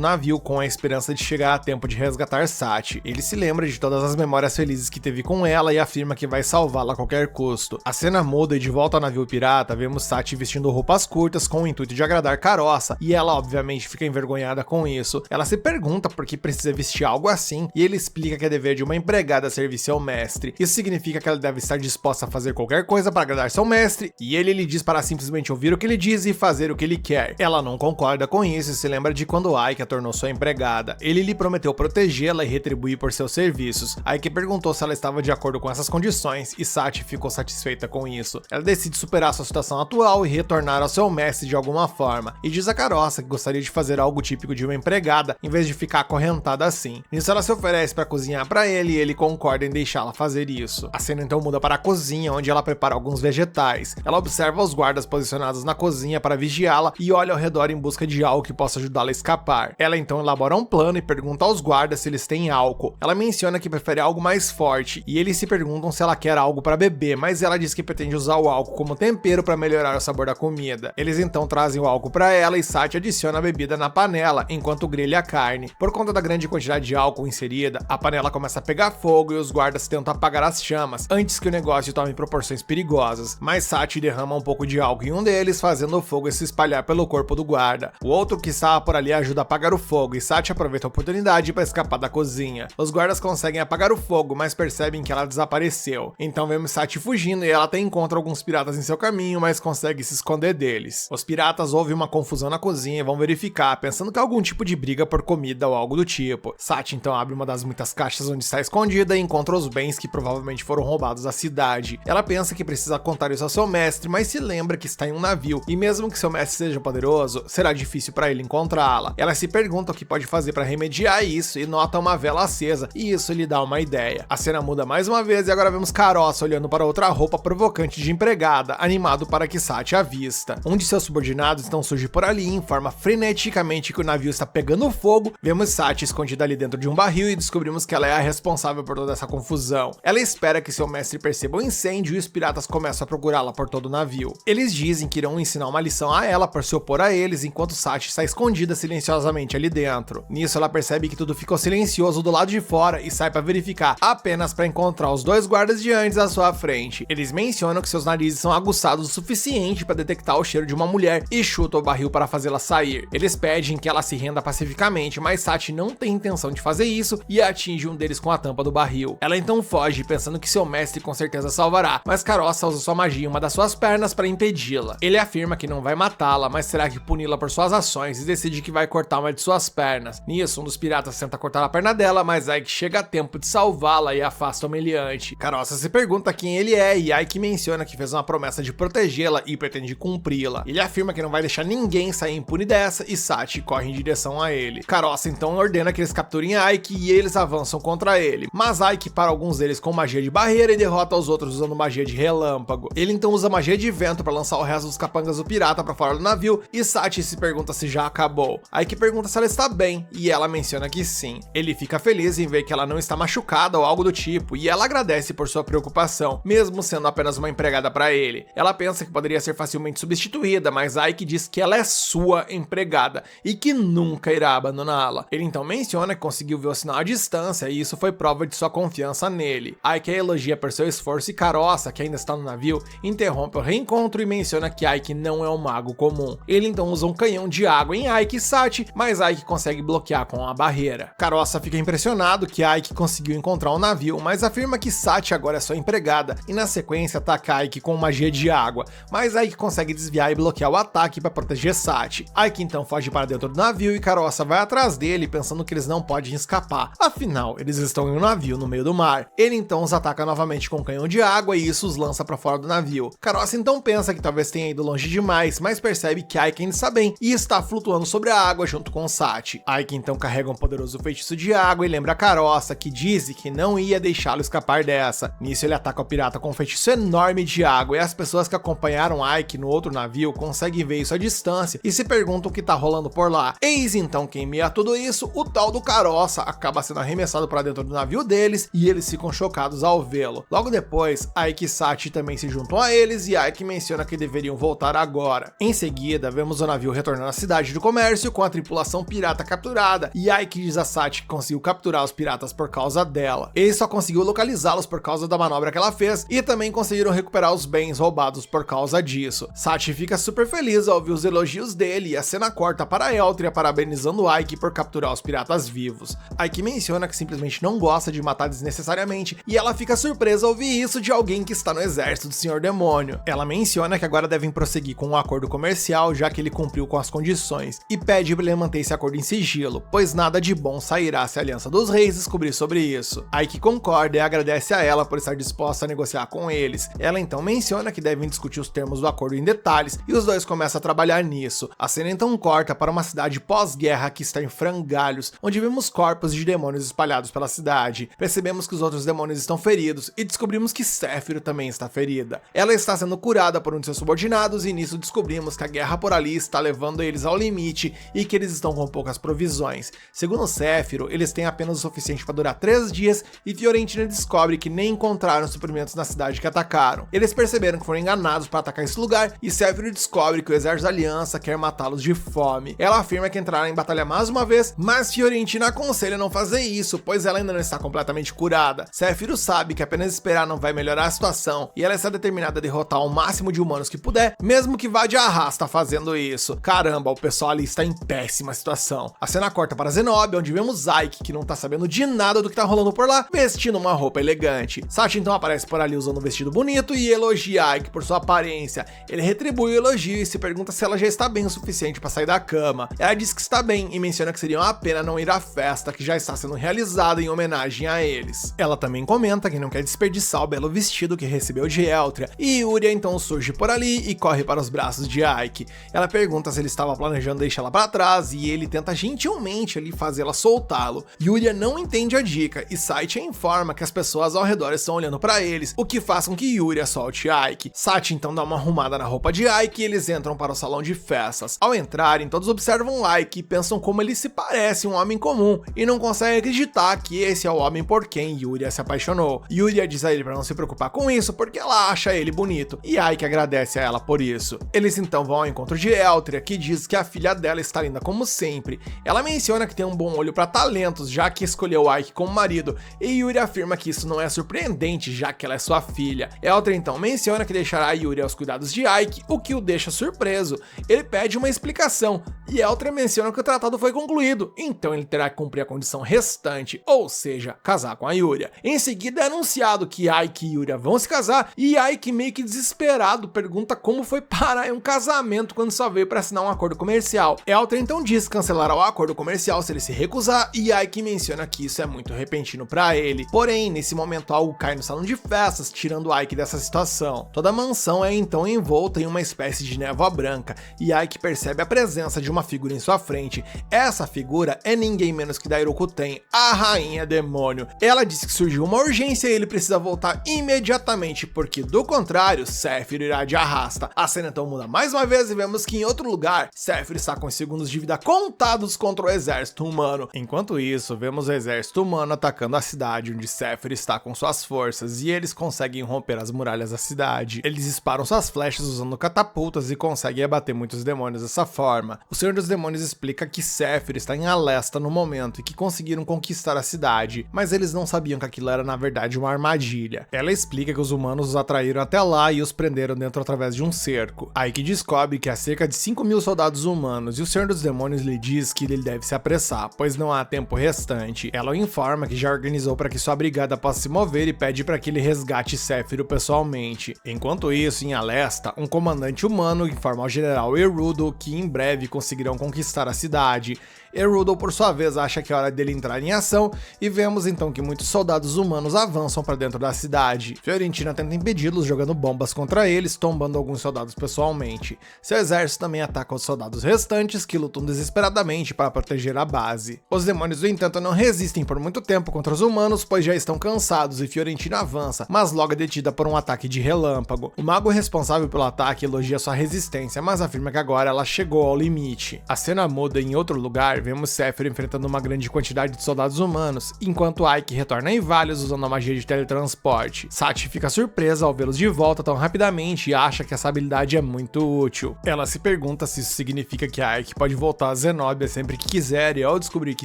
navio com a esperança de chegar a tempo de resgatar Sati. Ele se lembra de todas as memórias felizes que teve com ela e afirma que vai salvá-la a qualquer custo. A cena muda e de volta ao navio pirata, vemos Sati vestindo roupas curtas com o intuito de agradar Karosa, e ela obviamente fica envergonhada com isso. Ela se pergunta por que precisa vestir algo assim, e ele explica que é dever de uma empregada servir seu mestre. Isso significa que ela deve estar disposta a fazer qualquer coisa para agradar seu mestre, e ele lhe diz para simplesmente ouvir o que ele diz e fazer o que ele quer. Ela não concorda com isso e se lembra de quando Aiki a tornou sua empregada. Ele lhe prometeu protegê-la e retribuir por seus serviços. Aiki perguntou se ela estava de acordo com essas condições e Sati ficou satisfeita com isso. Ela decide superar sua situação atual e retornar ao seu mestre de alguma forma, e diz a Karosa que gostaria de fazer algo típico de uma empregada, em vez de ficar acorrentada assim. Nisso ela se oferece para cozinhar para ele e ele concorda em deixá-la fazer isso. A cena então muda para a cozinha, onde ela prepara alguns vegetais. Ela observa os guardas posicionados na cozinha para vigiá-la e olha ao redor em busca de algo que possa ajudá-la a escapar. Ela então elabora um plano e pergunta aos guardas se eles têm álcool. Ela menciona que prefere algo mais forte e eles se perguntam se ela quer algo para beber, mas ela diz que pretende usar o álcool como tempero para melhorar o sabor da comida. Eles então trazem o álcool para ela e Sati adiciona a bebida na panela enquanto grelha a carne. Por conta da grande quantidade de álcool inserida, a panela começa a pegar fogo e os guardas tentam apagar as chamas antes que o negócio tome proporções perigosas, mas Sati derrama um pouco de álcool em um deles, fazendo o fogo se espalhar pelo corpo do guarda. O outro que estava por ali ajuda a apagar o fogo e Sati aproveita a oportunidade para escapar da cozinha. Os guardas conseguem apagar o fogo, mas percebem que ela desapareceu. Então vemos Sati fugindo e ela até encontra alguns piratas em seu caminho, mas consegue se esconder deles. Os piratas ouvem uma confusão na cozinha e vão verificar, pensando que é algum tipo de briga por comida ou algo do tipo. Sati então abre uma das muitas caixas onde está escondida e encontra os bens que provavelmente foram roubados da cidade. Ela pensa que precisa contar isso ao seu mestre, mas se lembra que está em um navio, e mesmo que seu mestre seja poderoso, será difícil para ele encontrá-la. Ela se pergunta o que pode fazer para remediar isso e nota uma vela acesa, e isso lhe dá uma ideia. A cena muda mais uma vez e agora vemos Karosa olhando para outra roupa provocante de empregada, animado para que Sati a vista. Um de seus subordinados então surge por ali e informa freneticamente que o navio está pegando fogo. Vemos Sati escondida ali dentro de um barril e descobrimos que ela é a responsável por toda essa confusão. Ela espera que seu mestre perceba o incêndio e os piratas começam a procurá-la por todo o navio. Eles dizem que irão ensinar uma lição a ela por se opor a eles, enquanto Sati está escondida silenciosamente ali dentro. Nisso ela percebe que tudo ficou silencioso do lado de fora e sai para verificar, apenas para encontrar os dois guardas de antes à sua frente. Eles mencionam que seus narizes são aguçados o suficiente para detectar o cheiro de uma mulher e chutam o barril para fazê-la sair. Eles pedem que ela se renda pacificamente, mas Sati não tem intenção de fazer isso e atinge um deles com a tampa do barril. Ela então foge, pensando que seu mestre com certeza salvará, mas Karosa usa sua magia em uma das suas pernas para impedi-la. Ele afirma que não vai matá-la, mas terá que puni-la por suas ações e decide que vai cortar uma de suas pernas. Nisso, um dos piratas tenta cortar a perna dela, mas Ike chega a tempo de salvá-la e afasta o meliante. Caroça se pergunta quem ele é e Ike menciona que fez uma promessa de protegê-la e pretende cumpri-la. Ele afirma que não vai deixar ninguém sair impune dessa e Sachi corre em direção a ele. Caroça então ordena que eles capturem Ike e eles avançam contra ele, mas Ike para alguns deles com magia de barreira e derrota os outros usando magia de relâmpago. Ele então usa magia de vento para lançar o resto dos capangas do pirata para fora do navio e Sachi se pergunta se já acabou. Ike pergunta se ela está bem e ela menciona que sim. Ele fica feliz em ver que ela não está machucada ou algo do tipo e ela agradece por sua preocupação, mesmo sendo apenas uma empregada para ele. Ela pensa que poderia ser facilmente substituída, mas Ike diz que ela é sua empregada e que nunca irá abandoná-la. Ele então menciona que conseguiu ver o sinal à distância e isso foi prova de sua confiança nele. Ike a elogia por seu esforço e Caroça, que ainda está no navio, interrompe o reencontro e menciona que Ike não é um mago comum. Ele então usa um canhão de água em Ike e Sachi, mas Ike consegue bloquear com a barreira. Caroça fica impressionado que Ike conseguiu encontrar o navio, mas afirma que Sachi agora é sua empregada e na sequência ataca Ike com magia de água, mas Ike consegue desviar e bloquear o ataque para proteger Sachi. Ike então foge para dentro do navio e Caroça vai atrás dele pensando que eles não podem escapar, afinal eles estão em um navio no meio do mar. Ele então os ataca novamente com um canhão de água e isso os lança para fora do navio. Caroça então pensa que talvez tenha ido longe demais, mas percebe que Ike ainda está bem e está flutuando sobre a água junto com Sachi. Ike então carrega um poderoso feitiço de água e lembra a Caroça que diz que não ia deixá-lo escapar dessa. Nisso ele ataca o pirata com um feitiço enorme de água e as pessoas que acompanharam Ike no outro navio conseguem ver isso à distância e se perguntam o que tá rolando por lá. Eis então que em meio a tudo isso, o tal do Caroça acaba sendo arremessado para dentro do navio deles e eles ficam chocados ao vê-lo. Logo depois, Ike e Sachi também se juntam a eles e Ike menciona que deveriam voltar agora. Em seguida, vemos o navio retornando à cidade do comércio com a tripulação pirata capturada e Ike diz a Sachi que conseguiu capturar os piratas por causa dela. Ele só conseguiu localizá-los por causa da manobra que ela fez e também conseguiram recuperar os bens roubados por causa disso. Sachi fica super feliz ao ouvir os elogios dele e a cena corta para Eltria parabenizando Ike por capturar os piratas vivos. Ike menciona que simplesmente não gosta de matar desnecessariamente e ela fica surpresa ao ouvir isso de alguém que está no exército do Senhor Demônio. Ela menciona que agora devem prosseguir com um acordo comercial já que ele cumpriu com as condições e pede para ele manter esse acordo em sigilo, pois nada de bom sairá se a Aliança dos Reis descobrir sobre isso. Ike concorda e agradece a ela por estar disposta a negociar com eles. Ela então menciona que devem discutir os termos do acordo em detalhes e os dois começam a trabalhar nisso. A cena então corta para uma cidade pós-guerra que está em frangalhos, onde vemos corpos de demônios espalhados pela cidade. Percebemos que os outros demônios estão feridos e descobrimos que Séfiro também está ferida. Ela está sendo curada por um de seus subordinados e nisso descobrimos que a guerra por ali está levando eles ao limite e que eles estão com poucas provisões. Segundo Séfiro, eles têm apenas o suficiente para durar 3 dias e Fiorentina descobre que nem encontraram suprimentos na cidade que atacaram. Eles perceberam que foram enganados para atacar esse lugar e Séfiro descobre que o exército da Aliança quer matá-los de fome. Ela afirma que entrará em batalha mais uma vez, mas Fiorentina aconselha não fazer isso, pois ela ainda não está completamente curada. Séfiro sabe que apenas esperar não vai melhorar a situação e ela está determinada a derrotar o máximo de humanos que puder, mesmo que vá de arrasta fazendo isso. Caramba, o pessoal ali está em péssima situação. A cena corta para Zenobia, onde vemos Ike, que não tá sabendo de nada do que tá rolando por lá, vestindo uma roupa elegante. Sachi então aparece por ali usando um vestido bonito e elogia Ike por sua aparência. Ele retribui o elogio e se pergunta se ela já está bem o suficiente para sair da cama. Ela diz que está bem e menciona que seria uma pena não ir à festa que já está sendo realizada em homenagem a eles. Ela também comenta que não quer desperdiçar o belo vestido que recebeu de Eltria e Yuria então surge por ali e corre para os braços de Ike. Ela pergunta se ele estava planejando deixá-la para trás e ele tenta gentilmente ali fazê-la soltá-lo. Yuria não entende a dica e Sachi informa que as pessoas ao redor estão olhando para eles, o que faz com que Yuria solte Ike. Sachi então dá uma arrumada na roupa de Ike e eles entram para o salão de festas. Ao entrarem, todos observam Ike e pensam como ele se parece um homem comum e não conseguem acreditar que esse é o homem por quem Yuria se apaixonou. Yuria diz a ele para não se preocupar com isso porque ela acha ele bonito e Ike agradece a ela por isso. Eles então vão ao encontro de Eltria, que diz que a filha dela está linda como sempre. Ela menciona que tem um bom olho para talentos, já que escolheu Ike como marido, e Yuri afirma que isso não é surpreendente, já que ela é sua filha. Eltria então menciona que deixará Yuri aos cuidados de Ike, o que o deixa surpreso. Ele pede uma explicação, E Eltra menciona que o tratado foi concluído, então ele terá que cumprir a condição restante, ou seja, casar com a Yuria. Em seguida é anunciado que Ike e Yuria vão se casar, e Ike, meio que desesperado, pergunta como foi parar em um casamento quando só veio para assinar um acordo comercial. Eltra então diz que cancelará o acordo comercial se ele se recusar, e Ike menciona que isso é muito repentino para ele. Porém, nesse momento algo cai no salão de festas, tirando Ike dessa situação. Toda a mansão é então envolta em uma espécie de névoa branca, e Ike percebe a presença de uma figura em sua frente. Essa figura é ninguém menos que Dairokuten, a rainha demônio. Ela diz que surgiu uma urgência e ele precisa voltar imediatamente, porque do contrário, Sephiroth irá de arrasta. A cena então muda mais uma vez e vemos que em outro lugar, Sephiroth está com os segundos de vida contados contra o exército humano. Enquanto isso, vemos o exército humano atacando a cidade onde Sephiroth está com suas forças, e eles conseguem romper as muralhas da cidade. Eles disparam suas flechas usando catapultas e conseguem abater muitos demônios dessa forma. O Senhor dos Demônios explica que Sephiroth está em Alesta no momento e que conseguiram conquistar a cidade, mas eles não sabiam que aquilo era na verdade uma armadilha. Ela explica que os humanos os atraíram até lá e os prenderam dentro através de um cerco. Ike descobre que há cerca de 5.000 soldados humanos, e o Senhor dos Demônios lhe diz que ele deve se apressar, pois não há tempo restante. Ela o informa que já organizou para que sua brigada possa se mover e pede para que ele resgate Sephiroth pessoalmente. Enquanto isso, em Alesta, um comandante humano informa ao general Erudo que em breve conseguirão conquistar a cidade. Erudo, por sua vez, acha que é hora dele entrar em ação, e vemos então que muitos soldados humanos avançam para dentro da cidade. Fiorentina tenta impedi-los jogando bombas contra eles, tombando alguns soldados pessoalmente. Seu exército também ataca os soldados restantes, que lutam desesperadamente para proteger a base. Os demônios, no entanto, não resistem por muito tempo contra os humanos, pois já estão cansados, e Fiorentina avança, mas logo é detida por um ataque de relâmpago. O mago responsável pelo ataque elogia sua resistência, mas afirma que agora ela chegou ao limite. A cena muda em outro lugar, vemos Sephiroth enfrentando uma grande quantidade de soldados humanos, enquanto Ike retorna em Valios usando a magia de teletransporte. Sati fica surpresa ao vê-los de volta tão rapidamente e acha que essa habilidade é muito útil. Ela se pergunta se isso significa que Ike pode voltar a Zenobia sempre que quiser, e ao descobrir que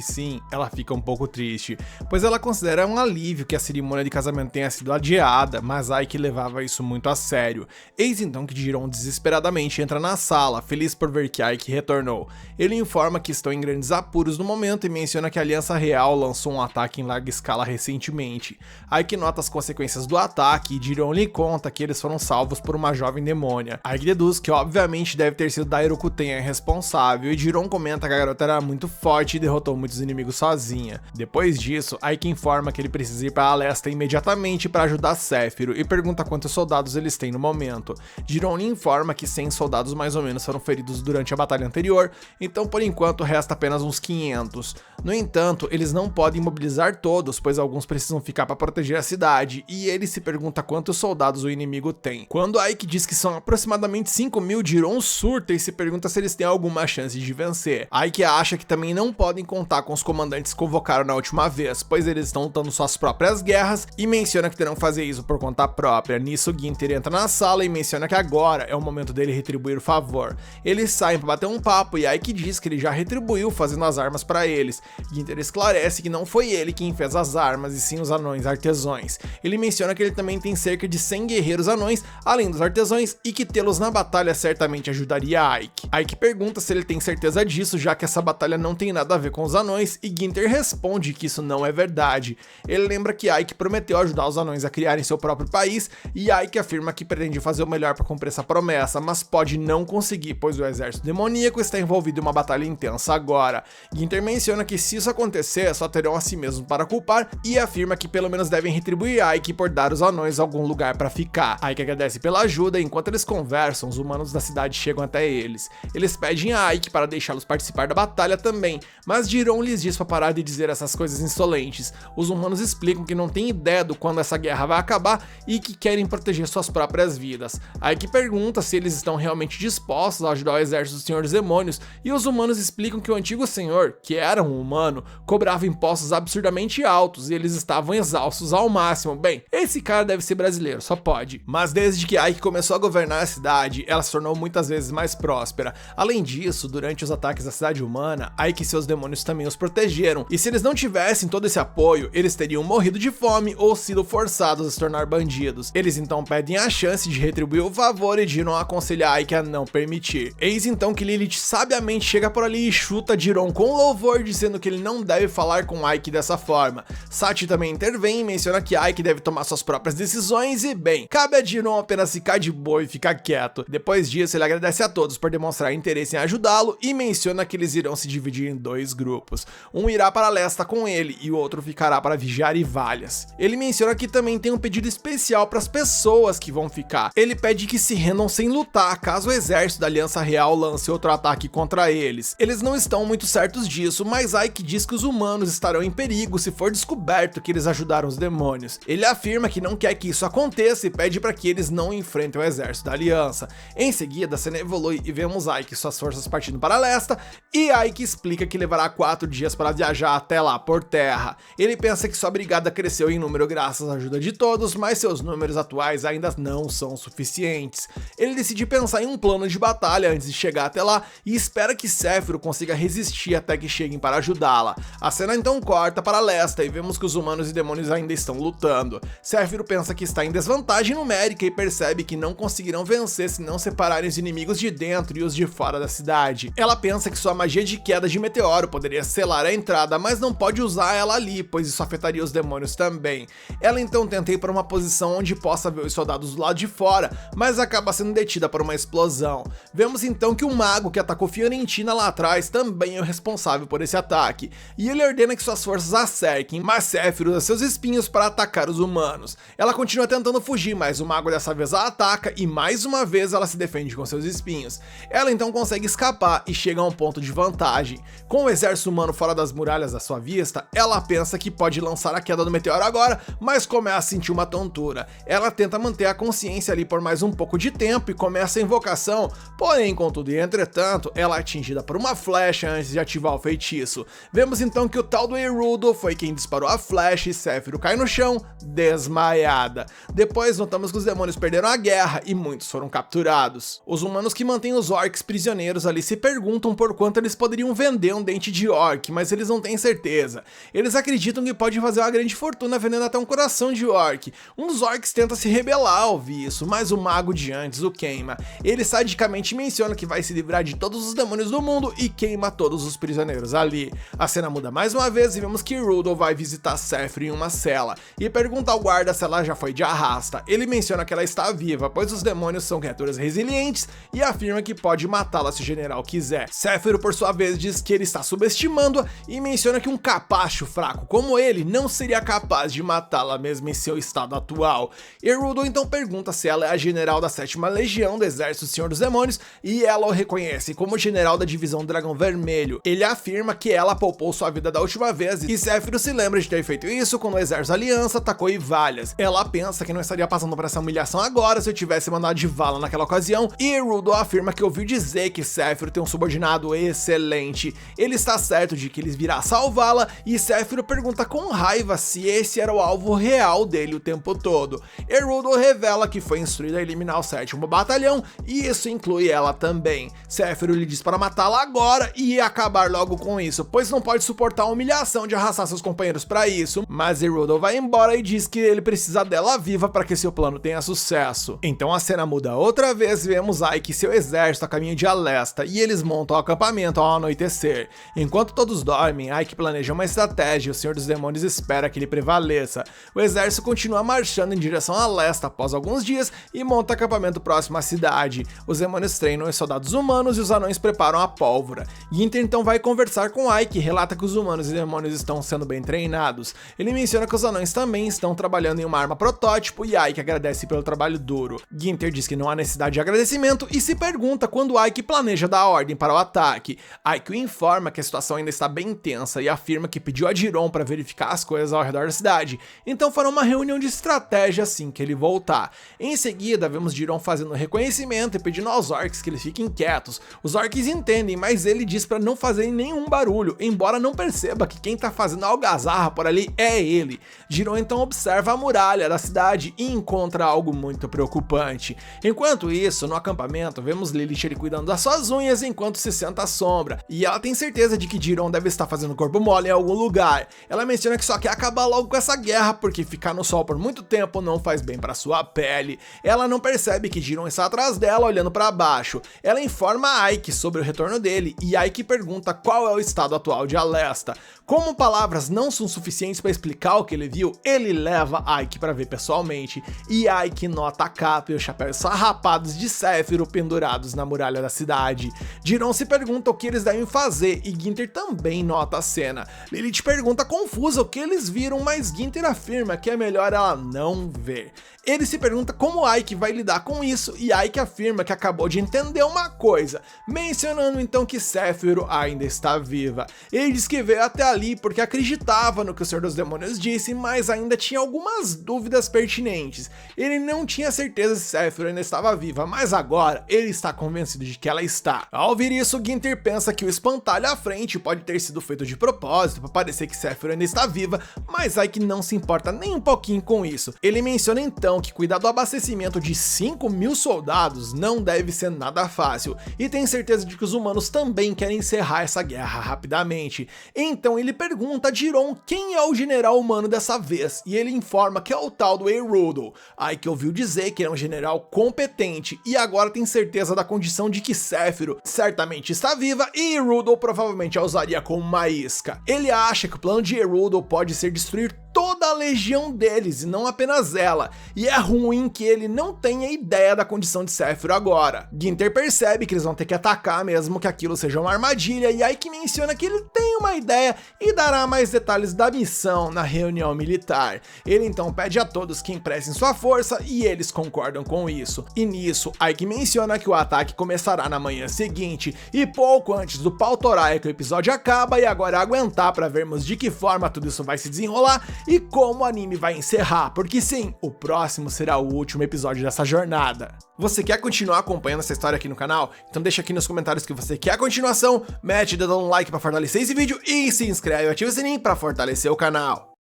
sim, ela fica um pouco triste, pois ela considera um alívio que a cerimônia de casamento tenha sido adiada, mas Ike levava isso muito a sério. Eis então que Jiron desesperadamente entra na sala, feliz por ver que Ike retornou. Ele informa que estão em grandes apuros no momento e menciona que a Aliança Real lançou um ataque em larga escala recentemente. Ike nota as consequências do ataque e Jiron lhe conta que eles foram salvos por uma jovem demônia. Ike deduz que obviamente deve ter sido Dairokuten a responsável, e Jiron comenta que a garota era muito forte e derrotou muitos inimigos sozinha. Depois disso, Ike informa que ele precisa ir para Alesta imediatamente para ajudar Sephiroth e pergunta quantos soldados eles têm no momento. Jiron lhe informa que 100 soldados mais ou menos foram feridos durante a batalha anterior, então por enquanto resta apenas uns 500. No entanto, eles não podem mobilizar todos, pois alguns precisam ficar para proteger a cidade, e ele se pergunta quantos soldados o inimigo tem. Quando Ike diz que são aproximadamente 5.000, Jiron surta e se pergunta se eles têm alguma chance de vencer. Ike acha que também não podem contar com os comandantes que convocaram na última vez, pois eles estão lutando suas próprias guerras, e menciona que terão que fazer isso por conta própria. Nisso, Ginter entra na sala e menciona que agora é o momento dele retribuir o favor. Eles saem para bater um papo e Ike diz que ele já retribuiu fazendo as armas para eles. Ginter esclarece que não foi ele quem fez as armas, e sim os anões artesãos. Ele menciona que ele também tem cerca de 100 guerreiros anões, além dos artesãos, e que tê-los na batalha certamente ajudaria Ike. Ike pergunta se ele tem certeza disso, já que essa batalha não tem nada a ver com os anões, e Ginter responde que isso não é verdade. Ele lembra que Ike prometeu ajudar os anões a criarem seu próprio país, e Ike afirma que pretende fazer o melhor para cumprir essa promessa, mas pode não conseguir, pois o exército demoníaco está envolvido em uma batalha intensa agora. Ginter menciona que se isso acontecer, só terão a si mesmo para culpar, e afirma que pelo menos devem retribuir Ike por dar os anões algum lugar para ficar. Ike agradece pela ajuda, e enquanto eles conversam, os humanos da cidade chegam até eles. Eles pedem a Ike para deixá-los participar da batalha também, mas Jiron lhes diz para parar de dizer essas coisas insolentes. Os humanos explicam que não têm ideia do quando essa guerra vai acabar e que querem proteger suas próprias vidas. Ike pergunta se eles estão realmente dispostos a ajudar o exército do Senhor dos Demônios, e os humanos explicam que o antigo senhor, que era um humano, cobrava impostos absurdamente altos e eles estavam exaustos ao máximo. Bem, esse cara deve ser brasileiro, só pode. Mas desde que Ike começou a governar a cidade, ela se tornou muitas vezes mais próspera. Além disso, durante os ataques à cidade humana, Ike e seus demônios também os protegeram, e se eles não tivessem todo esse apoio, eles teriam morrido de fome ou sido forçados a se tornar bandidos. Eles então pedem a chance de retribuir o favor, e Jiron aconselha Ike a não permitir. Eis então que Lilith sabiamente chega por ali e chuta Jiron com louvor, dizendo que ele não deve falar com Ike dessa forma. Sachi também intervém e menciona que Ike deve tomar suas próprias decisões e, bem, cabe a Jiron apenas ficar de boa e ficar quieto. Depois disso, ele agradece a todos por demonstrar interesse em ajudá-lo e menciona que eles irão se dividir em 2 grupos. Um irá para Lesta com ele e o outro ficará para vigiar Ivalias. Ele menciona que também tem um pedido especial para as pessoas que vão ficar. Ele pede que se rendam sem lutar, caso o exército da Aliança Real lance outro ataque contra eles. Eles não estão muito certos disso, mas Ike diz que os humanos estarão em perigo se for descoberto que eles ajudaram os demônios. Ele afirma que não quer que isso aconteça e pede para que eles não enfrentem o exército da Aliança. Em seguida, a cena evolui e vemos Ike e suas forças partindo para Lesta, e Ike explica que levará 4 dias para viajar até lá por terra. Ele pensa que sua brigada cresceu em número graças à ajuda de todos, mas seus números atuais ainda não são suficientes. Ele decide pensar em um plano de batalha antes de chegar até lá e espera que Sephiroth consiga resistir até que cheguem para ajudá-la. A cena então corta para Lesta e vemos que os humanos e demônios ainda estão lutando. Sephiroth pensa que está em desvantagem numérica e percebe que não conseguirão vencer se não separarem os inimigos de dentro e os de fora da cidade. Ela pensa que sua magia de queda de meteoro poderia selar a entrada, mas não pode usar ela ali, pois isso afetaria os demônios também. Ela então tenta ir para uma posição onde possa ver os soldados do lado de fora, mas acaba sendo detida por uma explosão. Vemos então que o mago que atacou Fiorentina lá atrás também é o responsável por esse ataque, e ele ordena que suas forças a cerquem, mas Sephiroth usa seus espinhos para atacar os humanos. Ela continua tentando fugir, mas o mago dessa vez a ataca e mais uma vez ela se defende com seus espinhos. Ela então consegue escapar e chega a um ponto de vantagem. Com o exército humano fora das muralhas da sua vista, ela pensa que pode lançar a queda do meteoro agora, mas começa a sentir uma tontura. Ela tenta manter a consciência ali por mais um pouco de tempo e começa a invocação, porém, contudo e entretanto, ela é atingida por uma flecha antes de ativar o feitiço. Vemos então que o tal do Gerudo foi quem disparou a flecha e Sephiroth cai no chão, desmaiada. Depois notamos que os demônios perderam a guerra e muitos foram capturados. Os humanos que mantêm os orcs prisioneiros ali se perguntam por quanto eles poderiam vender um dente de orc, mas eles não têm certeza. Eles acreditam que pode fazer uma grande fortuna vendendo até um coração de orc. Um dos orcs tenta se rebelar ao ouvir isso, mas o mago de antes o queima. Ele sadicamente menciona que vai se livrar de todos os demônios do mundo e queima todos os prisioneiros ali. A cena muda mais uma vez e vemos que Rudolph vai visitar Sephiroth em uma cela e pergunta ao guarda se ela já foi de arrasta. Ele menciona que ela está viva, pois os demônios são criaturas resilientes e afirma que pode matá-la se o general quiser. Sephiroth, por sua vez, diz que ele está subestimando-a e menciona que um capacho fraco como ele não seria capaz de matá-la mesmo em seu estado atual. Gerudo então pergunta se ela é a general da 7ª Legião do Exército do Senhor dos Demônios e ela o reconhece como general da divisão Dragão Vermelho. Ele afirma que ela poupou sua vida da última vez e Sephiroth se lembra de ter feito isso quando o Exército da Aliança atacou Ivalias. Ela pensa que não estaria passando por essa humilhação agora se eu tivesse mandado de vala naquela ocasião, e Gerudo afirma que ouviu dizer que Sephiroth tem um subordinado excelente. Ele está certo de que eles virá salvá-la e Sephiroth pergunta com raiva se esse era o alvo real dele o tempo todo. Gerudo revela que foi instruído a eliminar o 7º Batalhão e isso inclui ela também. Sephiroth lhe diz para matá-la agora e acabar logo com isso, pois não pode suportar a humilhação de arrastar seus companheiros para isso, mas Gerudo vai embora e diz que ele precisa dela viva para que seu plano tenha sucesso. Então a cena muda outra vez e vemos Ike e seu exército a caminho de Alesta e eles montam o acampamento ao anoitecer. Enquanto todos dormem, Ike planeja uma estratégia e o Senhor dos Demônios espera que ele prevaleça. O exército continua marchando em direção a Alesta após alguns dias e monta acampamento próximo à cidade. Os demônios treinam os soldados humanos e os anões preparam a pólvora. Ginter então vai conversar com Ike e relata que os humanos e demônios estão sendo bem treinados. Ele menciona que os anões também estão trabalhando em uma arma protótipo e Ike agradece pelo trabalho duro. Ginter diz que não há necessidade de agradecimento e se pergunta quando Ike planeja dar a ordem para o ataque. Ike o informa que a situação ainda está bem tensa e afirma que pediu a Jiron para verificar as coisas ao redor da cidade, então fará uma reunião de estratégia assim que ele voltar. Em seguida, vemos Jiron fazendo reconhecimento e pedindo aos orcs que eles fiquem quietos. Os orcs entendem, mas ele diz para não fazerem nenhum barulho, embora não perceba que quem tá fazendo algazarra por ali é ele. Jiron então observa a muralha da cidade e encontra algo muito preocupante. Enquanto isso, no acampamento, vemos Lilith ele cuidando das suas unhas enquanto se senta à sombra, e ela tem certeza de que Jiron deve estar fazendo corpo mole em algum lugar. Ela menciona que só quer acabar logo com essa guerra porque ficar no sol por muito tempo não faz bem para sua pele. Ela não percebe que Jiron está atrás dela olhando para baixo. Ela informa a Ike Ike sobre o retorno dele, e Ike pergunta qual é o estado atual de Alesta. Como palavras não são suficientes para explicar o que ele viu, ele leva Ike para ver pessoalmente, e Ike nota a capa e os chapéus sarrapados de Sephiroth pendurados na muralha da cidade. Jiron se pergunta o que eles devem fazer, e Ginter também nota a cena. Lilith pergunta confusa o que eles viram, mas Ginter afirma que é melhor ela não ver. Ele se pergunta como Ike vai lidar com isso, e Ike afirma que acabou de entender uma coisa, mencionando então que Sephiroth ainda está viva. Ele diz que veio até ali porque acreditava no que o Senhor dos Demônios disse, mas ainda tinha algumas dúvidas pertinentes. Ele não tinha certeza se Sephiroth ainda estava viva, mas agora ele está convencido de que ela está. Ao ouvir isso, Ginter pensa que o espantalho à frente pode ter sido feito de propósito para parecer que Sephiroth ainda está viva, mas Ike não se importa nem um pouquinho com isso. Ele menciona então que cuidar do abastecimento de 5.000 soldados não deve ser nada fácil, e tem certeza de que os humanos também querem encerrar essa guerra rapidamente. Então ele pergunta a Jiron quem é o general humano dessa vez, e ele informa que é o tal do Erudel. Ike ouviu dizer que ele é um general competente, e agora tem certeza da condição de que Sephiroth certamente está viva, e Erudel provavelmente a usaria como uma isca. Ele acha que o plano de Erudel pode ser destruir toda a legião deles e não apenas ela, e é ruim que ele não tenha ideia da condição de Sephiroth agora. Ginter percebe que eles vão ter que atacar mesmo que aquilo seja uma armadilha, e Ike menciona que ele tem uma ideia e dará mais detalhes da missão na reunião militar. Ele então pede a todos que emprestem sua força e eles concordam com isso. E nisso, Ike menciona que o ataque começará na manhã seguinte, e pouco antes do pau torar que o episódio acaba, e agora é aguentar para vermos de que forma tudo isso vai se desenrolar e como o anime vai encerrar, porque sim, o próximo será o último episódio dessa jornada. Você quer continuar acompanhando essa história aqui no canal? Então deixa aqui nos comentários que você quer a continuação, mete o dedo no like para fortalecer esse vídeo e se inscreve e ativa o sininho para fortalecer o canal.